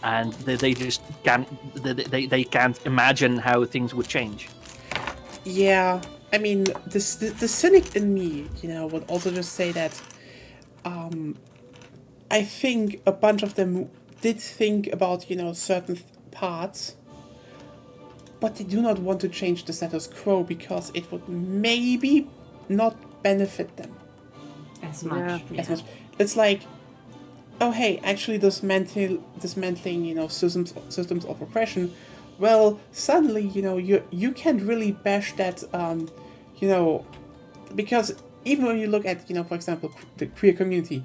and they just can't they can't imagine how things would change. Yeah, I mean, the cynic in me, you know, would also just say that I think a bunch of them did think about, you know, certain parts, but they do not want to change the status quo because it would maybe not benefit them As much. Yeah. as much. It's like, oh hey, actually dismantling, you know, systems of oppression. Well, suddenly, you know, you can't really bash that, you know, because even when you look at, you know, for example, the queer community,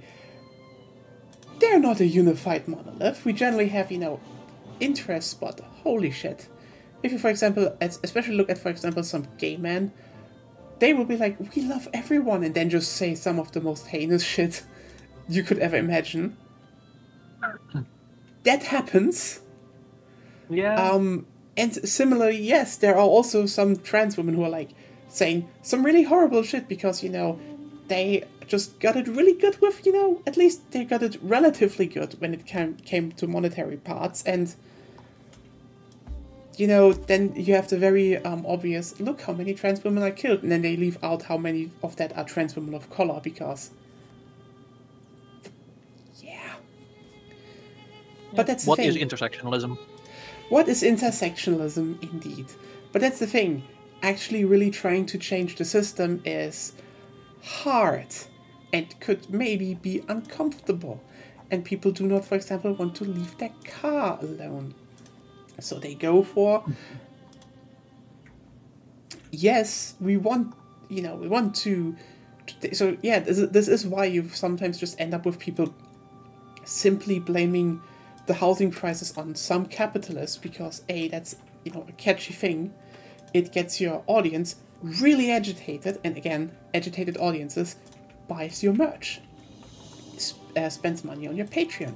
they're not a unified monolith. We generally have, you know, interests, but holy shit. If you, for example, especially look at, for example, some gay men, they will be like, we love everyone, and then just say some of the most heinous shit you could ever imagine. That happens. Yeah. And similarly, yes, there are also some trans women who are like saying some really horrible shit because, you know, they just got it really good with, you know, at least they got it relatively good when it came to monetary parts. And, you know, then you have the very obvious, look how many trans women are killed, and then they leave out how many of that are trans women of color because, yeah. But that's the What thing. is intersectionalism? What is intersectionalism, indeed? But that's the thing. Actually, really trying to change the system is hard and could maybe be uncomfortable. And people do not, for example, want to leave their car alone. So they go for, yes, we want to. So yeah, this is why you sometimes just end up with people simply blaming the housing crisis on some capitalists because that's, you know, a catchy thing. It gets your audience really agitated, and again, agitated audiences buys your merch, spends money on your Patreon.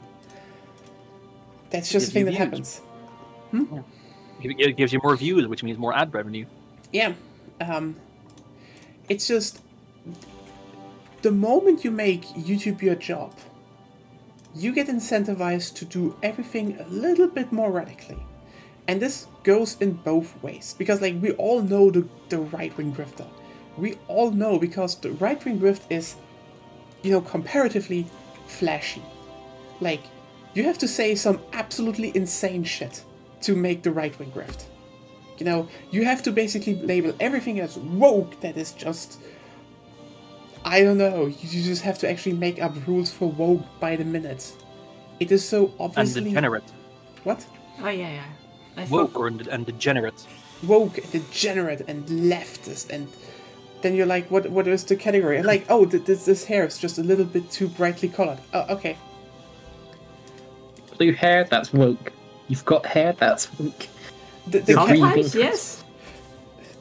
That's just the thing that happens. It gives you more views, which means more ad revenue. Yeah, it's just the moment you make YouTube your job, you get incentivized to do everything a little bit more radically. And this goes in both ways. Because, like, we all know the right-wing grifter. We all know because the right-wing grift is, you know, comparatively flashy. Like, you have to say some absolutely insane shit to make the right-wing grift. You know, you have to basically label everything as woke that is just I don't know. You just have to actually make up rules for woke by the minute. It is so And obviously... degenerate. What? Oh yeah. I Woke thought- and degenerate. Woke, degenerate, and leftist, and then you're like, what is the category? And like, oh, this hair is just a little bit too brightly colored. Oh, okay. Blue hair, that's woke. You've got hair, that's woke. The You're breathing. Sometimes, yes.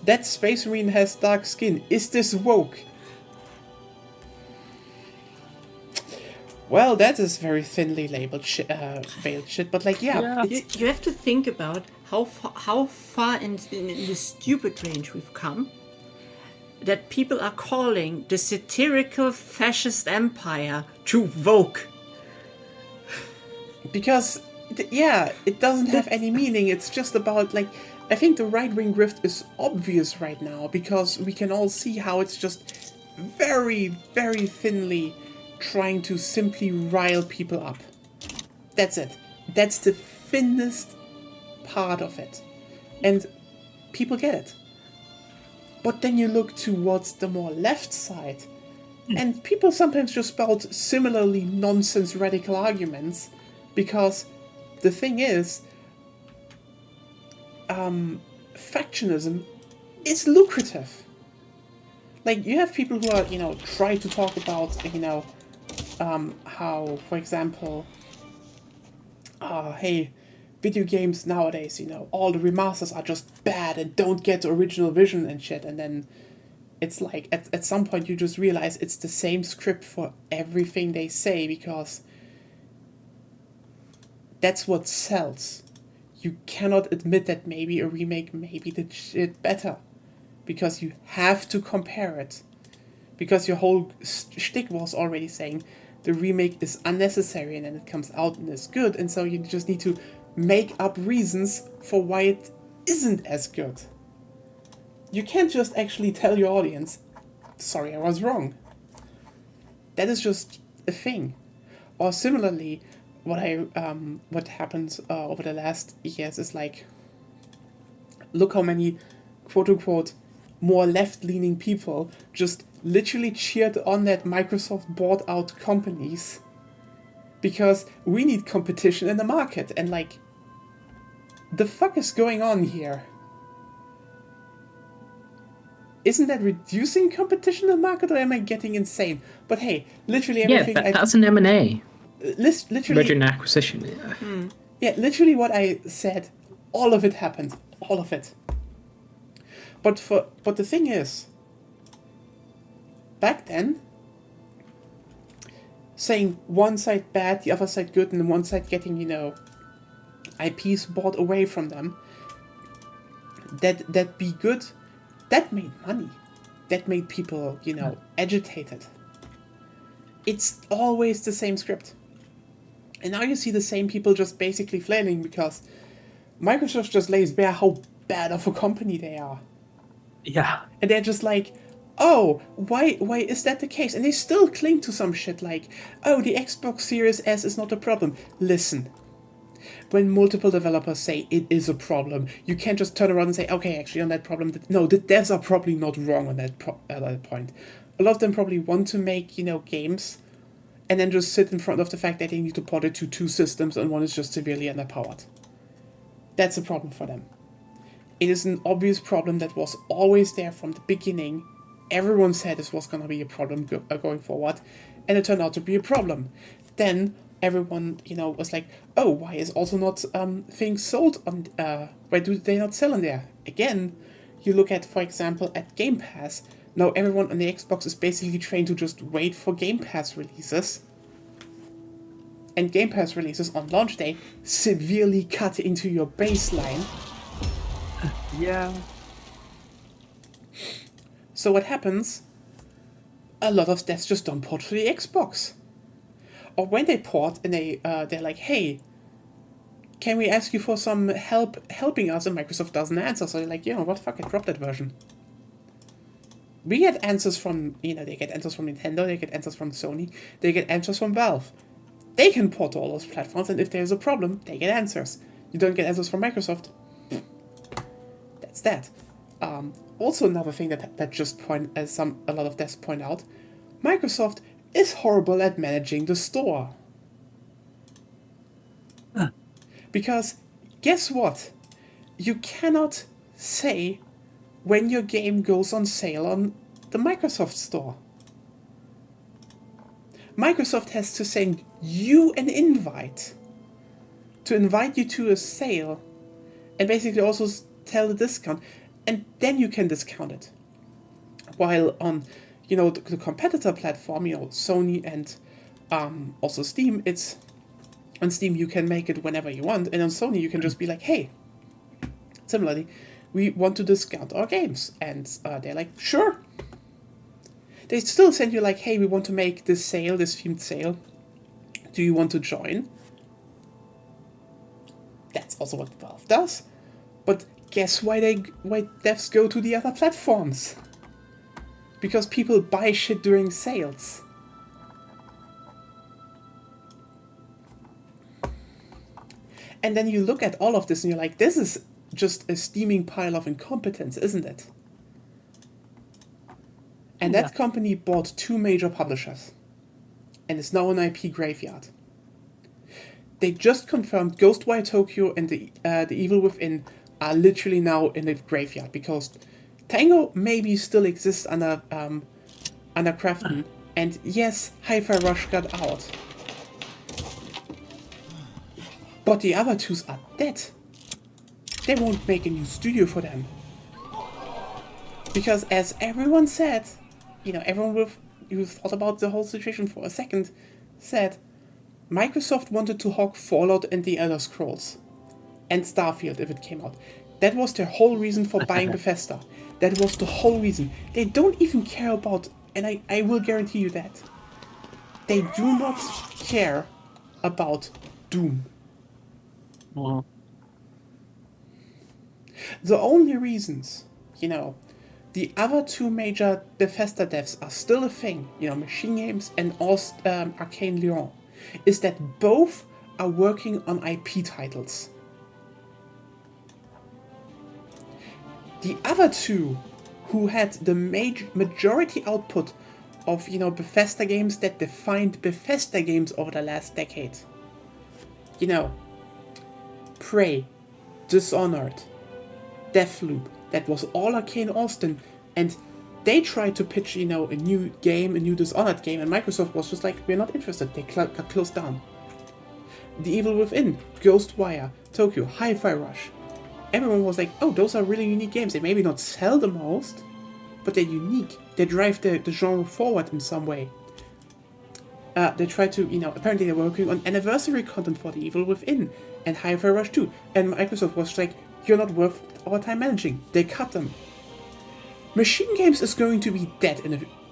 That Space Marine has dark skin. Is this woke? Well, that is very thinly labeled veiled shit, but like, yeah. You have to think about how far in the stupid range we've come, that people are calling the satirical fascist empire to woke. Because, it doesn't have any meaning. It's just about, like, I think the right-wing grift is obvious right now, because we can all see how it's just very, very thinly trying to simply rile people up. That's it. That's the thinnest part of it. And people get it. But then you look towards the more left side, and people sometimes just spout similarly nonsense radical arguments, because the thing is, factionism is lucrative. Like, you have people who are, try to talk about, how, for example, hey, video games nowadays, all the remasters are just bad and don't get the original vision and shit, and then it's like, at some point you just realize it's the same script for everything they say, because that's what sells. You cannot admit that maybe a remake maybe did shit better, because you have to compare it. Because your whole shtick was already saying the remake is unnecessary, and then it comes out and is good, and so you just need to make up reasons for why it isn't as good. You can't just actually tell your audience, sorry, I was wrong. That is just a thing. Or similarly, what happened over the last years is like, look how many quote-unquote more left-leaning people just literally cheered on that Microsoft bought out companies because we need competition in the market, and like, the fuck is going on here? Isn't that reducing competition in the market, or am I getting insane? But hey, literally everything... that's an M&A. Literally... Merger and acquisition, yeah. Yeah, literally what I said, all of it happened. All of it. But the thing is, back then, saying one side bad, the other side good, and the one side getting, IPs bought away from them, that be good, that made money. That made people, agitated. It's always the same script. And now you see the same people just basically flailing because Microsoft just lays bare how bad of a company they are. Yeah. And they're just like, oh, why is that the case? And they still cling to some shit like, oh, the Xbox Series S is not a problem. Listen, when multiple developers say it is a problem, you can't just turn around and say, okay, actually on that problem, no, the devs are probably not wrong on that point. A lot of them probably want to make, games, and then just sit in front of the fact that they need to port it to two systems and one is just severely underpowered. That's a problem for them. It is an obvious problem that was always there from the beginning. Everyone said this was going to be a problem going forward, and it turned out to be a problem. Then everyone, was like, oh, why is also not things sold on, why do they not sell on there? Again, you look at, for example, at Game Pass. Now everyone on the Xbox is basically trained to just wait for Game Pass releases. And Game Pass releases on launch day severely cut into your baseline. Yeah. So what happens? A lot of devs just don't port for the Xbox. Or when they port and they're like, hey, can we ask you for some helping us? And Microsoft doesn't answer. So they're like, what, fuck it, drop that version. We get answers from, they get answers from Nintendo, they get answers from Sony, they get answers from Valve. They can port to all those platforms, and if there's a problem, they get answers. You don't get answers from Microsoft. That's that. Also another thing that just a lot of devs point out, Microsoft is horrible at managing the store. Because guess what? You cannot say when your game goes on sale on the Microsoft Store. Microsoft has to send you an invite to invite you to a sale and basically also tell the discount, and then you can discount it. While on, the competitor platform, Sony and also Steam, it's on Steam you can make it whenever you want, and on Sony you can just be like, hey, similarly, we want to discount our games, and they're like, sure. They still send you like, hey, we want to make this sale, this themed sale. Do you want to join? That's also what Valve does. But guess why devs go to the other platforms? Because people buy shit during sales. And then you look at all of this and you're like, this is just a steaming pile of incompetence, isn't it? And that company bought 2 major publishers and is now an IP graveyard. They just confirmed Ghostwire Tokyo and the Evil Within are literally now in the graveyard because Tango maybe still exists under Krafton, and yes, Hi-Fi Rush got out. But the other 2 are dead. They won't make a new studio for them. Because as everyone said, everyone who thought about the whole situation for a second said, Microsoft wanted to hog Fallout and the Elder Scrolls. And Starfield if it came out. That was their whole reason for buying Bethesda. That was the whole reason. They don't even care about, and I will guarantee you that, they do not care about Doom. Uh-huh. The only reasons, the other 2 major Bethesda devs are still a thing, Machine Games and Arcane Lyon, is that both are working on IP titles. The other 2, who had the majority output of, Bethesda games that defined Bethesda games over the last decade. Prey, Dishonored, Deathloop, that was all Arcane Austin, and they tried to pitch, a new game, a new Dishonored game, and Microsoft was just like, we're not interested, they got closed down. The Evil Within, Ghostwire, Tokyo, Hi-Fi Rush. Everyone was like, oh, those are really unique games. They maybe not sell the most, but they're unique. They drive the genre forward in some way. They try to, apparently they're working on anniversary content for The Evil Within and Hi-Fi Rush 2. And Microsoft was like, you're not worth our time managing. They cut them. Machine Games is going to be dead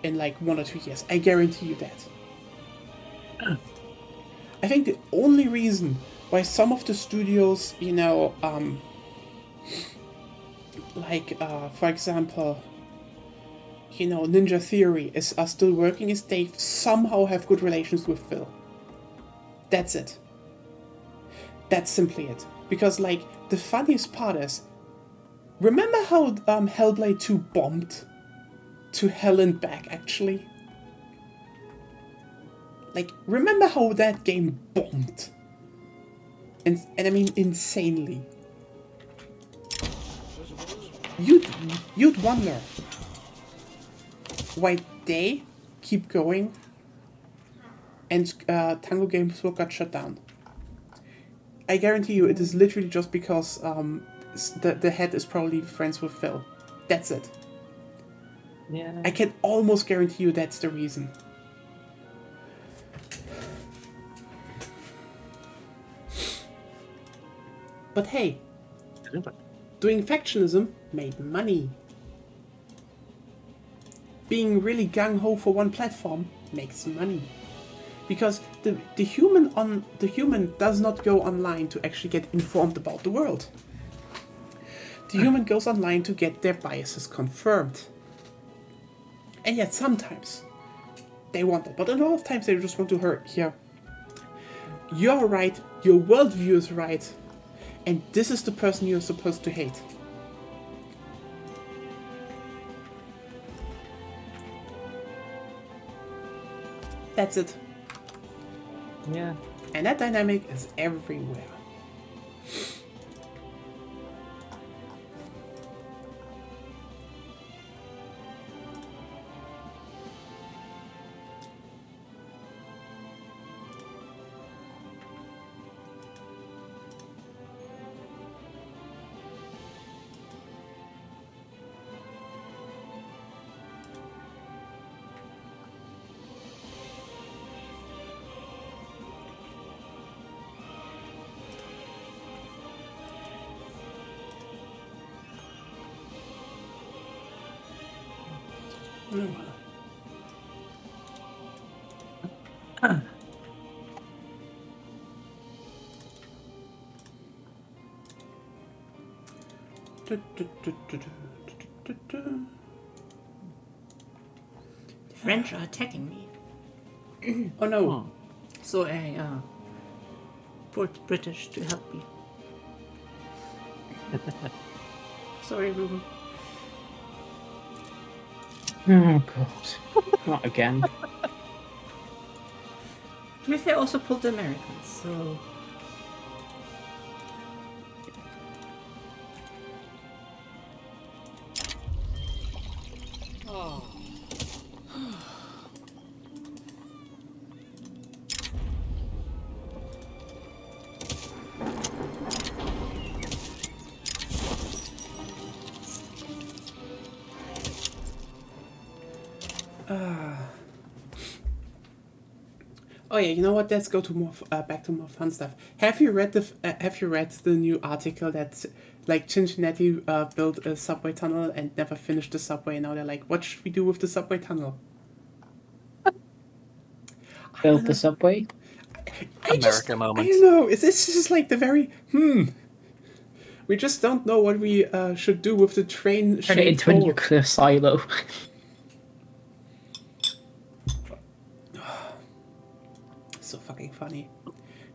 in like 1 or 2 years. I guarantee you that. I think the only reason why some of the studios, for example, Ninja Theory are still working is they somehow have good relations with Phil. That's it. That's simply it. Because, the funniest part is, remember how Hellblade 2 bombed to hell and back, actually? Remember how that game bombed? And I mean, insanely. You'd wonder why they keep going and Tango Games got shut down. I guarantee you it is literally just because the head is probably friends with Phil. That's it. Yeah. I can almost guarantee you that's the reason. But hey, doing factionism made money. Being really gung-ho for one platform makes money. Because the human does not go online to actually get informed about the world. The human goes online to get their biases confirmed. And yet sometimes they want that, but a lot of times they just want to hear, you're right, your worldview is right, and this is the person you're supposed to hate. That's it. Yeah. And that dynamic is everywhere. Oh, well. The French are attacking me. Oh no. So I pulled the British to help me. Sorry, Ruben. Oh god. Not again. To be fair, I also pulled the Americans, so... Oh yeah, you know what? Let's go to more back to more fun stuff. Have you read the new article that like Cincinnati built a subway tunnel and never finished the subway? And now they're like, what should we do with the subway tunnel? Build the subway. America moment. I don't know. It's just like the very We just don't know what we should do with the train. Turn it into a nuclear silo. So fucking funny.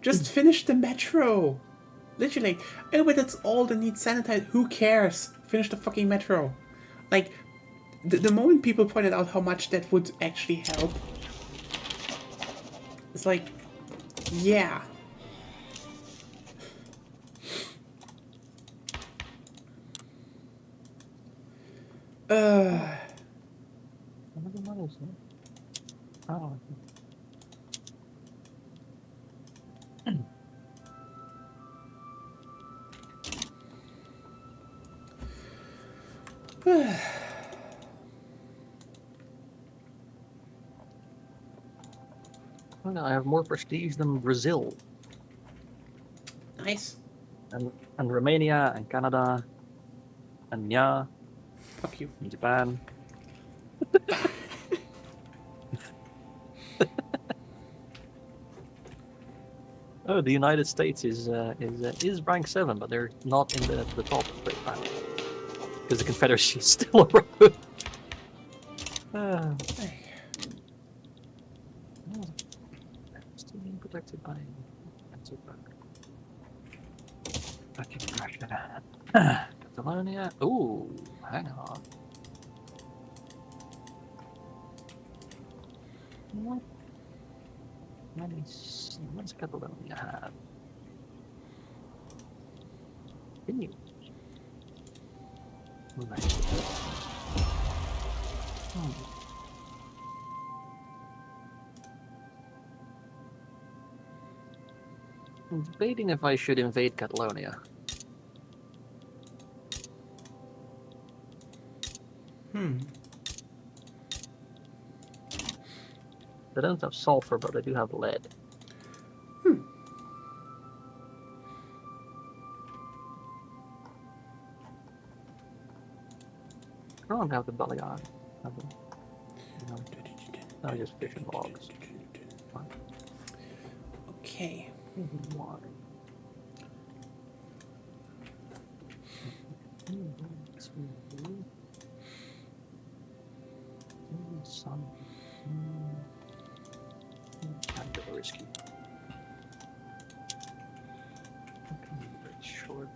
Just finish the metro. Literally. Oh, but that's all that needs sanitized. Who cares? Finish the fucking metro. Like, the moment people pointed out how much that would actually help, it's like, yeah. Oh. Well, I have more prestige than Brazil Nice. and Romania and Canada and Fuck you. and Japan. Oh, the United States is rank 7, but they're not in the top right now because the Confederacy is still around. Still being protected by Catalonia. Ooh, hang on. What does Catalonia have? Can you? I'm debating if I should invade Catalonia. They don't have sulfur, but they do have lead. I don't have the Balearic. No, just fish and logs. Okay. Water. Sun. Kind of risky. Okay, very short.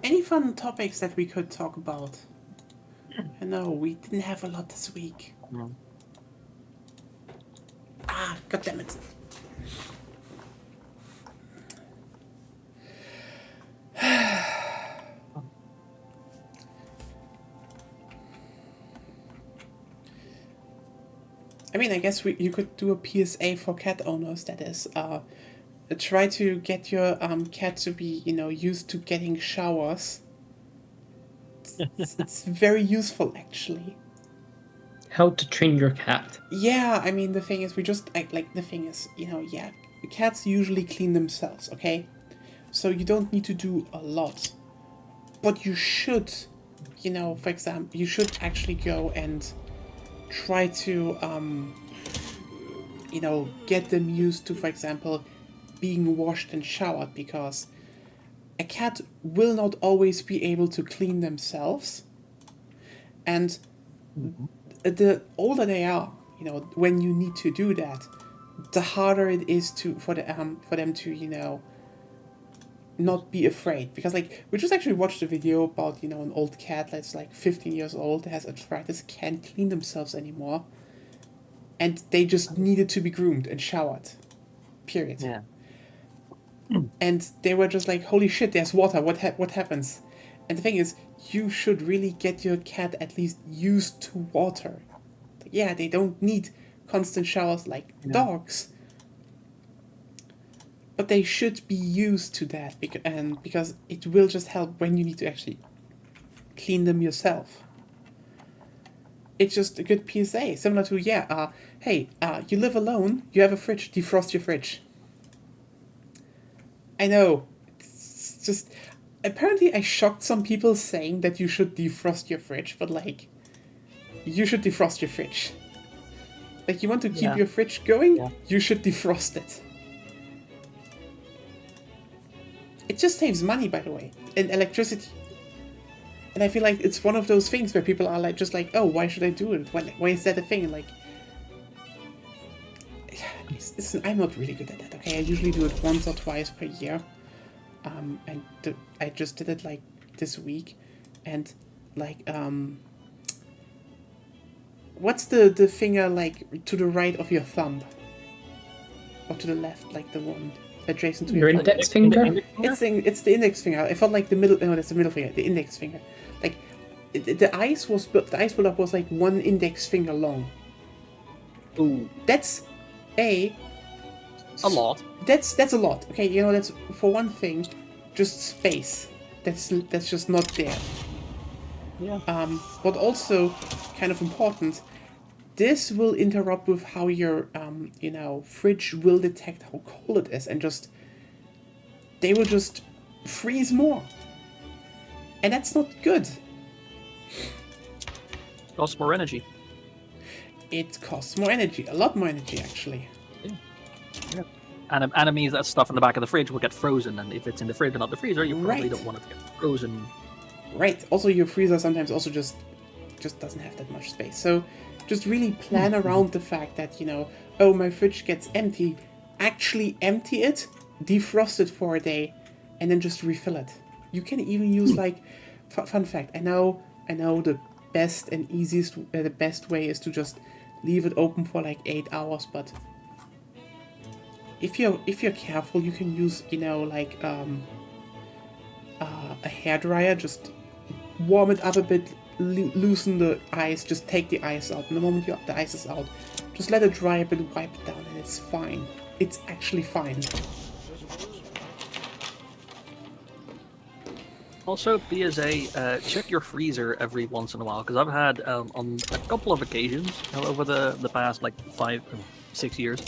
Any fun topics that we could talk about? I know we didn't have a lot this week. No. God damn it. I mean, I guess you could do a PSA for cat owners, that is, try to get your cat to be, used to getting showers. It's very useful, actually. How to train your cat. Yeah, I mean, the thing is, cats usually clean themselves, okay? So you don't need to do a lot. But you should, for example, you should actually go and try to, get them used to, for example, being washed and showered, because a cat will not always be able to clean themselves. And the older they are, when you need to do that, the harder it is for them to, not be afraid. Because, we just actually watched a video about, an old cat that's 15 years old, has arthritis, can't clean themselves anymore, and they just needed to be groomed and showered. Period. Yeah. And they were just like, holy shit, there's water, what happens? And the thing is, you should really get your cat at least used to water. Yeah, they don't need constant showers like dogs, but they should be used to that, because it will just help when you need to actually clean them yourself. It's just a good PSA, similar to, hey, you live alone, you have a fridge, defrost your fridge. I know, it's just, apparently I shocked some people saying that you should defrost your fridge, but you should defrost your fridge. You want to keep your fridge going, you should defrost it. It just saves money, by the way, and electricity. And I feel like it's one of those things where people are oh, why should I do it? Why is that a thing? I'm not really good at that, okay? I usually do it once or twice per year. And I just did it this week. And what's the finger to the right of your thumb? Or to the left, the one adjacent to Your index finger? It's the index finger. I felt the middle. No, that's the middle finger. The index finger. The ice buildup was 1 index finger long. Ooh. That's a lot. That's a lot. Okay, that's, for one thing, just space. That's just not there. Yeah. But also, kind of important, this will interrupt with how your fridge will detect how cold it is, and they will just freeze more. And that's not good. Costs more energy. It costs more energy, a lot more energy, actually. Yeah. And it means that stuff in the back of the fridge will get frozen, and if it's in the fridge and not the freezer, you probably don't want it to get frozen. Right. Also, your freezer sometimes also just doesn't have that much space. So just really plan around the fact that, oh, my fridge gets empty. Actually empty it, defrost it for a day, and then just refill it. You can even use fun fact. I know the best and easiest, the best way is to just leave it open for 8 hours, but if you're careful, you can use a hairdryer. Just warm it up a bit, loosen the ice, just take the ice out, and the moment the ice is out, just let it dry a bit, wipe it down, and it's fine. It's actually fine. Also, PSA, check your freezer every once in a while, because I've had on a couple of occasions over the past 5-6 years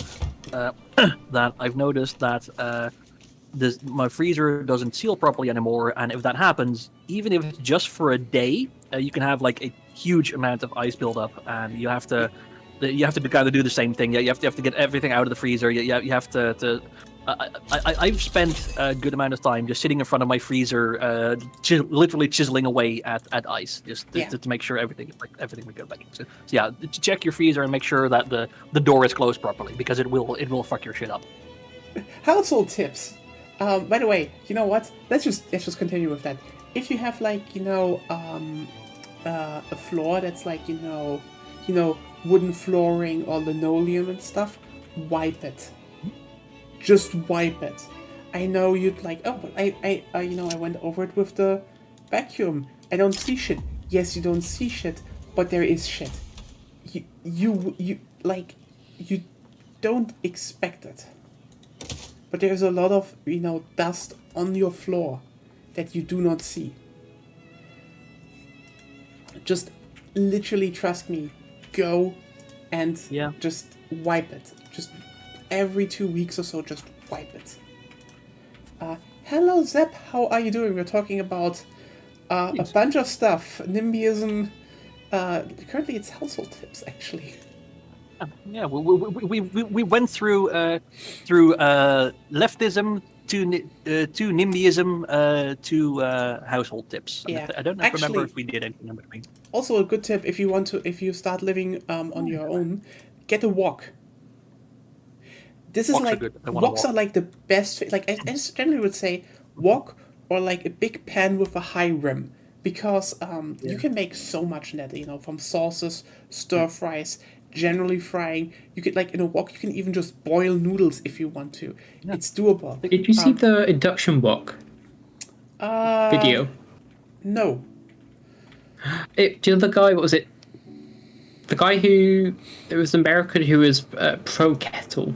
that I've noticed that my freezer doesn't seal properly anymore, and if that happens, even if it's just for a day, you can have a huge amount of ice buildup, and you have to kind of do the same thing. You have to get everything out of the freezer. You have to I've spent a good amount of time just sitting in front of my freezer, literally chiseling away at ice, just to make sure everything would go back. So yeah, check your freezer and make sure that the door is closed properly, because it will fuck your shit up. Household tips. By the way, you know what? Let's just continue with that. If you have like a floor that's like wooden flooring or linoleum and stuff, wipe it. Just wipe it. I know you'd like, oh, but I went over it with the vacuum. I don't see shit. Yes, you don't see shit, but there is shit. You don't expect it. But there's a lot of, dust on your floor that you do not see. Just literally trust me. Go and just wipe it. Just every 2 weeks or so, just wipe it. Hello, Zep. How are you doing? We're talking about a bunch of stuff. NIMBYism. Currently, it's household tips, actually. Yeah, we went through leftism to NIMBYism to household tips. Yeah, I don't remember if we did anything in between. Also, a good tip if you start living on your own, get a wok. This is woks are like the best. Like I generally would say, wok or like a big pan with a high rim, because you can make so much in that. From sauces, stir fries, generally frying. You could in a wok, you can even just boil noodles if you want to. Yeah. It's doable. Did you see the induction wok video? No. Do you know the guy? What was it? The guy it was American who was pro kettle.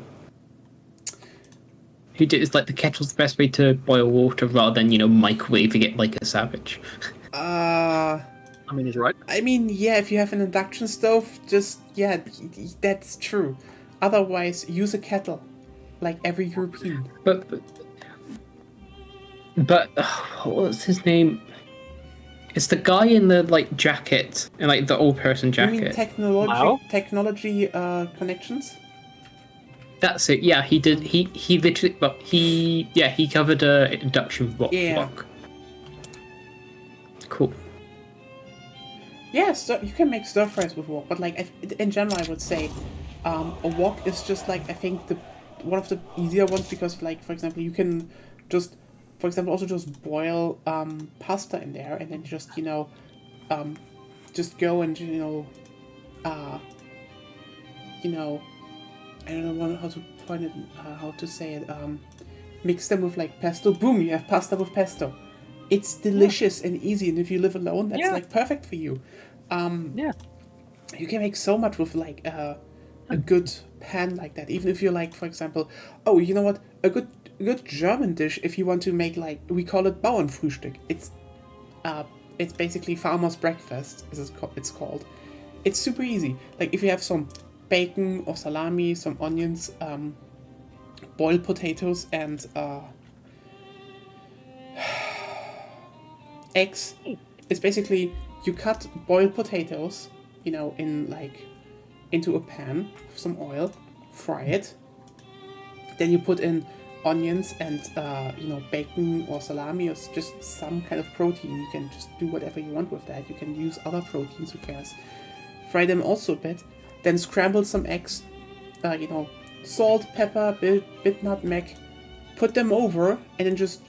Who did is like the kettle's the best way to boil water rather than microwaving it like a savage. I mean, he's right. I mean, yeah, if you have an induction stove, that's true. Otherwise, use a kettle, like every European. But what was his name? It's the guy in the jacket, and the old person jacket. You mean technology connections? That's it. Yeah, he did. He literally, but he covered a induction wok. Yeah. Cool. Yeah, so you can make stir fries with wok, but in general, I would say, a wok is just I think one of the easier ones, because for example, you can just, for example, also just boil pasta in there, and then just just go and I don't know how to point it, how to say it. Mix them with pesto. Boom! You have pasta with pesto. It's delicious and easy, and if you live alone, that's perfect for you. You can make so much with a good pan like that. Even if you're for example, oh, you know what? A good German dish, if you want to make we call it Bauernfrühstück. It's basically farmer's breakfast, as it's called. It's super easy. If you have some bacon or salami, some onions, boiled potatoes, and eggs. It's basically you cut boiled potatoes, into a pan with some oil, fry it. Then you put in onions and bacon or salami, or just some kind of protein. You can just do whatever you want with that. You can use other proteins, who cares. Fry them also a bit. Then scramble some eggs, salt, pepper, bit nutmeg, put them over, and then just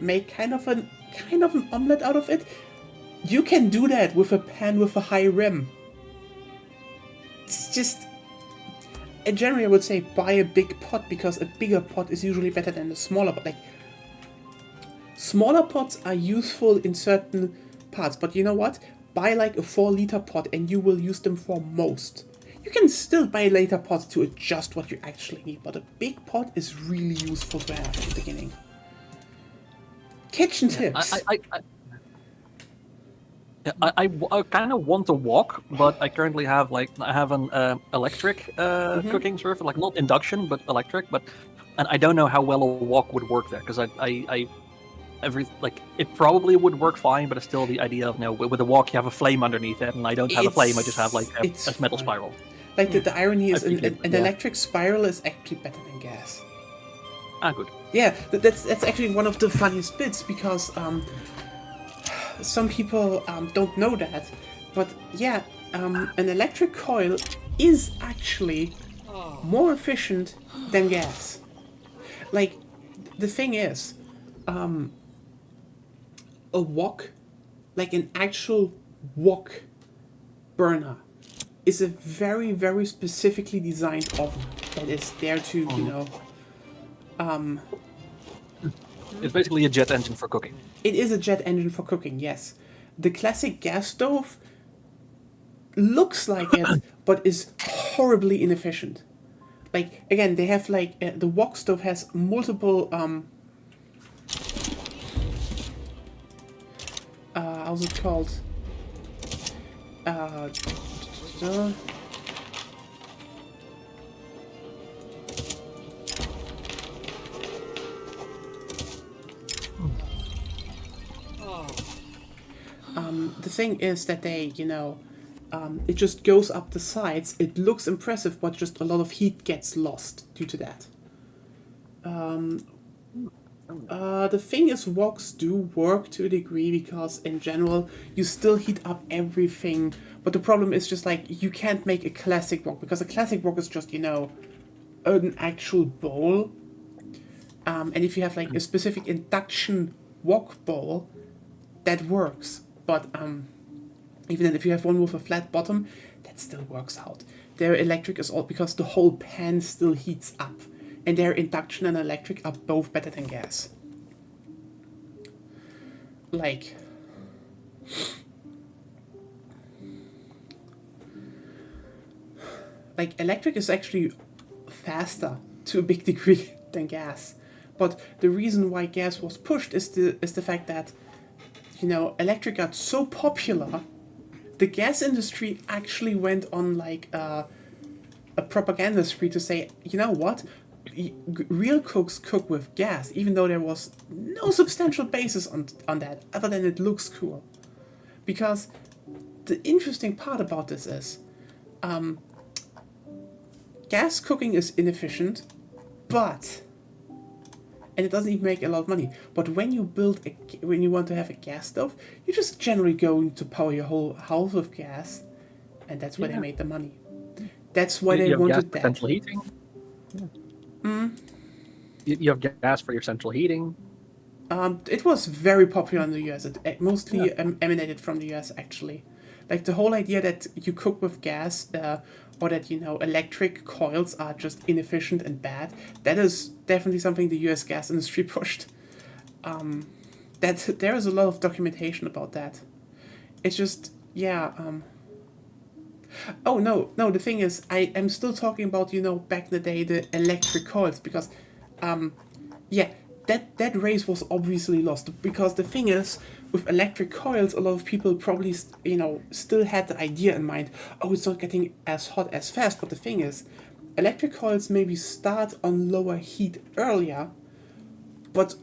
make kind of an omelet out of it. You can do that with a pan with a high rim. It's just, and generally I would say buy a big pot, because a bigger pot is usually better than a smaller pot. Smaller pots are useful in certain parts, but you know what? Buy a 4-liter pot and you will use them for most. You can still buy later pots to adjust what you actually need, but a big pot is really useful to have at the beginning. Kitchen tips. I kind of want a wok, but I currently have an electric cooking server, not induction but electric, and I don't know how well a wok would work there, because it probably would work fine, but it's still the idea of with a wok you have a flame underneath it, and I don't have a flame. I just have a metal spiral. The irony is, an electric spiral is actually better than gas. Ah, good. Yeah, that's actually one of the funniest bits because some people don't know that, but yeah, an electric coil is actually more efficient than gas. Like, the thing is, a wok, like an actual wok burner, is a very, very specifically designed oven that is there to, you know, It's basically a jet engine for cooking. it is a jet engine for cooking, yes. The classic gas stove looks like it, but is horribly inefficient. Like, again, they have like the wok stove has multiple how's it called? Uh, the thing is that they, you know, it just goes up the sides. It looks impressive, but just a lot of heat gets lost due to that. The thing is, woks do work to a degree because, in general, you still heat up everything. But the problem is just like you can't make a classic wok because a classic wok is just, you know, an actual bowl. And if you have like a specific induction wok bowl, that works. But even then, if you have one with a flat bottom, that still works out. Their electric is all because the whole pan still heats up, and their induction and electric are both better than gas. Like, electric is actually faster to a big degree than gas. But the reason why gas was pushed is the fact that, you know, electric got so popular, the gas industry actually went on like a propaganda spree to say, you know what, real cooks cook with gas, even though there was no substantial basis on that, other than it looks cool. Because the interesting part about this is, gas cooking is inefficient, and it doesn't even make a lot of money. But when you when you want to have a gas stove, you're just generally going to power your whole house with gas, and that's where they made the money. That's why they You have gas wanted for that. central heating. You have gas for your central heating. It was very popular in the US. It mostly emanated from the US, actually. Like the whole idea that you cook with gas, or that, you know, electric coils are just inefficient and bad, that is definitely something the US gas industry pushed. There is a lot of documentation about that. It's just, yeah. Oh, no, the thing is, I am still talking about, you know, back in the day, the electric coils, because, yeah, that race was obviously lost, because the thing is, with electric coils, a lot of people probably, you know, still had the idea in mind, oh, it's not getting as hot as fast, but the thing is, electric coils maybe start on lower heat earlier, but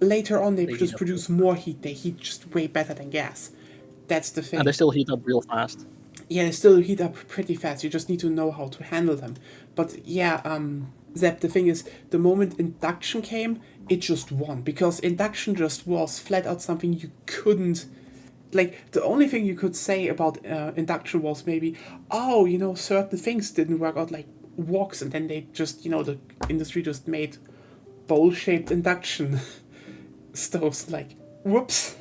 later on they just produce more heat, they heat just way better than gas. That's the thing. And they still heat up real fast. Yeah, they still heat up pretty fast. You just need to know how to handle them. But yeah, Zep, the thing is, the moment induction came, it just won. Because induction just was flat out something you couldn't... Like, the only thing you could say about induction was maybe, oh, you know, certain things didn't work out, like woks, and then they just, you know, the industry just made bowl-shaped induction stoves. Like, whoops.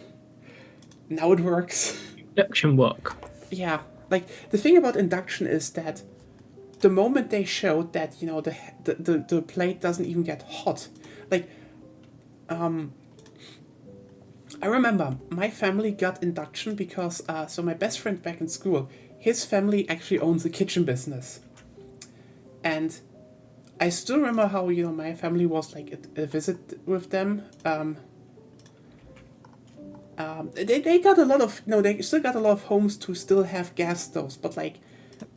Now it works. Induction wok. Yeah. Like, the thing about induction is that the moment they showed that, you know, the plate doesn't even get hot, like, I remember my family got induction because, so my best friend back in school, his family actually owns a kitchen business. And I still remember how, you know, my family was, like, a visit with them. They got a lot of, no, they still got a lot of homes to still have gas stoves, but, like,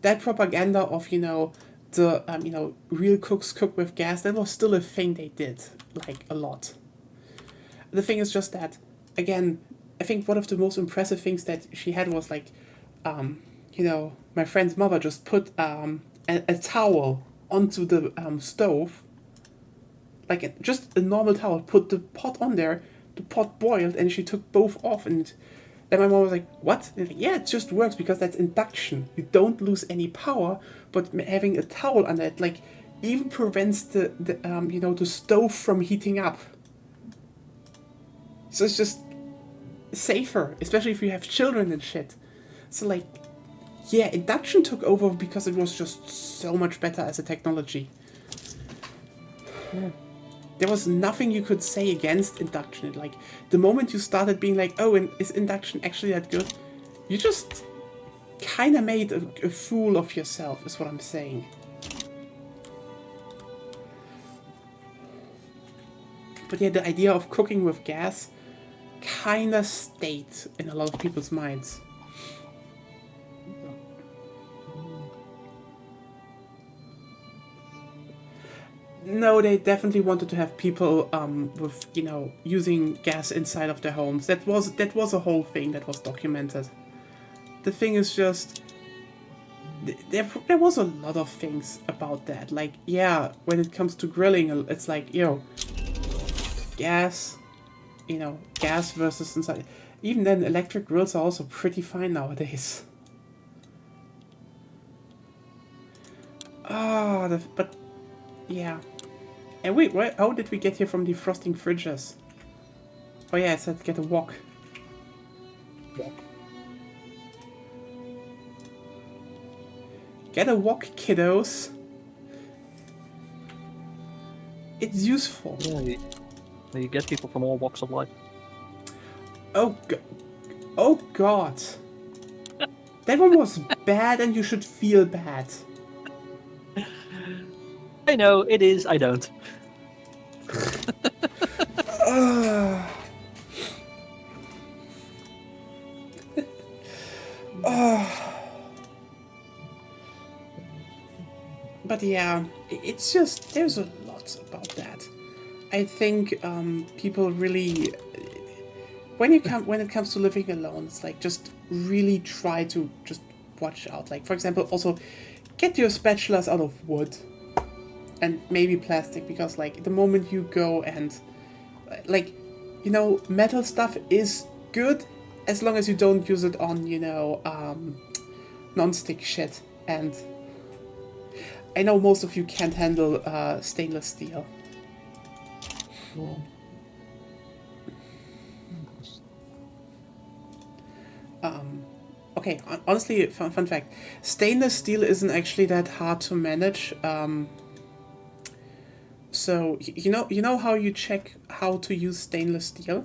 that propaganda of, you know, the, you know, real cooks cook with gas, that was still a thing they did, like, a lot. The thing is just that, again, I think one of the most impressive things that she had was, like, you know, my friend's mother just put a towel onto the stove, like just a normal towel, put the pot on there, the pot boiled, and she took both off. And then my mom was like, what? And like, yeah, it just works because that's induction. You don't lose any power, but having a towel under it, like, even prevents the stove from heating up. So it's just safer, especially if you have children and shit. So like, yeah, induction took over because it was just so much better as a technology. Yeah. There was nothing you could say against induction. Like, the moment you started being like, oh, and is induction actually that good? You just kind of made a fool of yourself, is what I'm saying. But yeah, the idea of cooking with gas kind of stayed in a lot of people's minds. No, they definitely wanted to have people with, using gas inside of their homes. That was a whole thing that was documented. The thing is just, there was a lot of things about that. Like, yeah, when it comes to grilling, it's like, gas, gas versus inside. Even then, electric grills are also pretty fine nowadays. But yeah. And wait, how did we get here from defrosting fridges? Oh yeah, I said get a wok. Get a wok, kiddos. It's useful. Yeah, you get people from all walks of life. Oh god. That one was bad and you should feel bad. I know, it is, I don't. But yeah, it's just, there's a lot about that. I think people really, when it comes to living alone, it's like just really try to just watch out. Like, for example, also get your spatulas out of wood. And maybe plastic, because like the moment you go and like, metal stuff is good as long as you don't use it on, non-stick shit. And I know most of you can't handle stainless steel. Okay, honestly, fun fact, stainless steel isn't actually that hard to manage. So, you know how you check how to use stainless steel?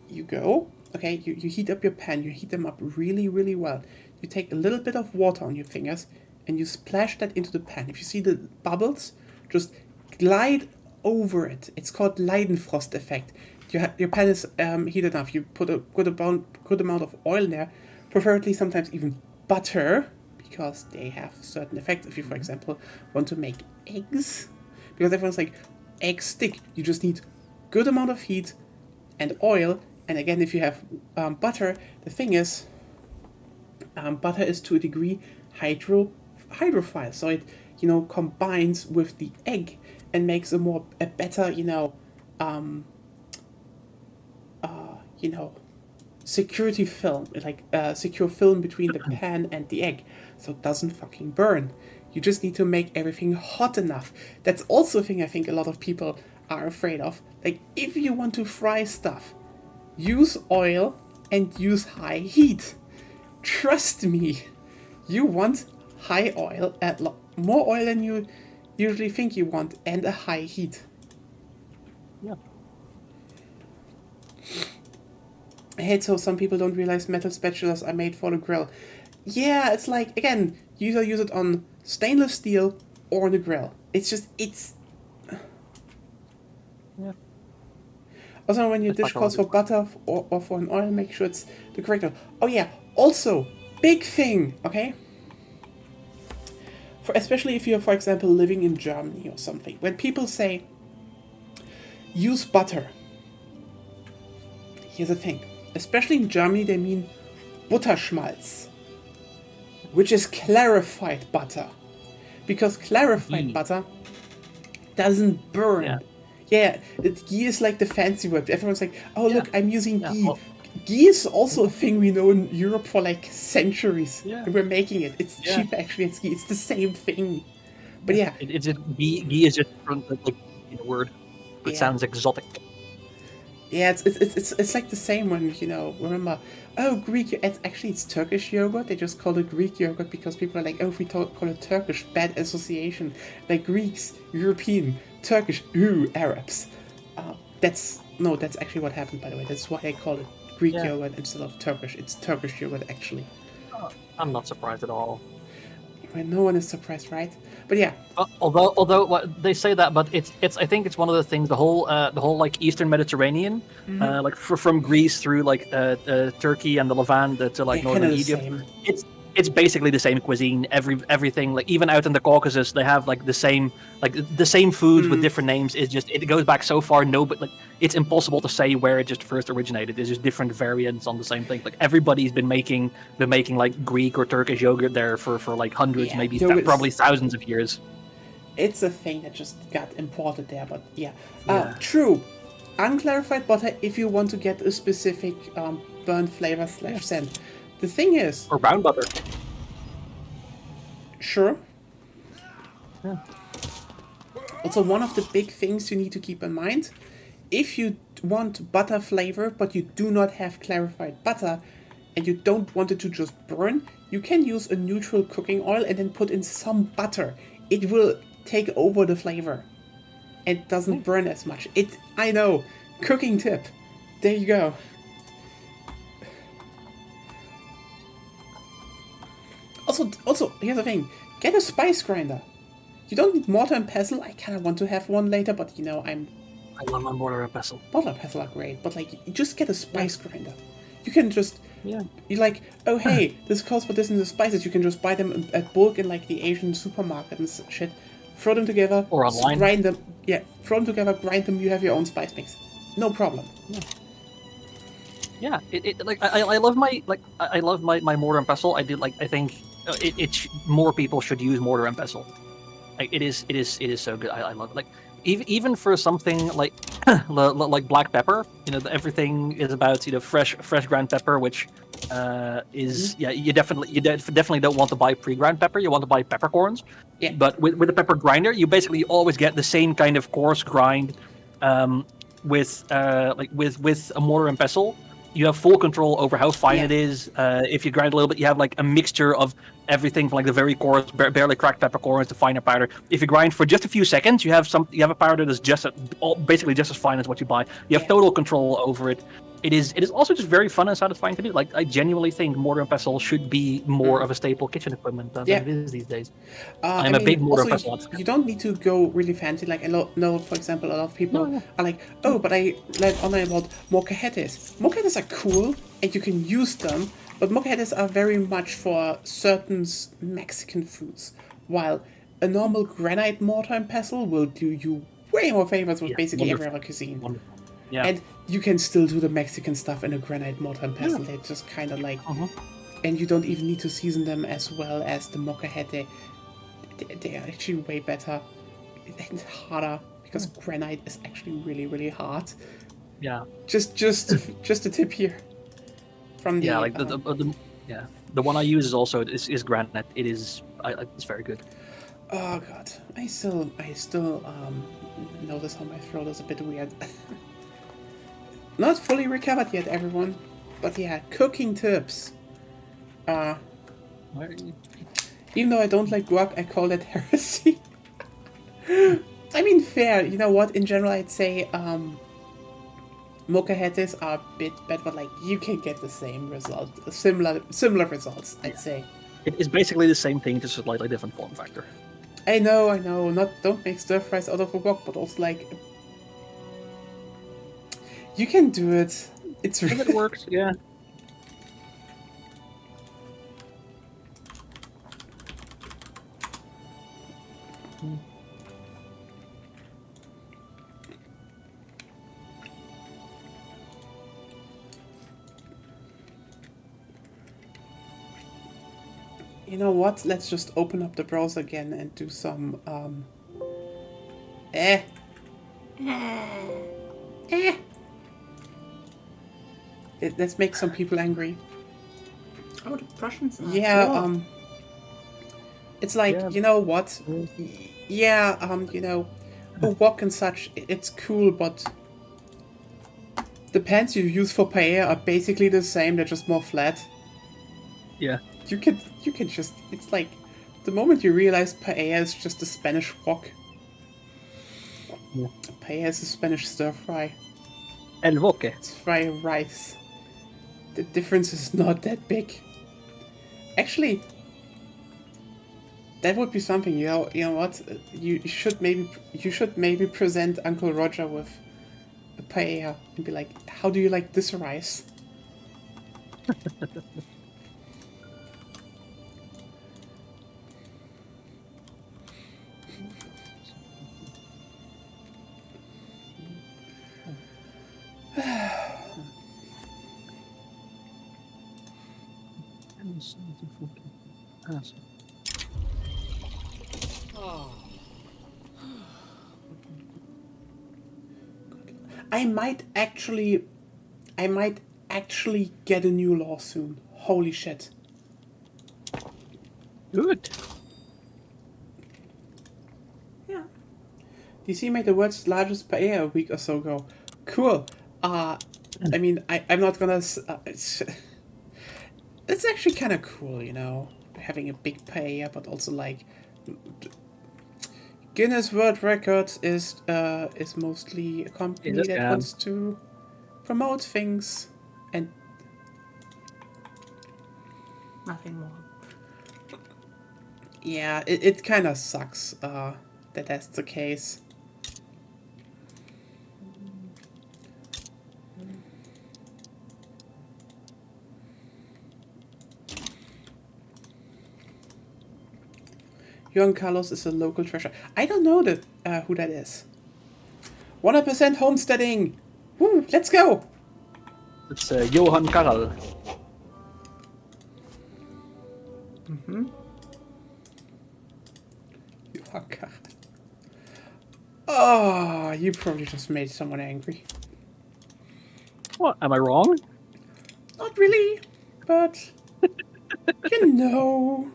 You go, okay, you heat up your pan, you heat them up really, really well. You take a little bit of water on your fingers and you splash that into the pan. If you see the bubbles, just glide over it. It's called Leidenfrost effect. Your pan is heated enough. You put a good amount of oil in there, preferably sometimes even butter, because they have certain effects. If you, for example, want to make eggs, because everyone's like, eggs stick. You just need good amount of heat and oil. And again, if you have butter, the thing is, butter is to a degree hydrophile, so it combines with the egg and makes a better security film, like secure film between the pan and the egg, so it doesn't fucking burn. You just need to make everything hot enough. That's also a thing I think a lot of people are afraid of. Like, if you want to fry stuff, use oil and use high heat. Trust me, you want high oil, more oil than you usually think you want, and a high heat. Yeah. I hate so some people don't realize metal spatulas are made for the grill. Yeah, it's like, again, you either use it on stainless steel or on the grill. It's Yeah. Also, when your dish calls for butter or for an oil, make sure it's the correct oil. Oh yeah, also, big thing, okay? Especially if you're, for example, living in Germany or something. When people say, use butter, here's the thing. Especially in Germany, they mean Butterschmalz, which is clarified butter. Because clarified butter doesn't burn. Yeah. Yeah, ghee is like the fancy word. Everyone's like, oh, look, I'm using Yeah, ghee. well- Ghee is also a thing we know in Europe for like centuries. Yeah. And we're making it. It's Yeah. cheap actually, it's ghee. It's the same thing. But yeah, It's just ghee is just different, like a word. It Yeah. sounds exotic. yeah, it's like the same when, remember, oh, Greek, it's Turkish yogurt. They just call it Greek yogurt because people are like, oh, if we call it Turkish, bad association. Like Greeks, European, Turkish, ooh, Arabs. That's actually what happened, by the way. That's why they call it Greek Yeah. yogurt instead of Turkish. It's Turkish yogurt, actually. I'm not surprised at all. Well, no one is surprised, right? But yeah, Although what they say that, but it's I think it's one of the things the whole like Eastern Mediterranean, like from Greece through like Turkey and the Levant to like yeah, northern kinda the Egypt. same. It's basically the same cuisine. Everything, like even out in the Caucasus, they have like the same foods with different names. It's just it goes back so far. No, but like it's impossible to say where it just first originated. There's just different variants on the same thing. Like everybody's been making like Greek or Turkish yogurt there for like hundreds, Yeah, maybe yogurt is- probably thousands of years. It's a thing that just got imported there, but yeah. Yeah. True. Unclarified butter if you want to get a specific burnt flavor / scent. The thing is, Or brown butter. sure. Yeah. Also, one of the big things you need to keep in mind, if you want butter flavor but you do not have clarified butter and you don't want it to just burn, you can use a neutral cooking oil and then put in some butter. It will take over the flavor and doesn't burn as much. I know, cooking tip. There you go. Also, here's the thing. Get a spice grinder. You don't need mortar and pestle. I kind of want to have one later, but I love my mortar and pestle. mortar and pestle are great. But like, you just get a spice grinder. You can just Yeah. you're like, oh hey, this calls for this and the spices. You can just buy them at bulk in like the Asian supermarket and shit. Throw them together. Or online. Grind them. Yeah, throw them together. Grind them. You have your own spice mix. No problem. Yeah, I love my mortar and pestle. I think more people should use mortar and pestle. Like it is so good. I love it. Like even for something like like black pepper, everything is about fresh ground pepper, which is you definitely don't want to buy pre-ground pepper. You want to buy peppercorns. Yeah. But with a pepper grinder, you basically always get the same kind of coarse grind. With a mortar and pestle, you have full control over how fine Yeah. it is. If you grind a little bit, you have like a mixture of everything from like the very coarse, barely cracked peppercorns to finer powder. If you grind for just a few seconds, you have a powder that's basically just as fine as what you buy. You have Yeah. total control over it. It is also just very fun and satisfying to do. Like I genuinely think mortar and pestle should be more of a staple kitchen equipment than Yeah. it is these days. I I'm a big mortar also, and pestle fan. you don't need to go really fancy. Like know, for example, a lot of people No. are like, oh, but I read online about molcajetes. Molcajetes are cool and you can use them, but molcajetes are very much for certain Mexican foods, while a normal granite mortar and pestle will do you way more favors with Yeah, basically every wonderful. other cuisine. Wonderful. Yeah. And you can still do the Mexican stuff in a granite mortar and pestle. They're just kind of like, and you don't even need to season them as well as the molcajete. They are actually way better and harder because granite is actually really, really hard. Yeah. Just a tip here. From the Yeah, like the one I use is also is granite. It is it's very good. oh god, I still notice how my throat is a bit weird. Not fully recovered yet, everyone. But yeah, cooking tips. Even though I don't like guac, I call it heresy. I mean, fair. You know what? In general, I'd say molcajetes are a bit better, but like you can get the same result, similar results. I'd say. It is basically the same thing, just a slightly different form factor. I know. Don't make stir fries out of a wok, but also like you can do it. It's If really it works, yeah. You know what? Let's just open up the browser again and do some Eh. Eh. Let's make some people angry. Oh, the Prussians are Yeah, at war. it's like, Yeah. you know what? Yeah, a wok and such, it's cool, but the pans you use for paella are basically the same, they're just more flat. Yeah. You can just, it's like, the moment you realize paella is just a Spanish wok. Yeah. Paella is a Spanish stir fry. El Woke. It's fried rice. The difference is not that big. Actually, that would be something. You know what? You should maybe present Uncle Roger with a paella and be like, "How do you like this rice?" I might actually get a new law soon. Holy shit. Good. Yeah. DC made the world's largest paella a week or so ago. Cool. I mean, I'm not gonna. It's actually kind of cool, having a big paella, but also like Guinness World Records is mostly a company Is it? that Yeah. wants to promote things and Nothing more. yeah, it kind of sucks that that's the case. Juan Carlos is a local treasure. I don't know who that is. 100% homesteading. Woo, let's go. It's Johan Karl. Juan Carlos. Oh, you probably just made someone angry. What? Am I wrong? Not really, but you know.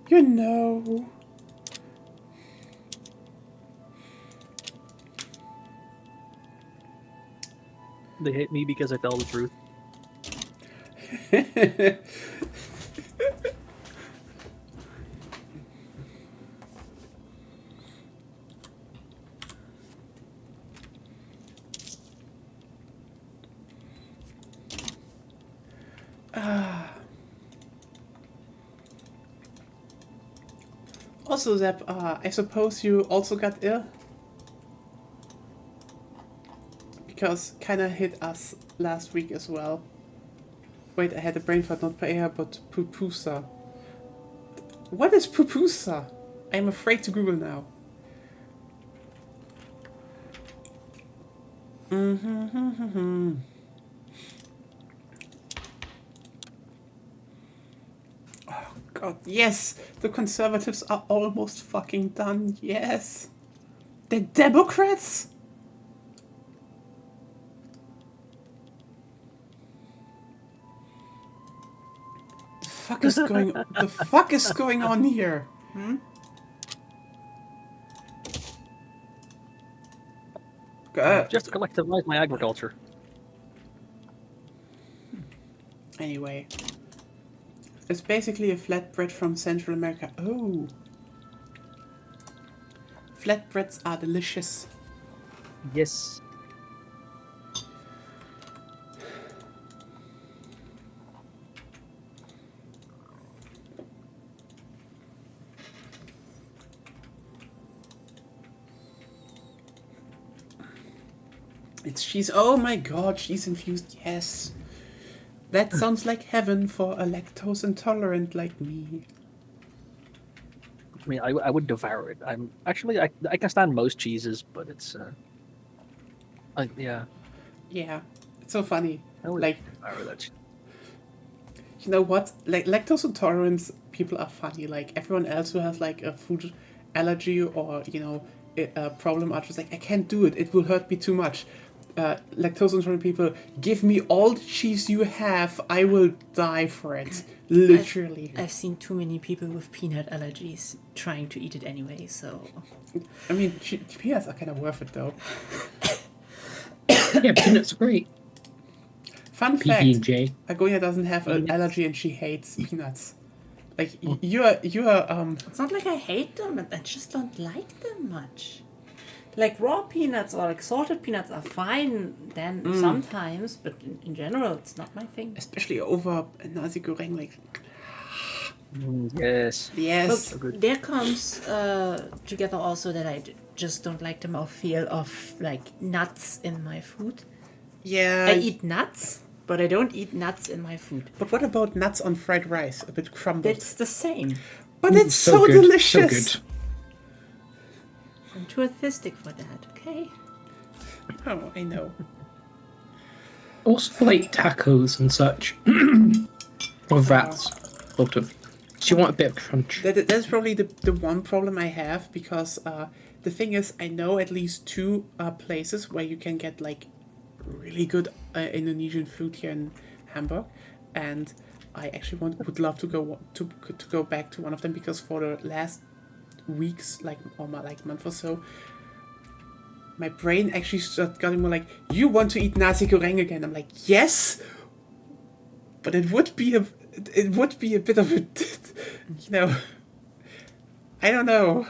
You know. They hate me because I tell the truth. Also, Zep, I suppose you also got ill? Because kinda hit us last week as well. Wait, I had a brain fart, not paella, but pupusa. What is pupusa? I'm afraid to Google now. Oh god, yes! The Conservatives are almost fucking done, yes! The Democrats? The fuck is going on here? Just collectivize my agriculture. Anyway. It's basically a flatbread from Central America. Oh. Flatbreads are delicious. Yes. It's cheese. Oh my god, cheese infused. Yes. That sounds like heaven for a lactose intolerant like me. I mean, I would devour it. I'm actually I can stand most cheeses, but it's yeah. Yeah. It's so funny. I would Like, devour that. you know what? Like, lactose intolerance people are funny. Like, everyone else who has, like, a food allergy or, problem are just like, I can't do it. It will hurt me too much. Lactose intolerant people, give me all the cheese you have. I will die for it. Literally. I've seen too many people with peanut allergies trying to eat it anyway, so... I mean, peanuts are kind of worth it though. Yeah, peanuts are great. Fun fact: PB&J. Agonia doesn't have an allergy and she hates peanuts. Like you're It's not like I hate them, I just don't like them much. Like raw peanuts or like salted peanuts are fine then sometimes, but in general it's not my thing. especially over nasi goreng. Like Yes. yes, But there comes together also that I just don't like the mouthfeel of like nuts in my food. yeah. I eat nuts, but I don't eat nuts in my food. But what about nuts on fried rice? A bit crumbled. It's the same. But it's so, good, delicious. So good. I'm too artistic for that, okay? Oh, I know. Also for like tacos and such. Or wraps. Sort of. Do you want a bit of crunch? That's probably the one problem I have, because the thing is, I know at least two places where you can get like really good Indonesian food here in Hamburg, and I actually would love to go back to one of them, because for the last weeks, month or so, my brain actually started getting more like, you want to eat nasi goreng again? I'm like, yes, but it would be a bit of a, I don't know.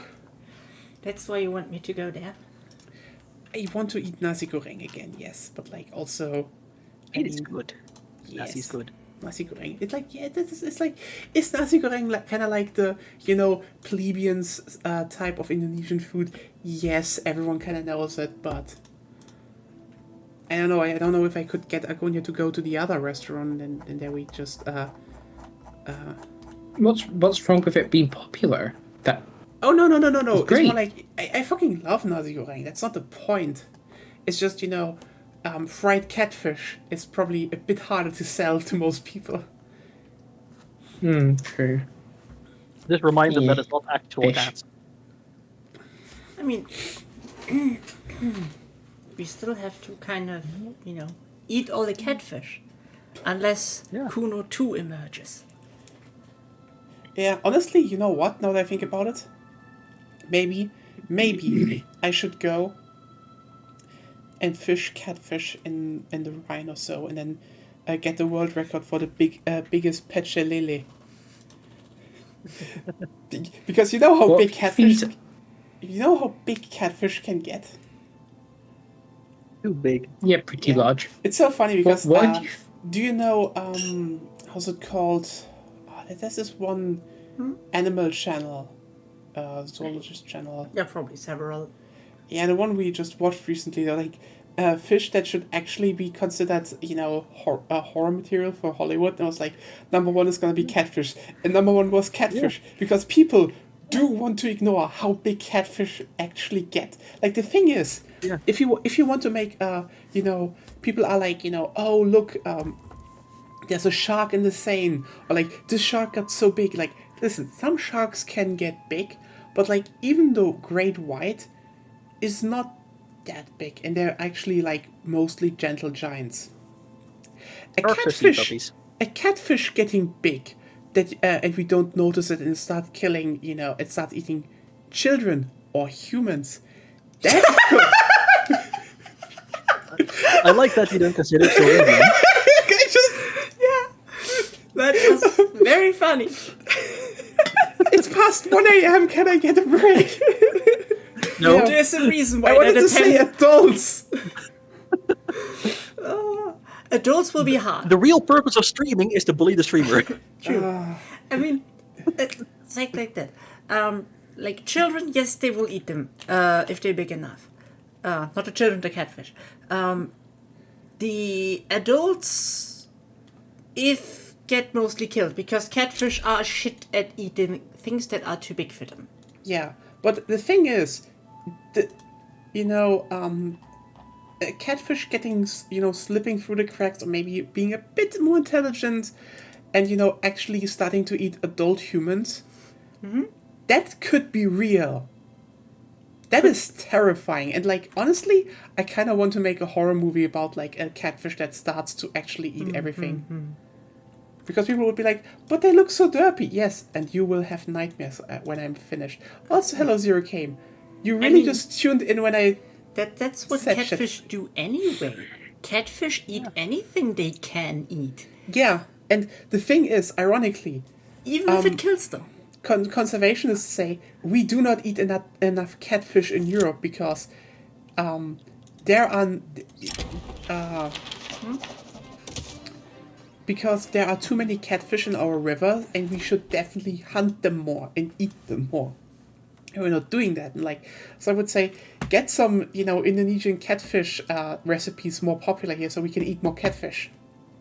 That's why you want me to go there. I want to eat nasi goreng again, yes, but like also, It is good. yes, Nasi's good. Nasi goreng. It's like, yeah, is nasi goreng like, kind of like the plebeians type of Indonesian food? Yes, everyone kind of knows it, but I don't know. I don't know if I could get Agonia to go to the other restaurant, and then we just What's wrong with it being popular? That Oh no! It's great. more like I fucking love nasi goreng. That's not the point. It's just fried catfish is probably a bit harder to sell to most people. true. Just remind them Yeah. that it's not actual Fish. cats. I mean, we still have to kind of, eat all the catfish. Unless Yeah. Kuno 2 emerges. Yeah, honestly, you know what? Now that I think about it, maybe I should go and fish catfish in the Rhine or so, and then get the world record for the biggest pechelele. Because you know how What big catfish, feet- you know how big catfish can get. Too big. Yeah, pretty Yeah. large. It's so funny because Why do you do you know how's it called? There's this one animal channel, zoologist channel. Yeah, probably several. Yeah, the one we just watched recently. They're like fish that should actually be considered, horror material for Hollywood. And I was like, number one is gonna be catfish, and number one was catfish because people do want to ignore how big catfish actually get. Like the thing is, Yeah. if you want to make people are like, oh look, there's a shark in the Seine, or like this shark got so big. Like, listen, some sharks can get big, but like even though great white is not that big, and they're actually like mostly gentle giants. A catfish getting big, that and we don't notice it and start killing, it starts eating children or humans. That I like that you don't consider it children. That was very funny. it's past 1 a.m. Can I get a break? No. Yeah. There's a reason why I wanted to say adults. adults will be hard. The real purpose of streaming is to bully the streamer. I mean, it's like that. Like children, yes, they will eat them if they're big enough. Not the children, the catfish. The adults, get mostly killed because catfish are shit at eating things that are too big for them. Yeah, but the thing is, a catfish getting, slipping through the cracks, or maybe being a bit more intelligent, and actually starting to eat adult humans. That could be real. That is terrifying. And like honestly, I kind of want to make a horror movie about like a catfish that starts to actually eat everything. Because people would be like, but they look so derpy. Yes, and you will have nightmares when I'm finished. Also, hello Zero Came. You really mean- just tuned in when I... That's what Said shit. catfish do anyway. Catfish eat anything they can eat, Yeah, and the thing is, ironically, even if it kills them. conservationists say we do not eat enough catfish in Europe because there are because there are too many catfish in our river, and we should definitely hunt them more and eat them more. And we're not doing that. And like, so I would say, get some Indonesian catfish recipes more popular here, so we can eat more catfish.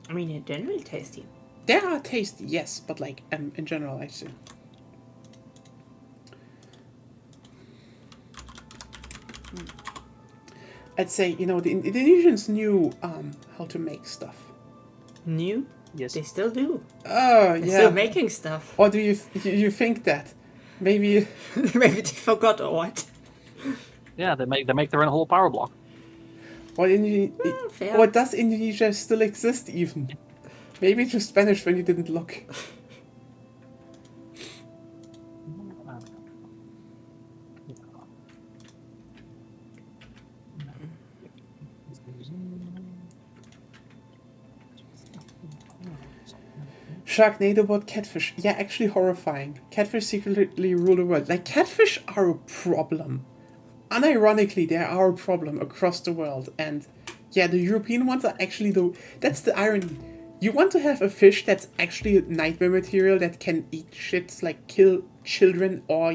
I mean, in general, tasty. They are tasty, yes, but like in general, I see. I'd say the Indonesians knew how to make stuff. New? Yes. They still do. Oh They're yeah. still making stuff. Or do you think that maybe? Maybe they forgot or what? Yeah, they make their own whole power block. Or Fair. or does Indonesia still exist even? Maybe it just vanished when you didn't look. Sharknado bought catfish. Yeah, actually horrifying. Catfish secretly rule the world. Like, catfish are a problem. Unironically, they are a problem across the world. And yeah, the European ones are actually that's the irony. You want to have a fish that's actually nightmare material that can eat shit, like kill children or,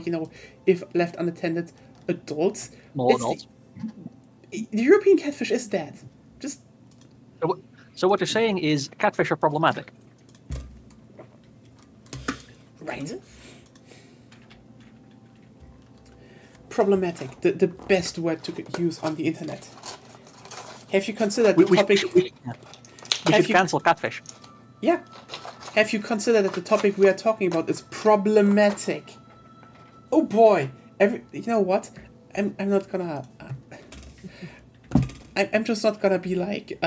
if left unattended, adults. Small It's adults. The European catfish is dead. Just So what you're saying is catfish are problematic. right. Problematic. The best word to use on the internet. Have you considered the topic? We Have should you- cancel catfish. Yeah. Have you considered that the topic we are talking about is problematic? Oh boy. You know what? I'm not gonna. I'm just not gonna be like.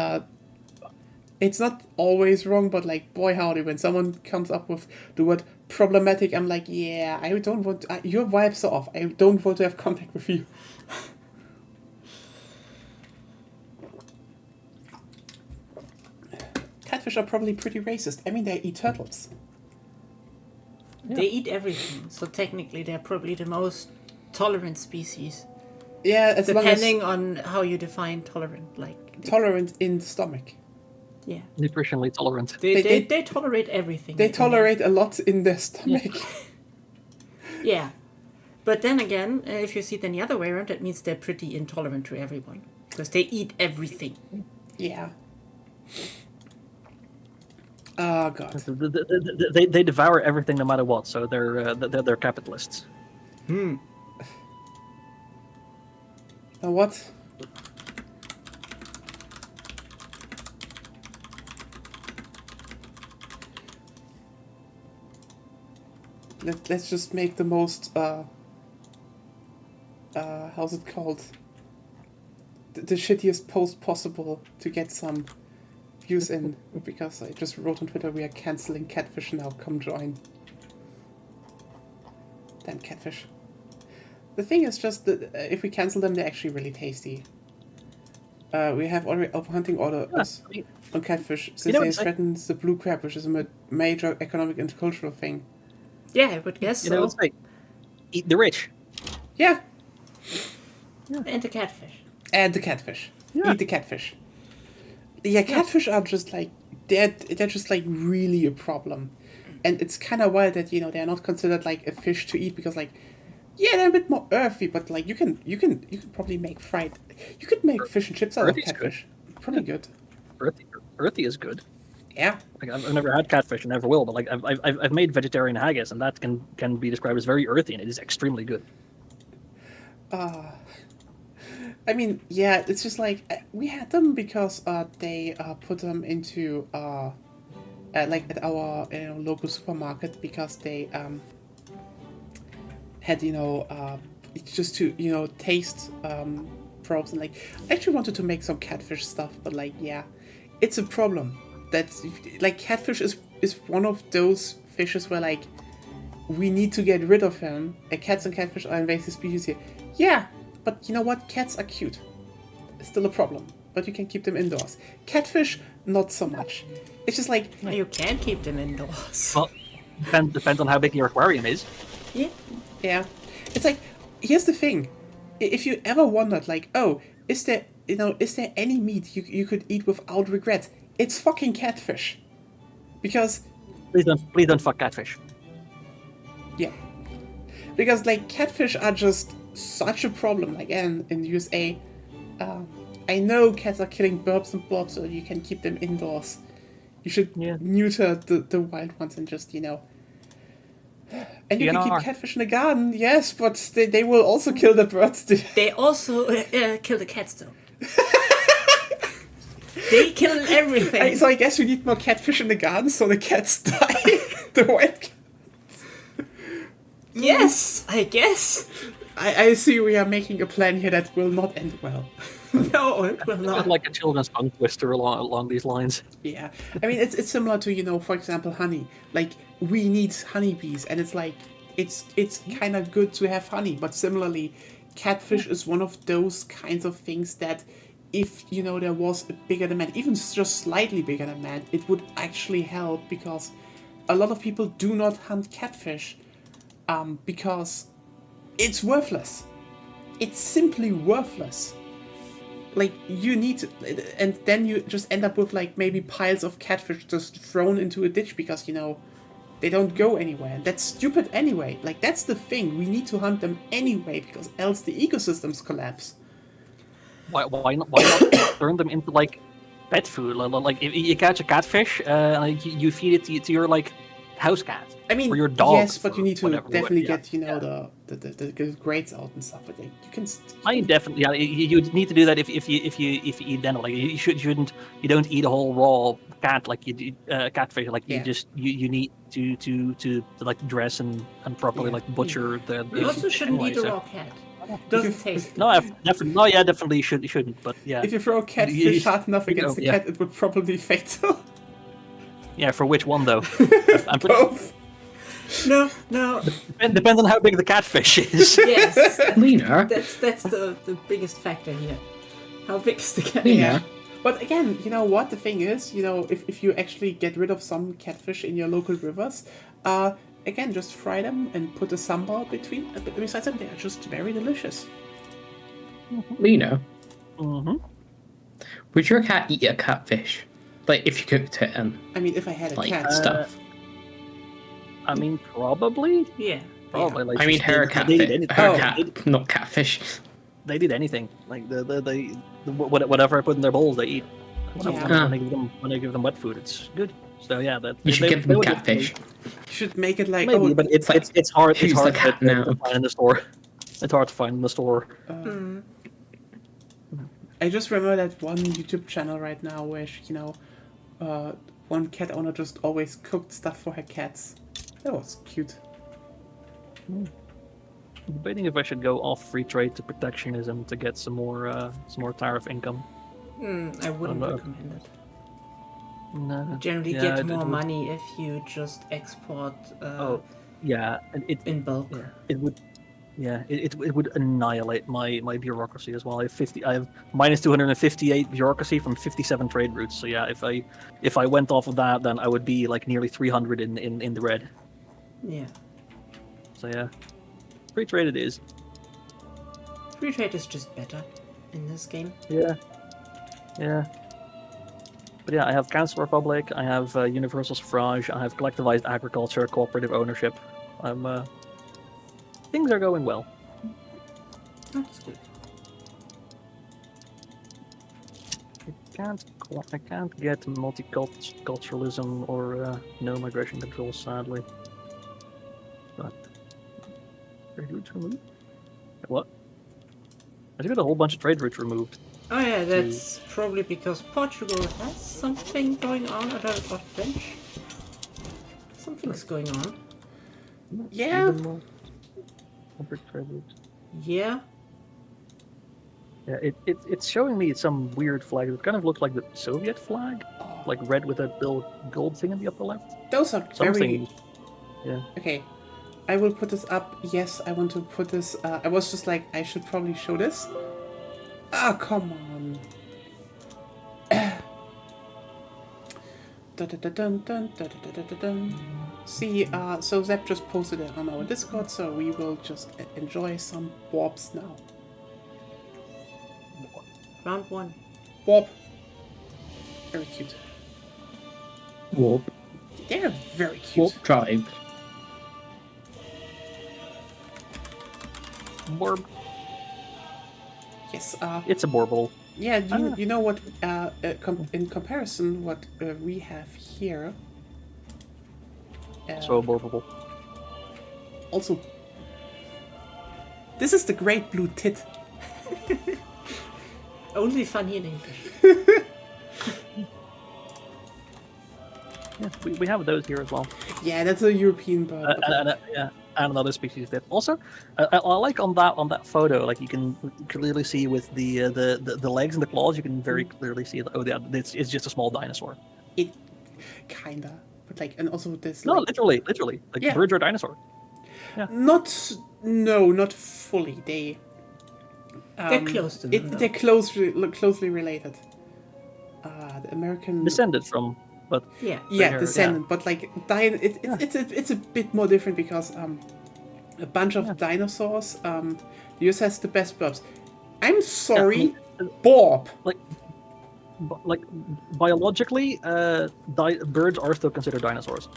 It's not always wrong, but like, boy howdy, when someone comes up with the word problematic, I'm like, yeah, I don't want. Your vibes are off. I don't want to have contact with you. Catfish are probably pretty racist. I mean, they eat turtles. They eat everything, so technically they're probably the most tolerant species. Yeah, as long as Depending on how you define tolerant, like tolerant in the stomach. yeah, Nutritionally tolerant. they tolerate everything. They in there. tolerate a lot in their stomach. Yeah, but then again, if you see it then the other way around, that means they're pretty intolerant to everyone because they eat everything. Yeah. Oh god. They devour everything no matter what. So they're capitalists. Now what? Let's just make the most how's it called? The shittiest post possible to get some views in, because I just wrote on Twitter we are canceling catfish now, come join. Damn catfish. The thing is just that if we cancel them, they're actually really tasty. We have already open hunting orders on catfish since they threaten the blue crab, which is a major economic and cultural thing. Yeah, I would guess so. It's like, eat the rich. Yeah, And the catfish. and the catfish. Yeah. Eat the catfish. Yeah, catfish are just like they're just like really a problem, and it's kind of wild that they're not considered like a fish to eat because like. Yeah, they're a bit more earthy, but like you can probably make fried. You could make fish and chips out of Earthy's catfish. Probably good. Earthy is good. Yeah. Like I've never had catfish and never will, but like I've made vegetarian haggis, and that can be described as very earthy, and it is extremely good. I mean, yeah, it's just like we had them because they put them into like at our local supermarket because they had just to taste probes and like. I actually wanted to make some catfish stuff, but like yeah, it's a problem. That's like catfish is one of those fishes where like we need to get rid of him. Cats and catfish are invasive species here. Yeah, but you know what? Cats are cute. It's still a problem, but you can keep them indoors. Catfish, not so much. It's just like Well, you can keep them indoors. Well, depends on how big your aquarium is. Yeah. yeah, it's like here's the thing. If you ever wondered like, oh, is there any meat you could eat without regret? It's fucking catfish, because Please don't fuck catfish. yeah, because like catfish are just such a problem. Like in the USA, I know cats are killing burbs and blobs, so you can keep them indoors. You should Yeah. neuter the wild ones and just And you can keep DNR. catfish in the garden, yes, but they will also kill the birds. They also kill the cats, though. They kill everything. So I guess we need more catfish in the garden so the cats die. The wild cats. Yes, I guess. I see we are making a plan here that will not end well. No, it will It's not. like a children's tongue twister along these lines. Yeah, I mean it's similar to for example honey. Like we need honeybees, and it's like it's kind of good to have honey, but similarly, catfish is one of those kinds of things that if there was a bigger demand, even just slightly bigger demand, it would actually help because a lot of people do not hunt catfish because it's worthless. It's simply worthless. Like you need to, and then you just end up with like maybe piles of catfish just thrown into a ditch because they don't go anywhere. That's stupid anyway. Like that's the thing. We need to hunt them anyway because else the ecosystems collapse. Why not turn them into like pet food? Like if you catch a catfish, like you feed it to your like house cat. I mean, or your dog. yes, but you need to whatever, definitely yeah. get the grades out and stuff. But you can. I definitely, yeah. You need to do that if you eat them. Like you don't eat a whole raw cat like you do catfish. Like Yeah. you need to like dress and properly Yeah. like butcher the. You also shouldn't anyway, eat a so- raw cat. Doesn't taste. No, definitely you shouldn't. But yeah, If you throw a You- catfish hard enough you know, against the yeah. cat, it would probably be fatal. yeah. For which one though? I'm pretty, Both. No. depends on how big the catfish is. Yes. Lena, That's the biggest factor here. How big is the cat? Lena, But again, you know what the thing is? If you actually get rid of some catfish in your local rivers, again, just fry them and put a sambal between. Besides them, they are just very delicious. Lena, Mm-hmm. would your cat eat a catfish? Like if you cooked it and I mean, if I had a like cat, stuff. I mean, probably. Yeah. Probably. Like I mean, her they catfish, did anything. her Oh. cat, not catfish. They did anything. Like whatever I put in their bowls, they eat. Yeah. When I give them wet food, it's good. So yeah, that You should give them would catfish. you should make it like Maybe, but it's like, it's hard. It's who's the hard cat to now? find in the store. It's hard to find in the store. I just remember that one YouTube channel right now where one cat owner just always cooked stuff for her cats. That was cute. I'm debating if I should go off free trade to protectionism to get some more tariff income. I wouldn't no. recommend it. No. Generally Yeah, get it more would- money if you just export Oh, yeah, in bulk. yeah, it would. Yeah, it would annihilate my bureaucracy as well. I have minus 258 bureaucracy from 57 trade routes. So yeah, if I went off of that, then I would be like nearly 300 in the red. Yeah. So yeah, free trade it is. Free trade is just better in this game. Yeah, yeah. But yeah, I have Council Republic, I have Universal Suffrage, I have collectivized agriculture, cooperative ownership. Things are going well. That's good. I can't get multiculturalism or no migration control, sadly. But trade routes removed? What? I got a whole bunch of trade routes removed. Oh yeah, that's probably because Portugal has something going on. I don't know about French. Something's going on. Yeah. Corporate trade routes. Yeah. Yeah, it's showing me some weird flag. It kind of looks like the Soviet flag, like red with a little gold thing in the upper left. Those are Something. very... Yeah. Okay, I will put this up. Yes, I want to put this... I was just like, I should probably show this. Ah, come on. Dun. See, so Zep just posted it on our Discord, so we will just enjoy some warps now. Round 1. Warp. Very cute. Warp. They're very cute. Warp Drive. Borb. Yes, It's a Borble. yeah, you know what, in comparison, what we have here... So a Borble. Also, this is the great blue tit. Only funny in English. Yeah, we have those here as well. Yeah, that's a European bird. Yeah, and another species that also I like on that photo. Like you can clearly see with the legs and the claws, you can very clearly see. Oh, yeah, it's just a small dinosaur. It kinda, but like, and also this. No, like, literally, like Yeah. birds are dinosaurs. not fully. They're close to them, though. They're closely related. The American. Descended from, but Yeah. Yeah, They're- descendant, but like it's a bit more different because a bunch of dinosaurs. The US has the best birds. I'm sorry, Bob. like biologically, birds are still considered dinosaurs.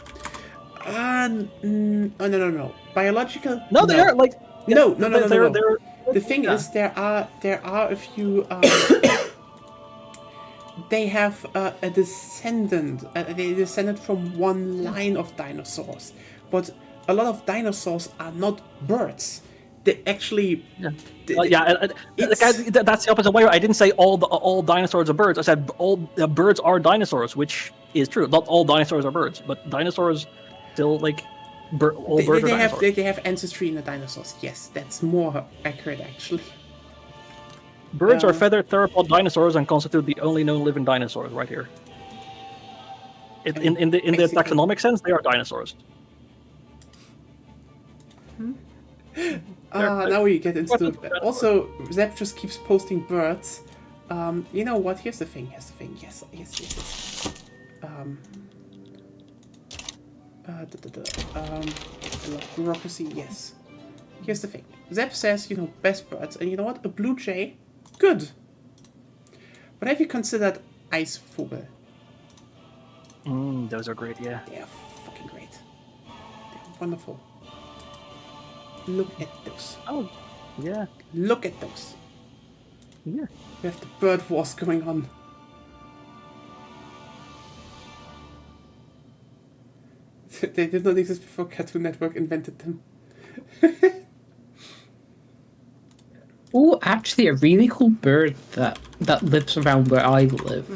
No. Biological. No, they are like No. They're The thing is, there are a few. They have a descendant. They descended from one line of dinosaurs, but a lot of dinosaurs are not birds. They actually. That's the opposite way. I didn't say all dinosaurs are birds. I said all birds are dinosaurs, which is true. Not all dinosaurs are birds, but dinosaurs still like all birds are dinosaurs. They have ancestry in the dinosaurs. Yes, that's more accurate actually. Birds are feathered theropod dinosaurs and constitute the only known living dinosaurs right here. In the basically- taxonomic sense, they are dinosaurs. Now we get into also Zep just keeps posting birds. You know what? Here's the thing. Yes. Bureaucracy. Yes. Here's the thing. Zep says, best birds, and you know what? A blue jay, good. But have you considered Eisvogel? Those are great. Yeah. They are fucking great. They're wonderful. Look at those. Oh, yeah. Look at those. Yeah. We have the bird wars going on. They did not exist before Cartoon Network invented them. Oh, actually, a really cool bird that lives around where I live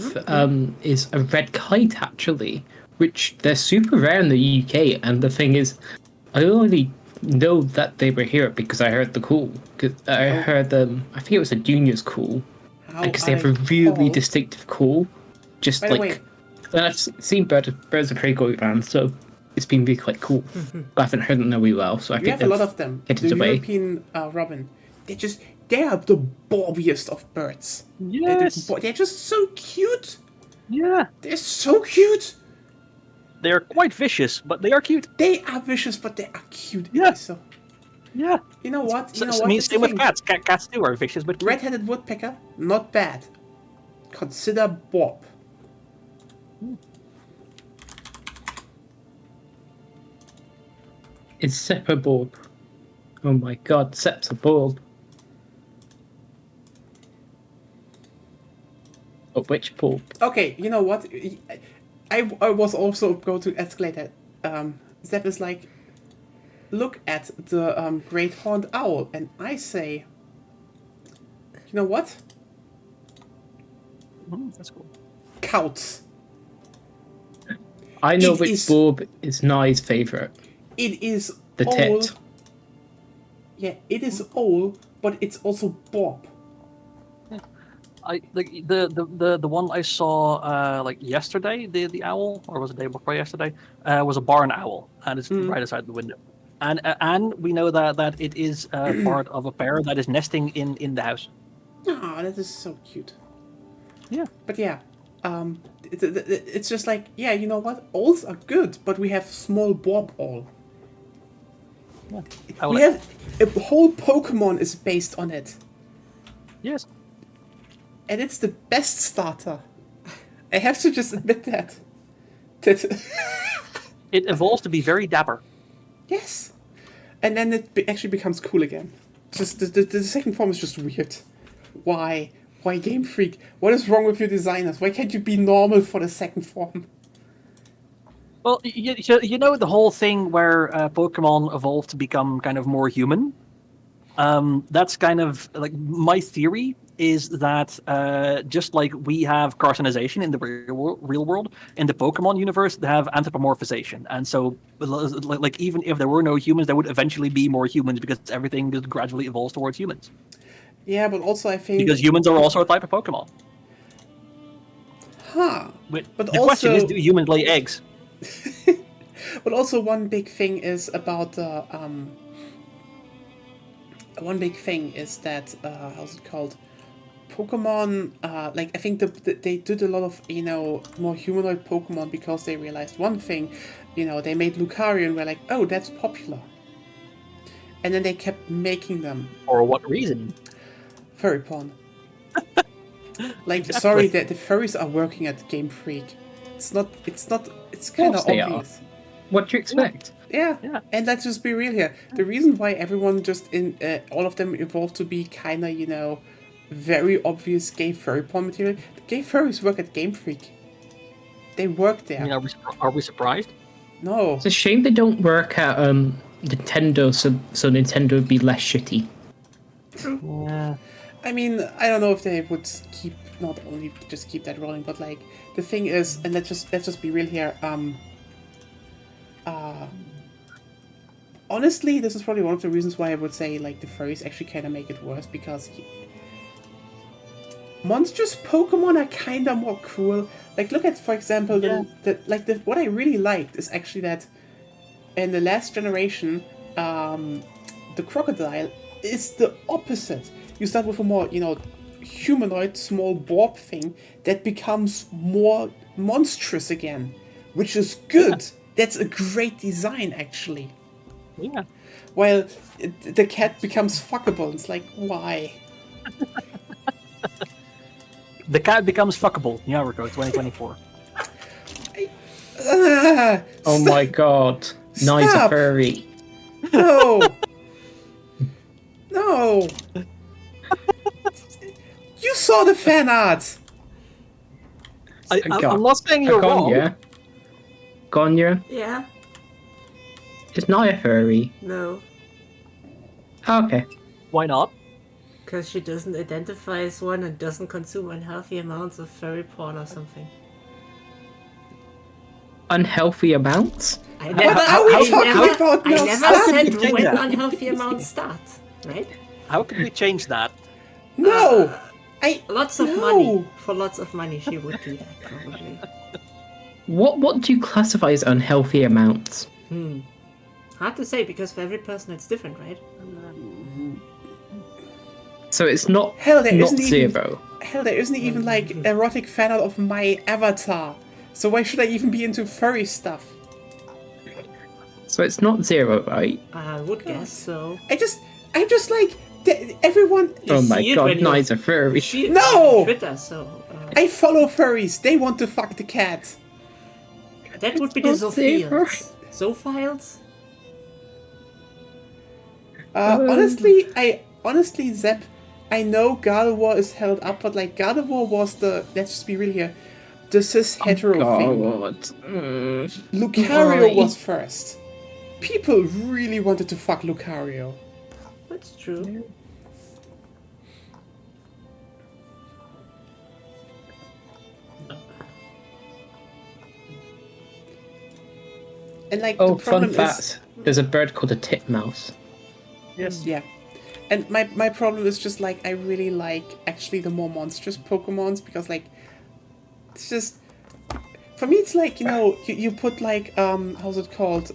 is a red kite, actually, which they're super rare in the UK. And the thing is, I only know that they were here because I heard the call. Cause I heard them. I think it was a junior's call, because they have a really distinctive call. Just By the like, way- and I've seen birds of prey going around, so it's been really quite cool. I haven't heard them very well, so I We think have a lot of them. hidden The away. European robin. They are the bobbiest of birds. Yes. They're just so cute. Yeah. They're so cute. They're quite vicious, but they are cute. They are vicious, but they are cute. Yeah. So, Yeah. you know what? I mean, That's the same with thing. cats. Cats too are vicious, but cute. Red-headed woodpecker, not bad. Consider Bob. It's Sepp a bulb. Oh my god, Sepp's a bulb. But which bulb? Okay, you know what? I was also going to escalate it. Zep is like, look at the great horned owl, and I say, you know what? That's cool. Counts. I know It which is- bulb is Nye's favourite. It is The all... tit. yeah, it is old, but it's also Bob. I like the one I saw like yesterday, the owl, or was it the day before yesterday? Was a barn owl, and it's right outside the window. And we know that it is part of a pair that is nesting in the house. Oh, that is so cute. Yeah. But yeah, it's just like, yeah, you know what? Owls are good, but we have small Bob owl. Yeah. We have a whole Pokemon is based on it. Yes. And it's the best starter. I have to just admit that. It evolves to be very dapper. Yes. And then it actually becomes cool again. Just the second form is just weird. Why? Why Game Freak? What is wrong with your designers? Why can't you be normal for the second form? Well, you know the whole thing where Pokemon evolve to become kind of more human? That's kind of like my theory is that just like we have carcinization in the real world, in the Pokemon universe, they have anthropomorphization. And so, like even if there were no humans, there would eventually be more humans because everything just gradually evolves towards humans. Yeah, but also I think... Because humans are also a type of Pokemon. Huh. But But the question is, also- do humans lay eggs? But also one big thing is about the one big thing is that how's it called? Pokemon, like I think they did a lot of more humanoid Pokemon because they realized one thing, they made Lucario and were like, oh, that's popular, and then they kept making them. For what reason? Furry porn. Like, sorry, the furries are working at Game Freak. It's kind of they are. obvious. What do you expect? Yeah. And let's just be real here. The reason why everyone just all of them evolved to be kind of, very obvious gay furry porn material. The gay furries work at Game Freak. They work there. I mean, are we surprised? No. It's a shame they don't work at Nintendo, so Nintendo would be less shitty. Yeah. I mean, I don't know if they would not only just keep that rolling, but like the thing is, and let's just be real here. Honestly, this is probably one of the reasons why I would say like the furries actually kind of make it worse because monstrous Pokemon are kind of more cool. Like, look at, for example, what I really liked is actually that in the last generation, the crocodile is the opposite. You start with a more, humanoid, small Bob thing that becomes more monstrous again, which is good. That's a great design, actually. Yeah. While the cat becomes fuckable. It's like, why? The cat becomes fuckable. Naruto 2024. Oh my god. Nice a Stop. furry. No! No! You saw the fan art! I'm not saying you're wrong. Gonya Yeah? is not a furry. No. Okay. Why not? Because she doesn't identify as one and doesn't consume unhealthy amounts of furry porn or something. Unhealthy amounts? I What are we talking about now? I never Stop. said Change when that. unhealthy amounts start, right? How could we change that? No! Lots of No. money. For lots of money, she would do that, probably. What do you classify as unhealthy amounts? Hard to say, because for every person it's different, right? So it's not Hell, there not isn't even- zero. Hell, there isn't even like erotic fan art of my avatar. So why should I even be into furry stuff? So it's not zero, right? I would guess so. I'm just like everyone. You Oh my see it god, when you- Nice a furry. You see it No! on Twitter, so... I follow furries. They want to fuck the cat. that would be the not zero. Zophiles. Zophiles? Honestly, Zep, I know Gardevoir is held up, but like Gardevoir was let's just be real here, the cis hetero thing. God. Lucario Why? was first. People really wanted to fuck Lucario. That's true. And like Oh, the fun problem is, fact. There's a bird called a titmouse. Yes. Yeah. And my problem is just like I really like actually the more monstrous Pokemons because like it's just for me it's like you put like how's it called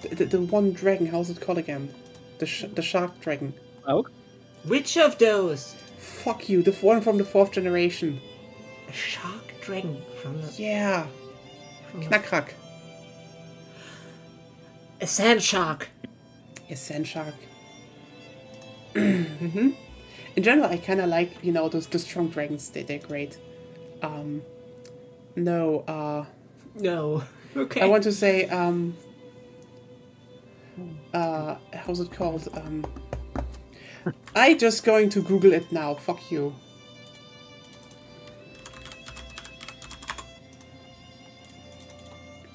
the one dragon, how's it called again, the shark dragon. Oh. Which of those? Fuck you, the one from the 4th generation. A shark dragon from the... Yeah. Knackrack. A sand shark. A sand shark. In general, I kind of like, those the strong dragons. They're great. No. No. Okay. I want to say, how's it called? I just going to Google it now. Fuck you.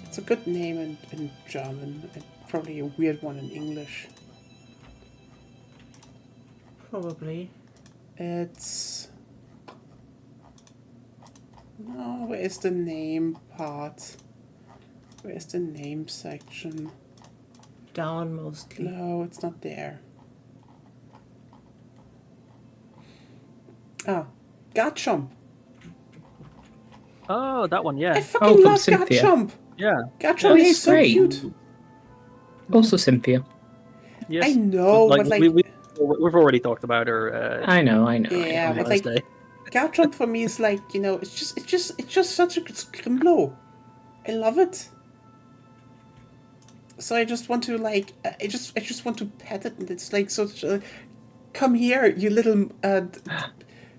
It's a good name in German, and probably a weird one in English. Probably. It's... No, where is the name part? Where is the name section? Down mostly. No, it's not there. Ah, Garchomp. Oh, that one, I yeah. fucking from love Cynthia. Garchomp. Yeah. Garchomp Oh, is he's so great. cute. Also Cynthia. Yes. I know, but like, we've already talked about her. I know. yeah, on but like, Wednesday. Garchomp for me is like, it's just such a good Scrimblow. I love it. So I just want to like, I just want to pet it, and it's like such a, come here, you little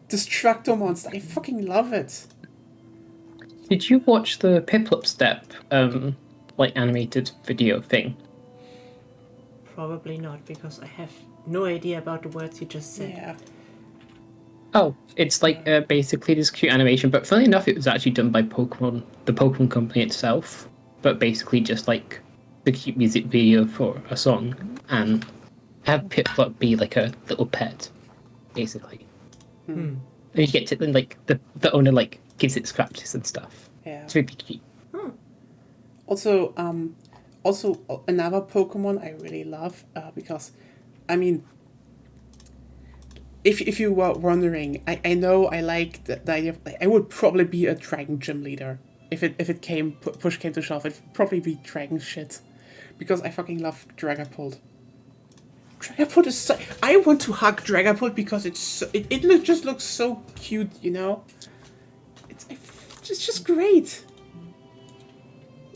destructo monster. I fucking love it. Did you watch the Piplup Step like animated video thing? Probably not, because I have no idea about the words you just said. Yeah. Oh, it's like basically this cute animation, but funny enough, it was actually done by Pokemon, the Pokemon company itself. But basically, just like the cute music video for a song, and have Piplup be like a little pet, basically. And you get to then like the owner like gives it scratches and stuff. Yeah. It's really cute. Also, another Pokemon I really love because, I mean, if you were wondering, I know I like the idea of, like, I would probably be a Dragon gym leader if it came push came to shove. It'd probably be Dragon shit, because I fucking love Dragapult. Dragapult is so, I want to hug Dragapult because it just looks so cute, It's just great.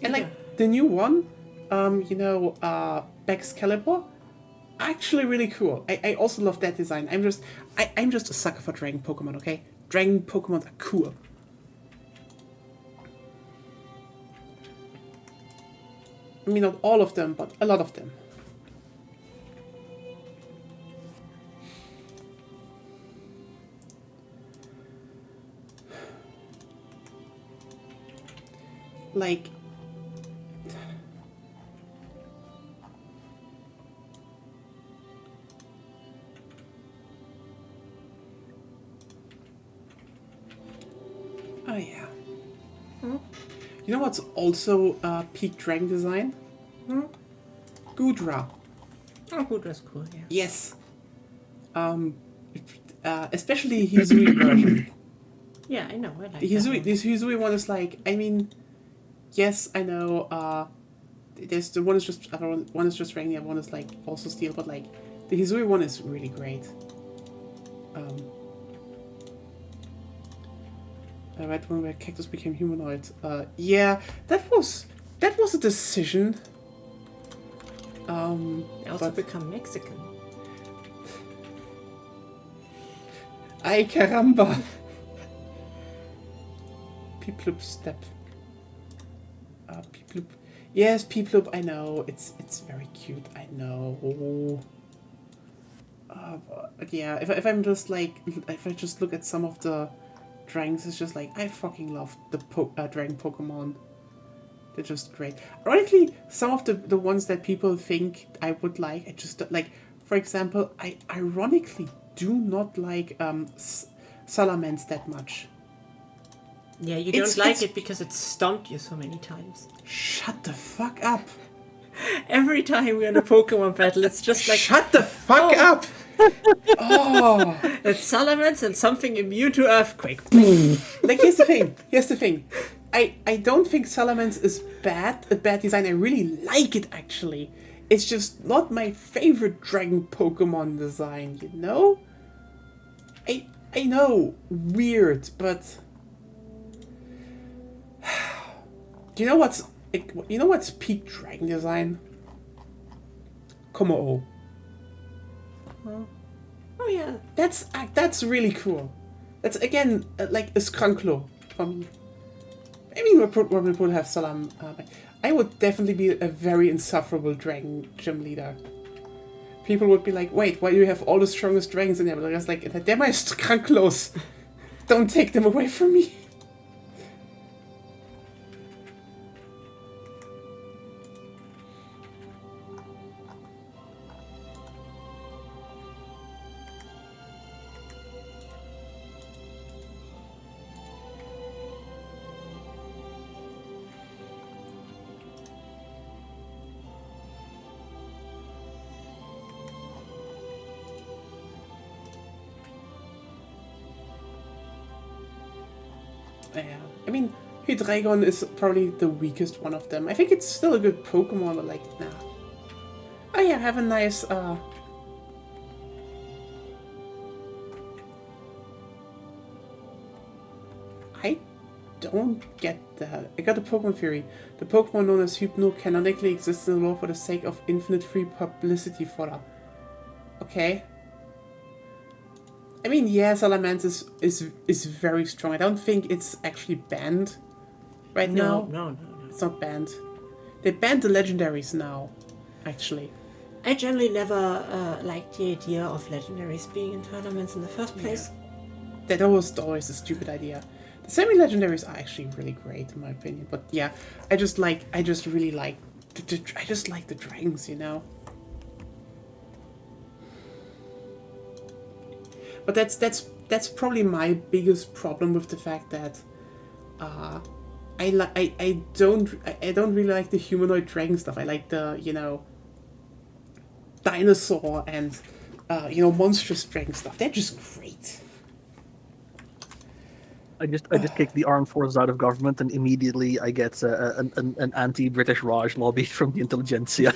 And like the new one, Baxcalibur, actually really cool. I also love that design. I'm just a sucker for dragon Pokemon, okay? Dragon Pokemon are cool. I mean, not all of them, but a lot of them. Like, oh yeah. You know what's also peak dragon design? Goodra. Oh, Goodra's cool, yeah. Yes. Especially Hisui version. Yeah, I know, I like The Hisui one is like, I mean, yes, I know, there's the one is just, one is just rain, the other one is like also steel, but like, the Hisui one is really great. Right when where Cactus became humanoid. Yeah, that was a decision. They also but become Mexican. ay caramba. Piplup step. Piplup. Yes, Piplup, I know. It's very cute, I know. But yeah, if I'm just like, if I just look at some of the dragons, it's just like, I fucking love the dragon Pokemon. They're just great. Ironically, some of the ones that people think I would like, I just, like, for example, I ironically do not like Salamence that much. Yeah, you don't like it because it stomped you so many times. Shut the fuck up. Every time we're in a Pokemon battle, it's just like, Shut the fuck Oh. up! Oh, it's Salamence and something immune to Earthquake. like here's the thing. Here's the thing. I don't think Salamence is a bad design. I really like it actually. It's just not my favorite dragon Pokemon design, you know? I know, weird, but you know what's peak dragon design? Komo-o. Oh yeah. That's really cool. That's again like a Skunklo for me. Maybe Robin would have Salam. I would definitely be a very insufferable dragon gym leader. People would be like, "Wait, why do you have all the strongest dragons in there?" But I was like, "They're my Skunklos. Don't take them away from me." Yeah, I mean, Hydreigon is probably the weakest one of them. I think it's still a good Pokemon, but like, nah. Oh yeah, have a nice, I don't get that. I got a Pokemon theory. The Pokemon known as Hypno canonically exists in the lore for the sake of infinite free publicity fodder. Okay. I mean, yeah, Salamence is very strong. I don't think it's actually banned right now. No. It's not banned. They banned the legendaries now, actually. I generally never liked the idea of legendaries being in tournaments in the first place. That was always a stupid idea. The semi-legendaries are actually really great in my opinion. But yeah, I just really like the dragons, you know. But that's probably my biggest problem with the fact that I don't really like the humanoid dragon stuff. I like the, you know, dinosaur and you know, monstrous dragon stuff. They're just great. I just kick the armed forces out of government, and immediately I get an anti-British Raj lobby from the intelligentsia.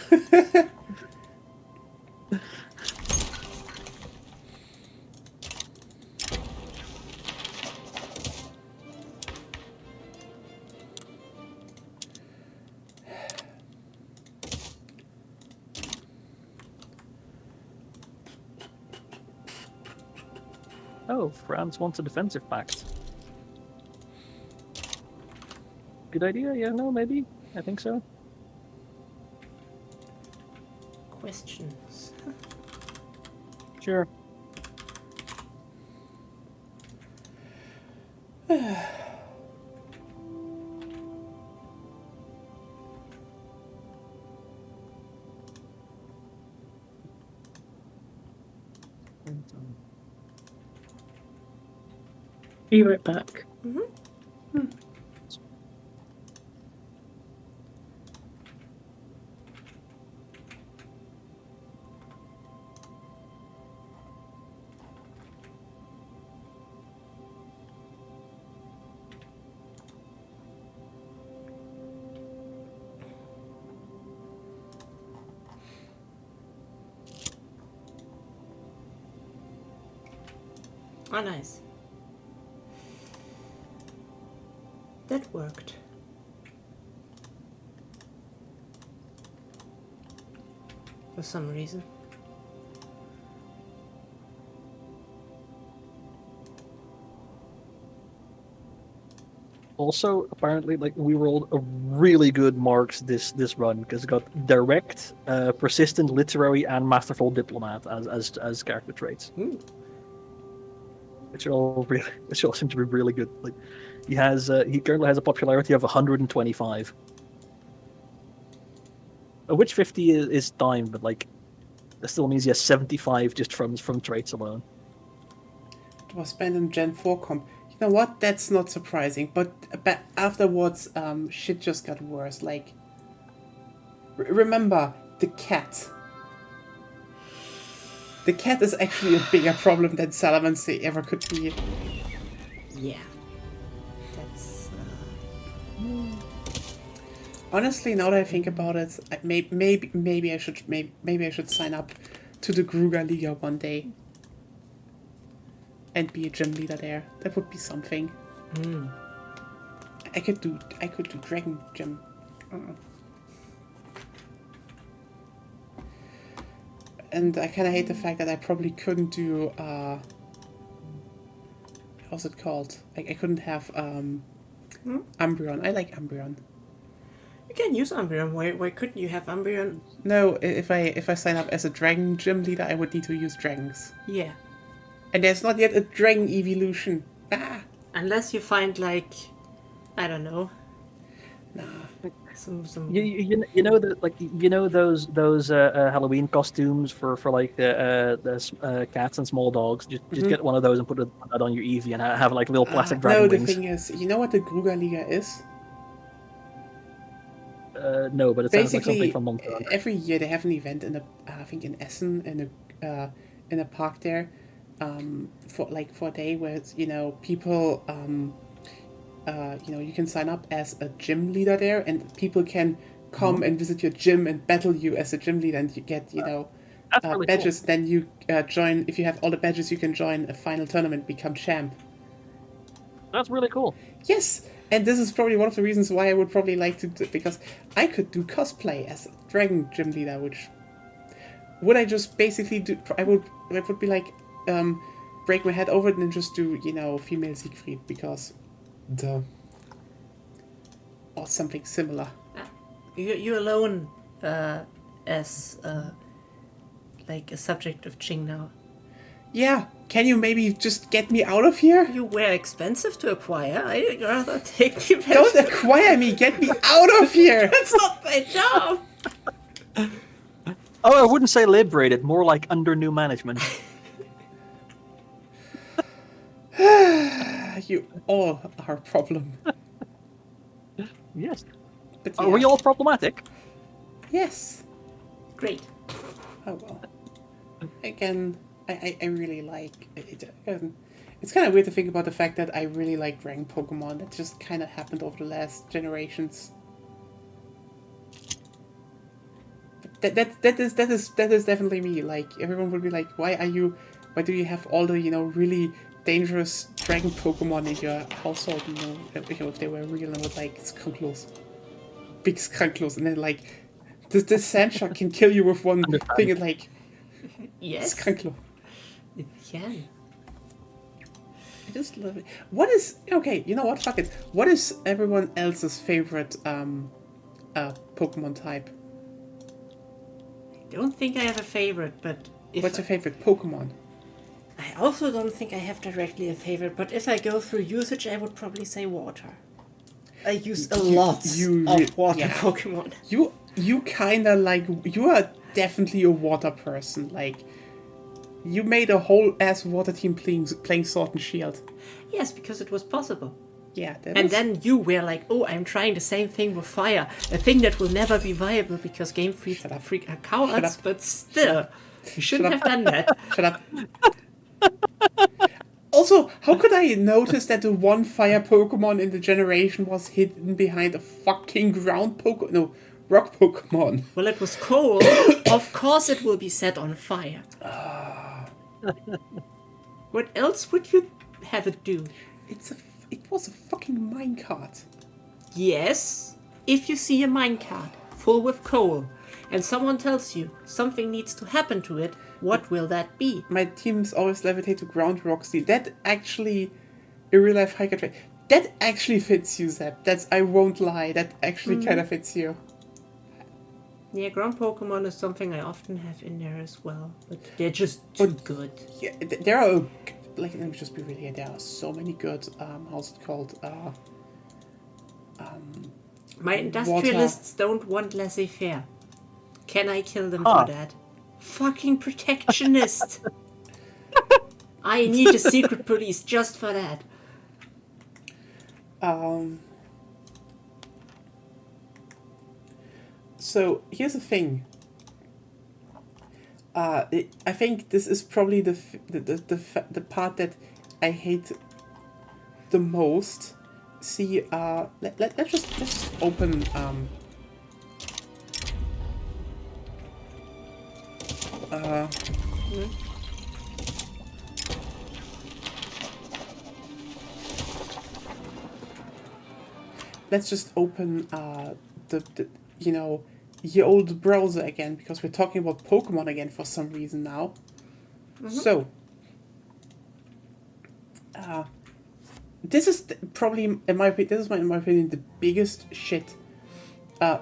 Oh, France wants a defensive pact. Good idea? Yeah, no, maybe. I think so. Questions. Sure. Be right back. Oh, nice. That worked. For some reason. Also, apparently, like we rolled a really good marks this run because it got direct, persistent, literary, and masterful diplomat as character traits. Which all seem to be really good. Like he currently has a popularity of 125, of which 50 is time, but like that still means he has 75 just from traits alone. It was spent in Gen 4 comp. You know what? That's not surprising. But afterwards, shit just got worse. Like, remember the cat. The cat is actually a bigger problem than Salamence ever could be. Yeah. That's. Honestly, now that I think about it, maybe I should sign up to the Gruga Liga one day and be a gym leader there. That would be something. I could do Dragon Gym. And I kind of hate the fact that I probably couldn't do how's it called? I couldn't have Umbreon. I like Umbreon. You can use Umbreon. Why couldn't you have Umbreon? No, if I sign up as a Dragon Gym leader, I would need to use dragons. Yeah. And there's not yet a Dragon evolution. Ah. Unless you find like, I don't know. Nah. Some. You know that, like, you know those Halloween costumes for like the cats and small dogs. Just get one of those and put that on your Eevee and have like little plastic dragon No, wings. the thing is, you know what the Gruga Liga is? No, but it sounds like Basically, something from Monster Hunter. every year they have an event in I think in Essen in a park there, for a day where it's, people you can sign up as a gym leader there, and people can come and visit your gym and battle you as a gym leader, and you get That's really badges. Then you join. If you have all the badges, you can join a final tournament, become champ. That's really cool. Yes, and this is probably one of the reasons why I would probably like to do, because I could do cosplay as a Dragon Gym leader, which would I just basically do? It would be like break my head over it and just do female Siegfried, because duh, or something similar. You alone as like a subject of Qingdao. Yeah, can you maybe just get me out of here? You were expensive to acquire. I'd rather take you. Don't acquire me, get me out of here! That's not my job. Oh, I wouldn't say liberated, more like under new management. You all are a problem. Yes. But Are we all problematic? Yes. Great. Oh well. Again, I really like it. It's kind of weird to think about the fact that I really like Dragon Pokemon. That just kind of happened over the last generations. That is definitely me. Like, everyone would be like, why do you have all the really dangerous dragon Pokemon in your household? If they were real, and was like Skrunklos, big Skrunklos, and then like this Sandshot can kill you with one thing, and like Yes. Skrunklo. It can. I just love it. What is okay? You know what? Fuck it. What is everyone else's favorite Pokemon type? I don't think I have a favorite, but What's your favorite Pokemon? I also don't think I have directly a favorite, but if I go through usage, I would probably say water. I use a lot of water yeah. Pokemon. You kinda like, you are definitely a water person. Like, you made a whole ass water team playing Sword and Shield. Yes, because it was possible. Yeah, Then you were like, oh, I'm trying the same thing with fire. A thing that will never be viable because Game Freak are cowards, but still. You shouldn't have done that. Shut up. Also, how could I notice that the one fire Pokemon in the generation was hidden behind a fucking rock Pokemon? Well, it was cold. Of course it will be set on fire. What else would you have it do? It was a fucking minecart. Yes, if you see a minecart full with coal and someone tells you something needs to happen to it, what will that be? My teams always levitate to ground Roxy. That actually, in real life hiker trait, that actually fits you, Zep. I won't lie, that actually kind of fits you. Yeah, ground Pokemon is something I often have in there as well, but they're just too good. Yeah, there are, like, let me just be really, there are so many good, how's it called, My industrialists don't want laissez-faire. Can I kill them for that? Fucking protectionist! I need a secret police just for that. So here's the thing. I think this is probably the part that I hate the most. See, let's just open let's just open the you know, your old browser again, because we're talking about Pokemon again for some reason now. So this is probably, in my opinion, the biggest shit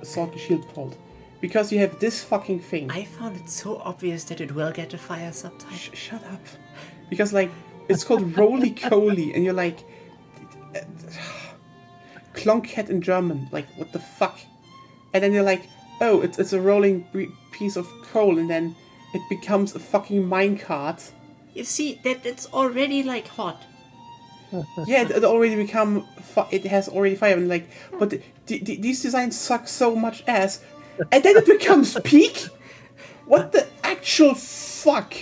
Sword and Shield pulled, because you have this fucking thing. I found it so obvious that it will get a fire subtype. Shut up, because like it's called Roly Coly, and you're like Klonkhead in German, like what the fuck? And then you're like, oh, it's a rolling piece of coal, and then it becomes a fucking minecart. You see, that it's already like hot. Yeah, it already become. It has already fire, and like, but these designs suck so much ass, and then it becomes peak. What the actual fuck?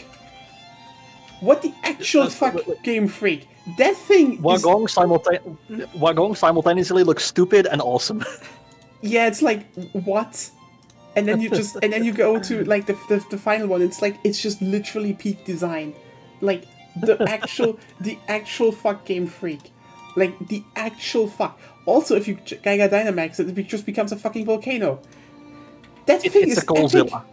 What the actual fuck, Game Freak? That thing. Wagong simultaneously looks stupid and awesome. Yeah, it's like what? And then you just and then you go to like the final one. It's like it's just literally peak design, like the actual fuck Game Freak, like the actual fuck. Also, if you Giga Dynamax it, just becomes a fucking volcano. That thing is a Godzilla. Epic.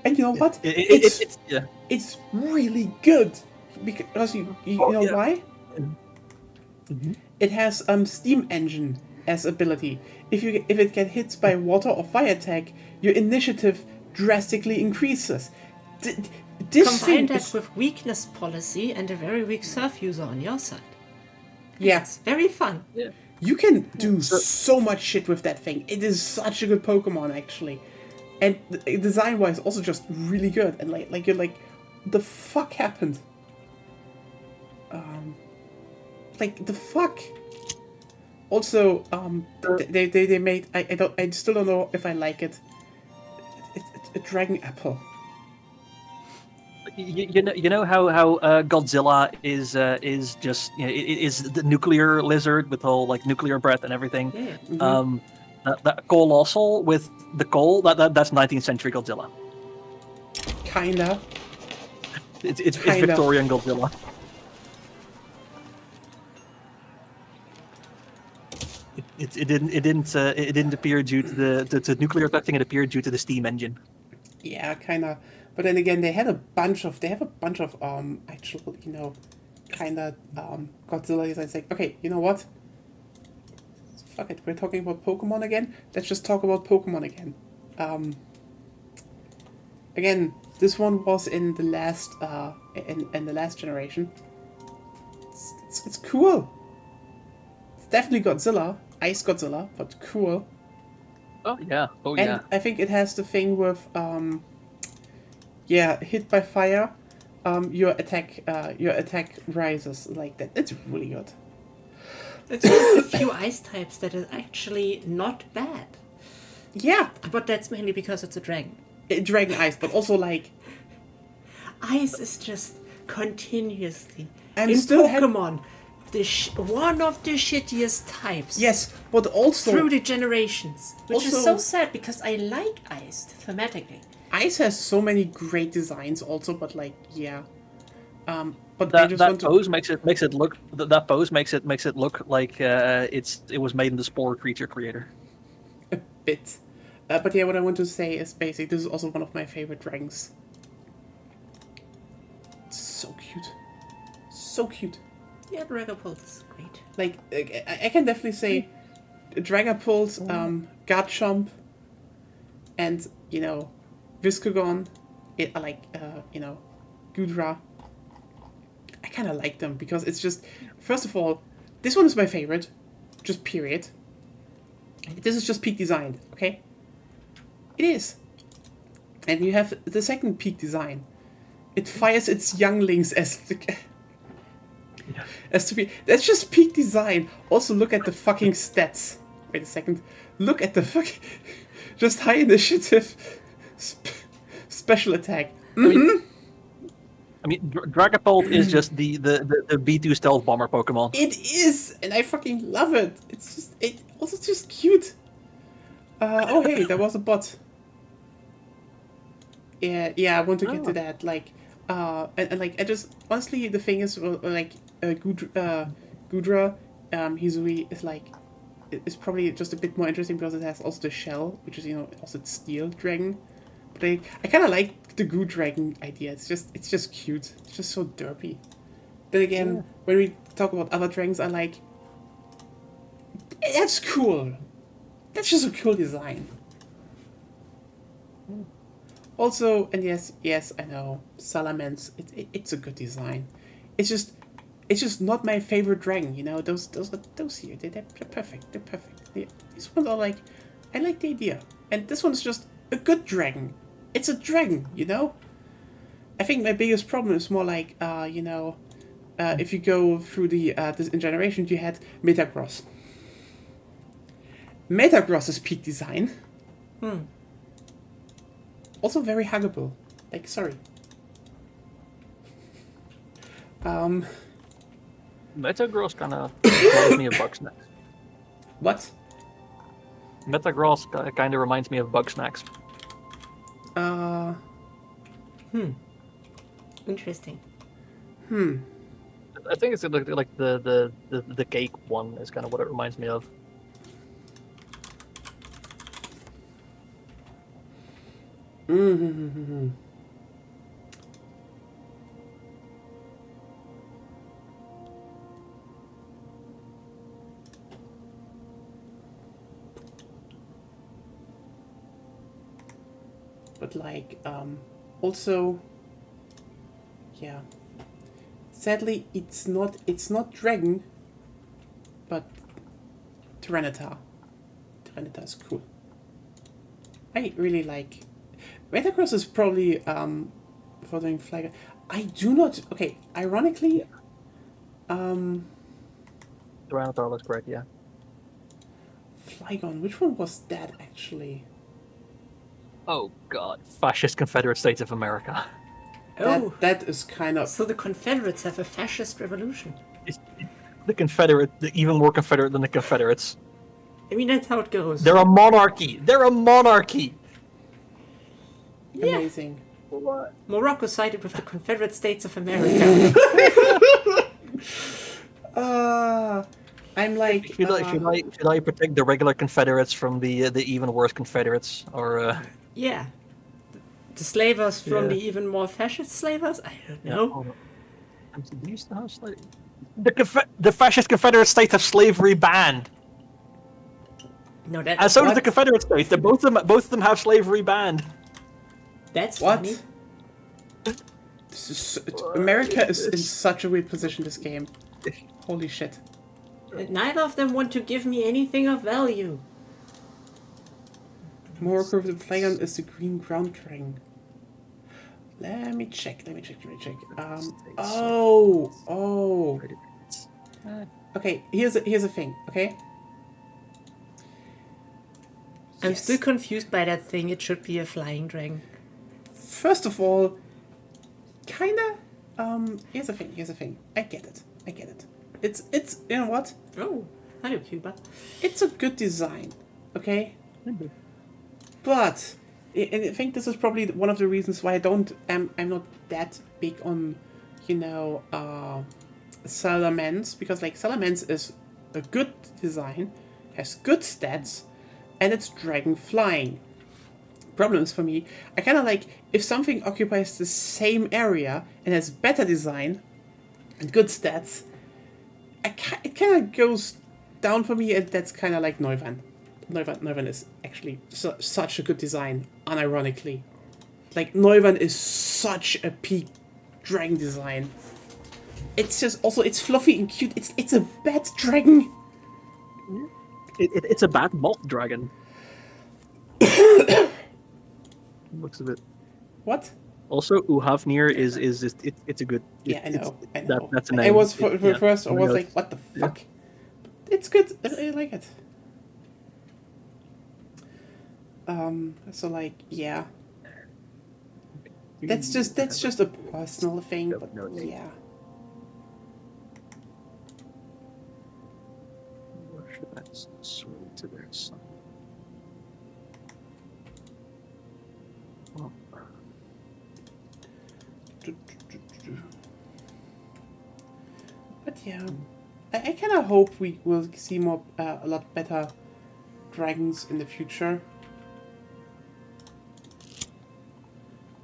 And you know what? It's really good because you know why? Mm-hmm. It has Steam Engine as ability. If it gets hit by water or fire attack, your initiative drastically increases. This Combine that is, with weakness policy and a very weak surf user on your side. yeah, It's very fun. Yeah. you can do so much shit with that thing. It is such a good Pokemon actually, and design wise also just really good. And like you're like, the fuck happened? Like the fuck. Also, they made I still don't know if I like it. It's a Dragon Apple. You know how Godzilla is just it is the nuclear lizard with whole like nuclear breath and everything. Yeah. Mm-hmm. That Colossal with the coal that's 19th century Godzilla. Kinda. It's Kind of. Victorian Godzilla. It didn't appear due to the nuclear testing. It appeared due to the steam engine. Yeah, kinda. But then again, they have a bunch of actual kinda Godzilla designs. Like, okay, you know what? Fuck it, we're talking about Pokemon again. Let's just talk about Pokemon again. Again, this one was in the last in the last generation. It's cool. It's definitely Godzilla, Ice Godzilla, but cool. Oh yeah. And I think it has the thing with hit by fire, your attack rises like that. It's really good. It's one of the few ice types that is actually not bad. Yeah, But that's mainly because it's a dragon. Dragon Ice, but also like Ice is just continuously I'm in still Pokemon one of the shittiest types. yes, but also Through the generations, which is Also- so sad because I like Ice thematically. Ice has so many great designs also, but like yeah, but I That just that want to pose makes it look that pose makes it look like it was made in the Spore creature creator. a bit. But yeah, what I want to say is basically this is also one of my favorite dragons. So cute, so cute. Yeah, Dragapult is great. Like I can definitely say, Dragapult, Garchomp, and Viscogon. I like Gudra. I kind of like them because it's just, first of all, this one is my favorite, just period. This is just peak design, okay? It is. And you have the second peak design. It fires its younglings as to be. That's just peak design. Also, look at the fucking stats. Wait a second. Look at the fucking. just high initiative, special attack. I mean, Dragapult is just the B2 stealth bomber Pokemon. It is, and I fucking love it. It also just cute. Oh hey, there was a bot. Yeah, I want to get to that. Like, and like, I just honestly, the thing is, like, Gudra, Hisui is like, it's probably just a bit more interesting because it has also the shell, which is also the steel dragon. But I kind of like the Goo Dragon idea. It's just cute. It's just so derpy. Then again, when we talk about other dragons, I like. That's cool. That's just a cool design. Also, and yes, I know, Salamence. It's a good design. It's just not my favorite dragon. Those here. They're perfect. They're perfect. These ones are like, I like the idea, and this one's just a good dragon. It's a dragon, I think my biggest problem is more like, if you go through this in Generations, you had Metagross. Metagross is peak design. Also very huggable. Like, sorry. Metagross kind of reminds me of Bugsnax. What? Metagross kind of reminds me of Bugsnax. Interesting. I think it's like the cake one is kind of what it reminds me of. But like, also, yeah. Sadly, it's not dragon, but Tyranitar. Tyranitar is cool. I really like. Metagross is probably following Flygon. I do not. Okay, ironically, Tyranitar looks great, yeah. Flygon. Which one was that actually? Oh God, Fascist Confederate States of America. That is kind of. So the Confederates have a fascist revolution. The Confederate, even more Confederate than the Confederates. I mean, that's how it goes. They're a monarchy. They're a monarchy. Amazing. What? Morocco sided with the Confederate States of America. I'm like. Should I protect the regular Confederates from the even worse Confederates, or? Yeah. The slavers from the even more fascist slavers? I don't know. Do you still have slavery? The fascist Confederate States have slavery banned. No, that. And so does the Confederate States. Both of them have slavery banned. That's what? funny. America is in such a weird position this game. Holy shit. Neither of them want to give me anything of value. Morocco with the Flygon is the green ground dragon. Let me check. Oh. Okay, here's a thing, okay? I'm still confused by that thing. It should be a flying dragon. First of all, kinda. Here's the thing. I get it. It's you know what? Oh, hello, Cuba. It's a good design, okay? But and I think this is probably one of the reasons why I'm not that big on, Salamence, because like Salamence is a good design, has good stats, and it's dragon flying. Problems for me, I kind of like if something occupies the same area and has better design and good stats, it kind of goes down for me, and that's kind of like Neuvan. Neuvan is actually such a good design, unironically. Like, Neuvan is such a peak dragon design. It's just, also, it's fluffy and cute. It's a bad dragon. It's a bad moth dragon. Looks a bit. What? Also, Uhavnir is it's a good. I know. That's a name. I was first. I was like, what the fuck? It's good. I like it. So like, yeah. That's just a personal thing, but No name. yeah. That's sweet to their son. Oh. But yeah, I kind of hope we will see more, a lot better dragons in the future.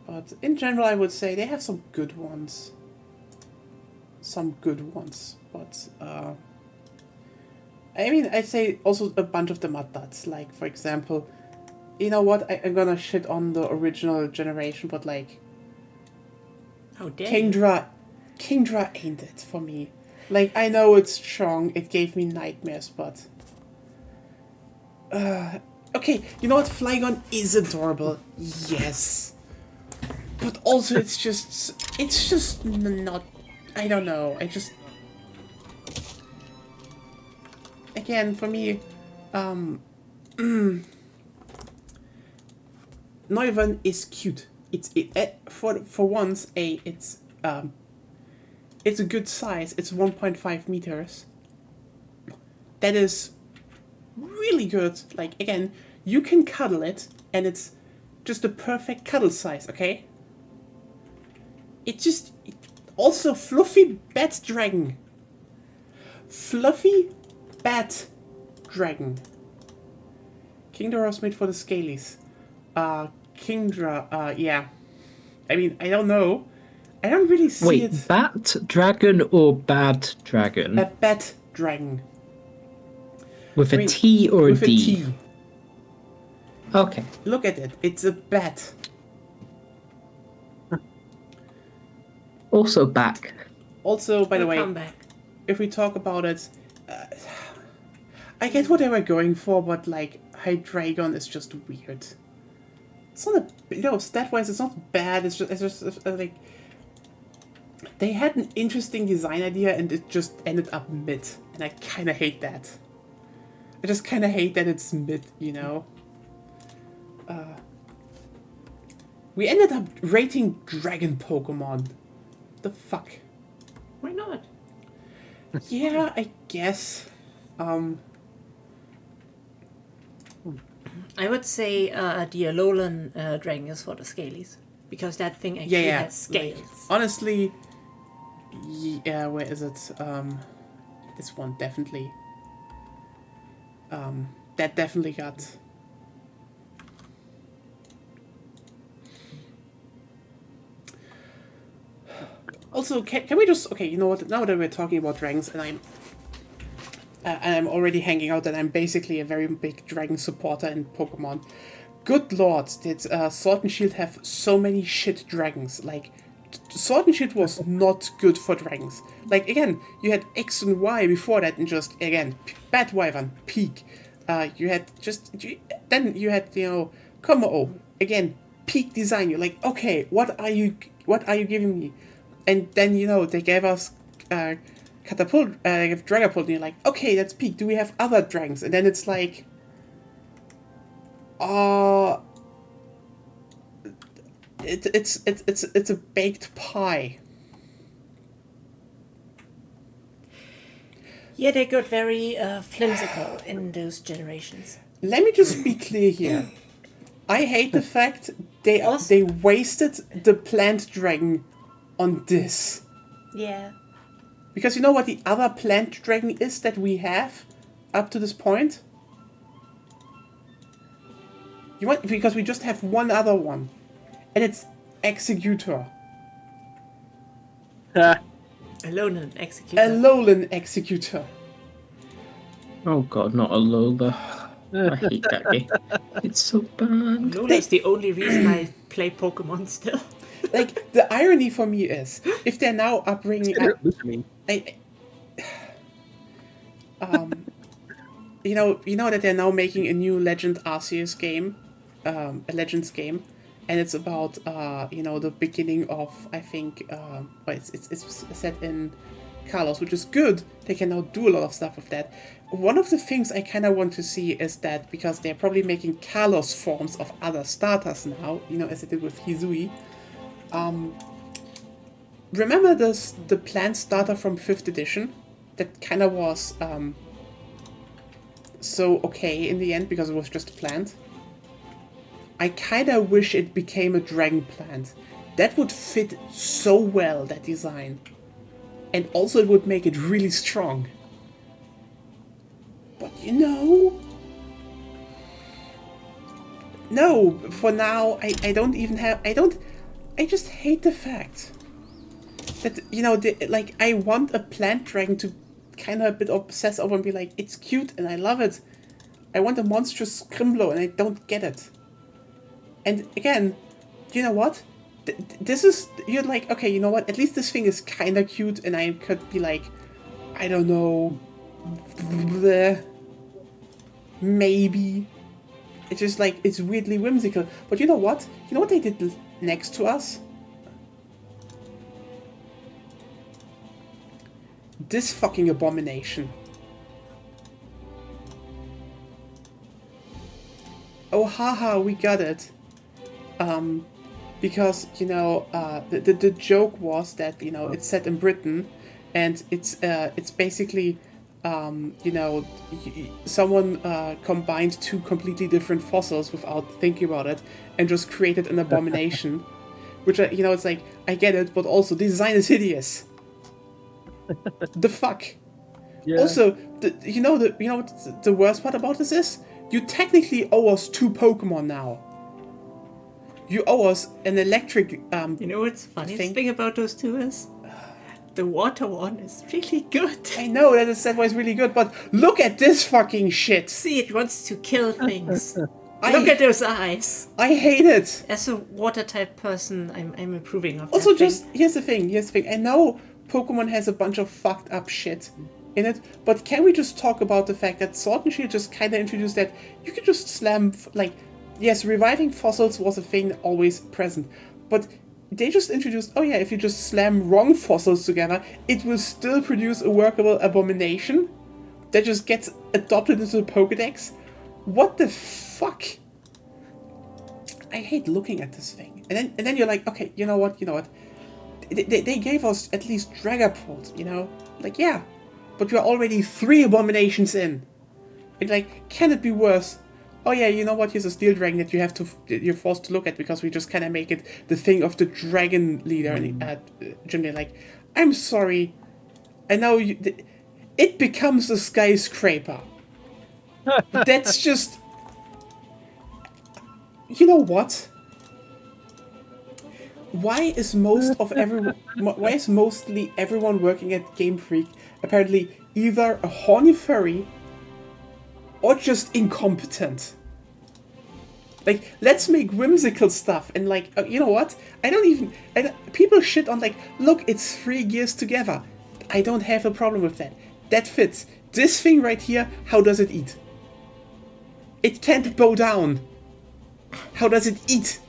But in general, I would say they have some good ones. Some good ones, but I mean, I'd say also a bunch of them are duds. Like, for example, you know what? I'm gonna shit on the original generation, but like, How dare you? Kingdra ain't it for me. Like, I know it's strong, it gave me nightmares, but... okay, you know what? Flygon is adorable, yes. But also, it's just not... I don't know, again, for me, Neuven is cute. For once, it's a good size. It's 1.5 meters. That is really good. Like, again, you can cuddle it, and it's just the perfect cuddle size, okay? Also, Fluffy Bat Dragon. Fluffy Bat Dragon. Kingdra was made for the Scalies. Kingdra, yeah. I mean, I don't know. I don't really see Wait, it. Bat Dragon or Bad Dragon? A Bat Dragon. With I a mean, T or a with D? a T. Okay. Look at it. It's a bat. Also back. Also, by the We'll way, come back. if we talk about it, I get what they were going for, but like, Hydreigon is just weird. It's not stat-wise, it's not bad. It's just like, they had an interesting design idea and it just ended up mid, and I kind of hate that. I just kind of hate that it's mid, you know. We ended up rating dragon Pokemon. The fuck? Why not? Yeah, I guess. I would say the Alolan dragon is for the Scalies. Because that thing actually Yeah. has scales. Honestly, yeah, where is it? This one definitely. That definitely got. Also, can we just you know what? Now that we're talking about dragons, and I'm already hanging out that I'm basically a very big dragon supporter in Pokemon. Good lord, did Sword and Shield have so many shit dragons? Like, Sword and Shield was not good for dragons. Like, again, you had X and Y before that, and just, again, Bad Wyvern, peak. You had then you had, Kommo-o, again, peak design. You're like, okay, what are you giving me? And then, they gave us, Catapult, Dragapult, and you're like, okay, that's peak. Do we have other dragons? And then it's like, it's a baked pie. Yeah, they got very flimsical in those generations. Let me just be clear here. I hate the fact they wasted the plant dragon on this. Yeah. Because you know what the other plant dragon is that we have up to this point? Because we just have one other one. And it's Executor. Alolan Executor. Alolan Executor. Oh god, not Alola. I hate that game. It's so bad. Alola is the only reason I play Pokemon still. Like, the irony for me is, if they're now bringing up... You know that they're now making a new Legend Arceus game, a Legends game, and it's about the beginning of, I think, it's set in Kalos, which is good. They can now do a lot of stuff with that. One of the things I kind of want to see is that, because they're probably making Kalos forms of other starters now, as they did with Hisui. Remember the plant starter from 5th edition? That kind of was so okay in the end because it was just a plant. I kind of wish it became a dragon plant. That would fit so well, that design. And also it would make it really strong. But no, for now, I don't even have, I just hate the fact that, I want a plant dragon to kind of a bit obsess over and be like, it's cute and I love it. I want a monstrous Scrimblow and I don't get it. And again, you know what? This is, you're like, okay, you know what? At least this thing is kind of cute and I could be like, I don't know, maybe. It's just like, it's weirdly whimsical. But you know what? You know what they did next to us? This fucking abomination. Oh, haha, we got it. Because, the joke was that, it's set in Britain, and it's basically, someone combined 2 completely different fossils without thinking about it, and just created an abomination. Which, it's like, I get it, but also, the design is hideous. The fuck? Yeah. Also, you know what the worst part about this is? You technically owe us 2 Pokemon now. You owe us an electric You know what's the funniest thing about those 2 is? The water one is really good. I know, that was really good, but look at this fucking shit. See, it wants to kill things. Look at those eyes. I hate it. As a water type person, I'm approving of also, that just, here's the thing. I know Pokemon has a bunch of fucked up shit in it, but can we just talk about the fact that Sword and Shield just kind of introduced that you can just slam, yes, reviving fossils was a thing always present, but they just introduced, oh yeah, if you just slam wrong fossils together, it will still produce a workable abomination that just gets adopted into the Pokedex. What the fuck? I hate looking at this thing. And then you're like, okay, you know what? They gave us at least Dragapult, yeah, but we're already 3 abominations in. And can it be worse? Oh yeah, you know what? Here's a steel dragon that you're forced to look at because we just kind of make it the thing of the dragon leader at Gym Day. I'm sorry, I know it becomes a skyscraper. That's just, you know what? Why is mostly everyone working at Game Freak apparently either a horny furry or just incompetent? Let's make whimsical stuff and you know what? People shit on look, it's 3 gears together. I don't have a problem with that. That fits. This thing right here, how does it eat? It can't bow down. How does it eat?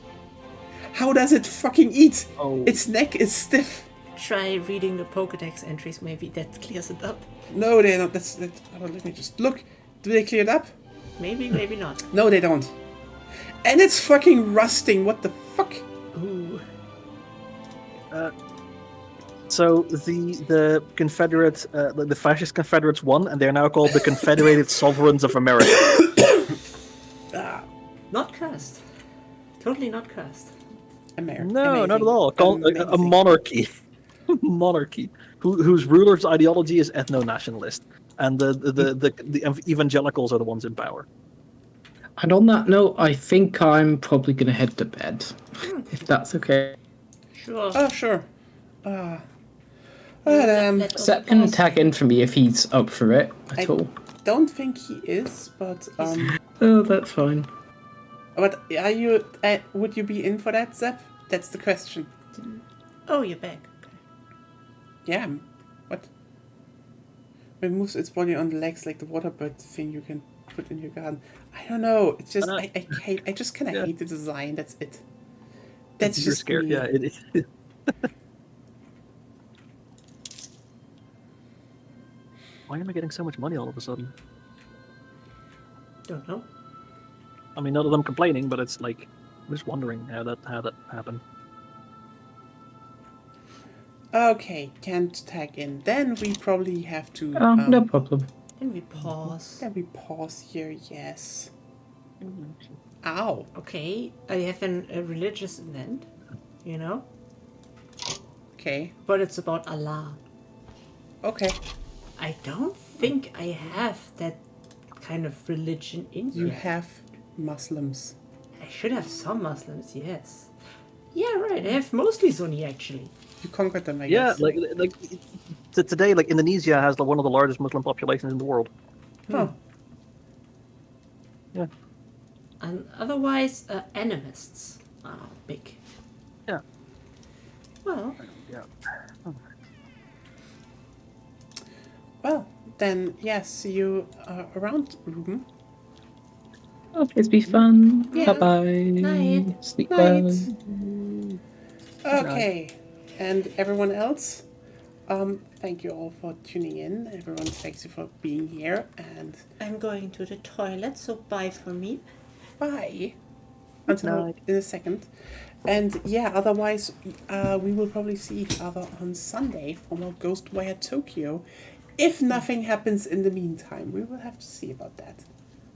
How does it fucking eat? Oh. Its neck is stiff. Try reading the Pokedex entries, maybe that clears it up. No, they don't. Let me just look. Do they clear it up? Maybe, maybe not. No, they don't. And it's fucking rusting. What the fuck? Ooh. So the Confederate, the Fascist Confederates won, and they're now called the Confederated Sovereigns of America. Not cursed. Totally not cursed. No, not at all. Called a monarchy. Monarchy. Whose ruler's ideology is ethno-nationalist, and the evangelicals are the ones in power. And on that note, I think I'm probably going to head to bed, if that's okay. Sure. Oh, sure. Sepp can tag in for me if he's up for it at all. Don't think he is, but Oh, that's fine. But are you? Would you be in for that, Sepp? That's the question. Oh, you're back. Okay. Yeah. What? It moves its body on the legs like the water bird thing you can put in your garden. I don't know. It's just I hate. I just kind of hate the design. That's it. That's You're just scared. me. Yeah, it is. Why am I getting so much money all of a sudden? Don't know. I mean, not that I'm complaining, but it's like I'm just wondering how that happened. Okay, can't tag in. Then we probably have to. Oh, no problem. And we pause. Then we pause here. Yes. Ow. Okay, I have a religious event, you know, Okay. but it's about Allah. Okay. I don't think I have that kind of religion in You here. have Muslims. I should have some Muslims, yes. Yeah, right. I have mostly Sunni actually. You conquered them, I Yeah, guess. like today, like Indonesia has one of the largest Muslim populations in the world. Huh. Yeah, And otherwise, animists are big. yeah, Well, yeah. Well, then, yes, see you around, Ruben. Okay, it's be fun. Yeah. Bye-bye. Night. Sleep Night. well. Okay. And everyone else, thank you all for tuning in. Everyone, thanks you for being here. And I'm going to the toilet, so bye for me. bye. Until Night. in a second. And yeah, otherwise, we will probably see each other on Sunday for more Ghostwire Tokyo. If nothing happens in the meantime, we will have to see about that.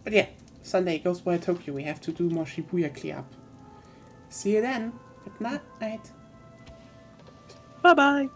But yeah, Sunday, Ghostwire Tokyo. We have to do more Shibuya clear-up. See you then. Good night. Bye bye.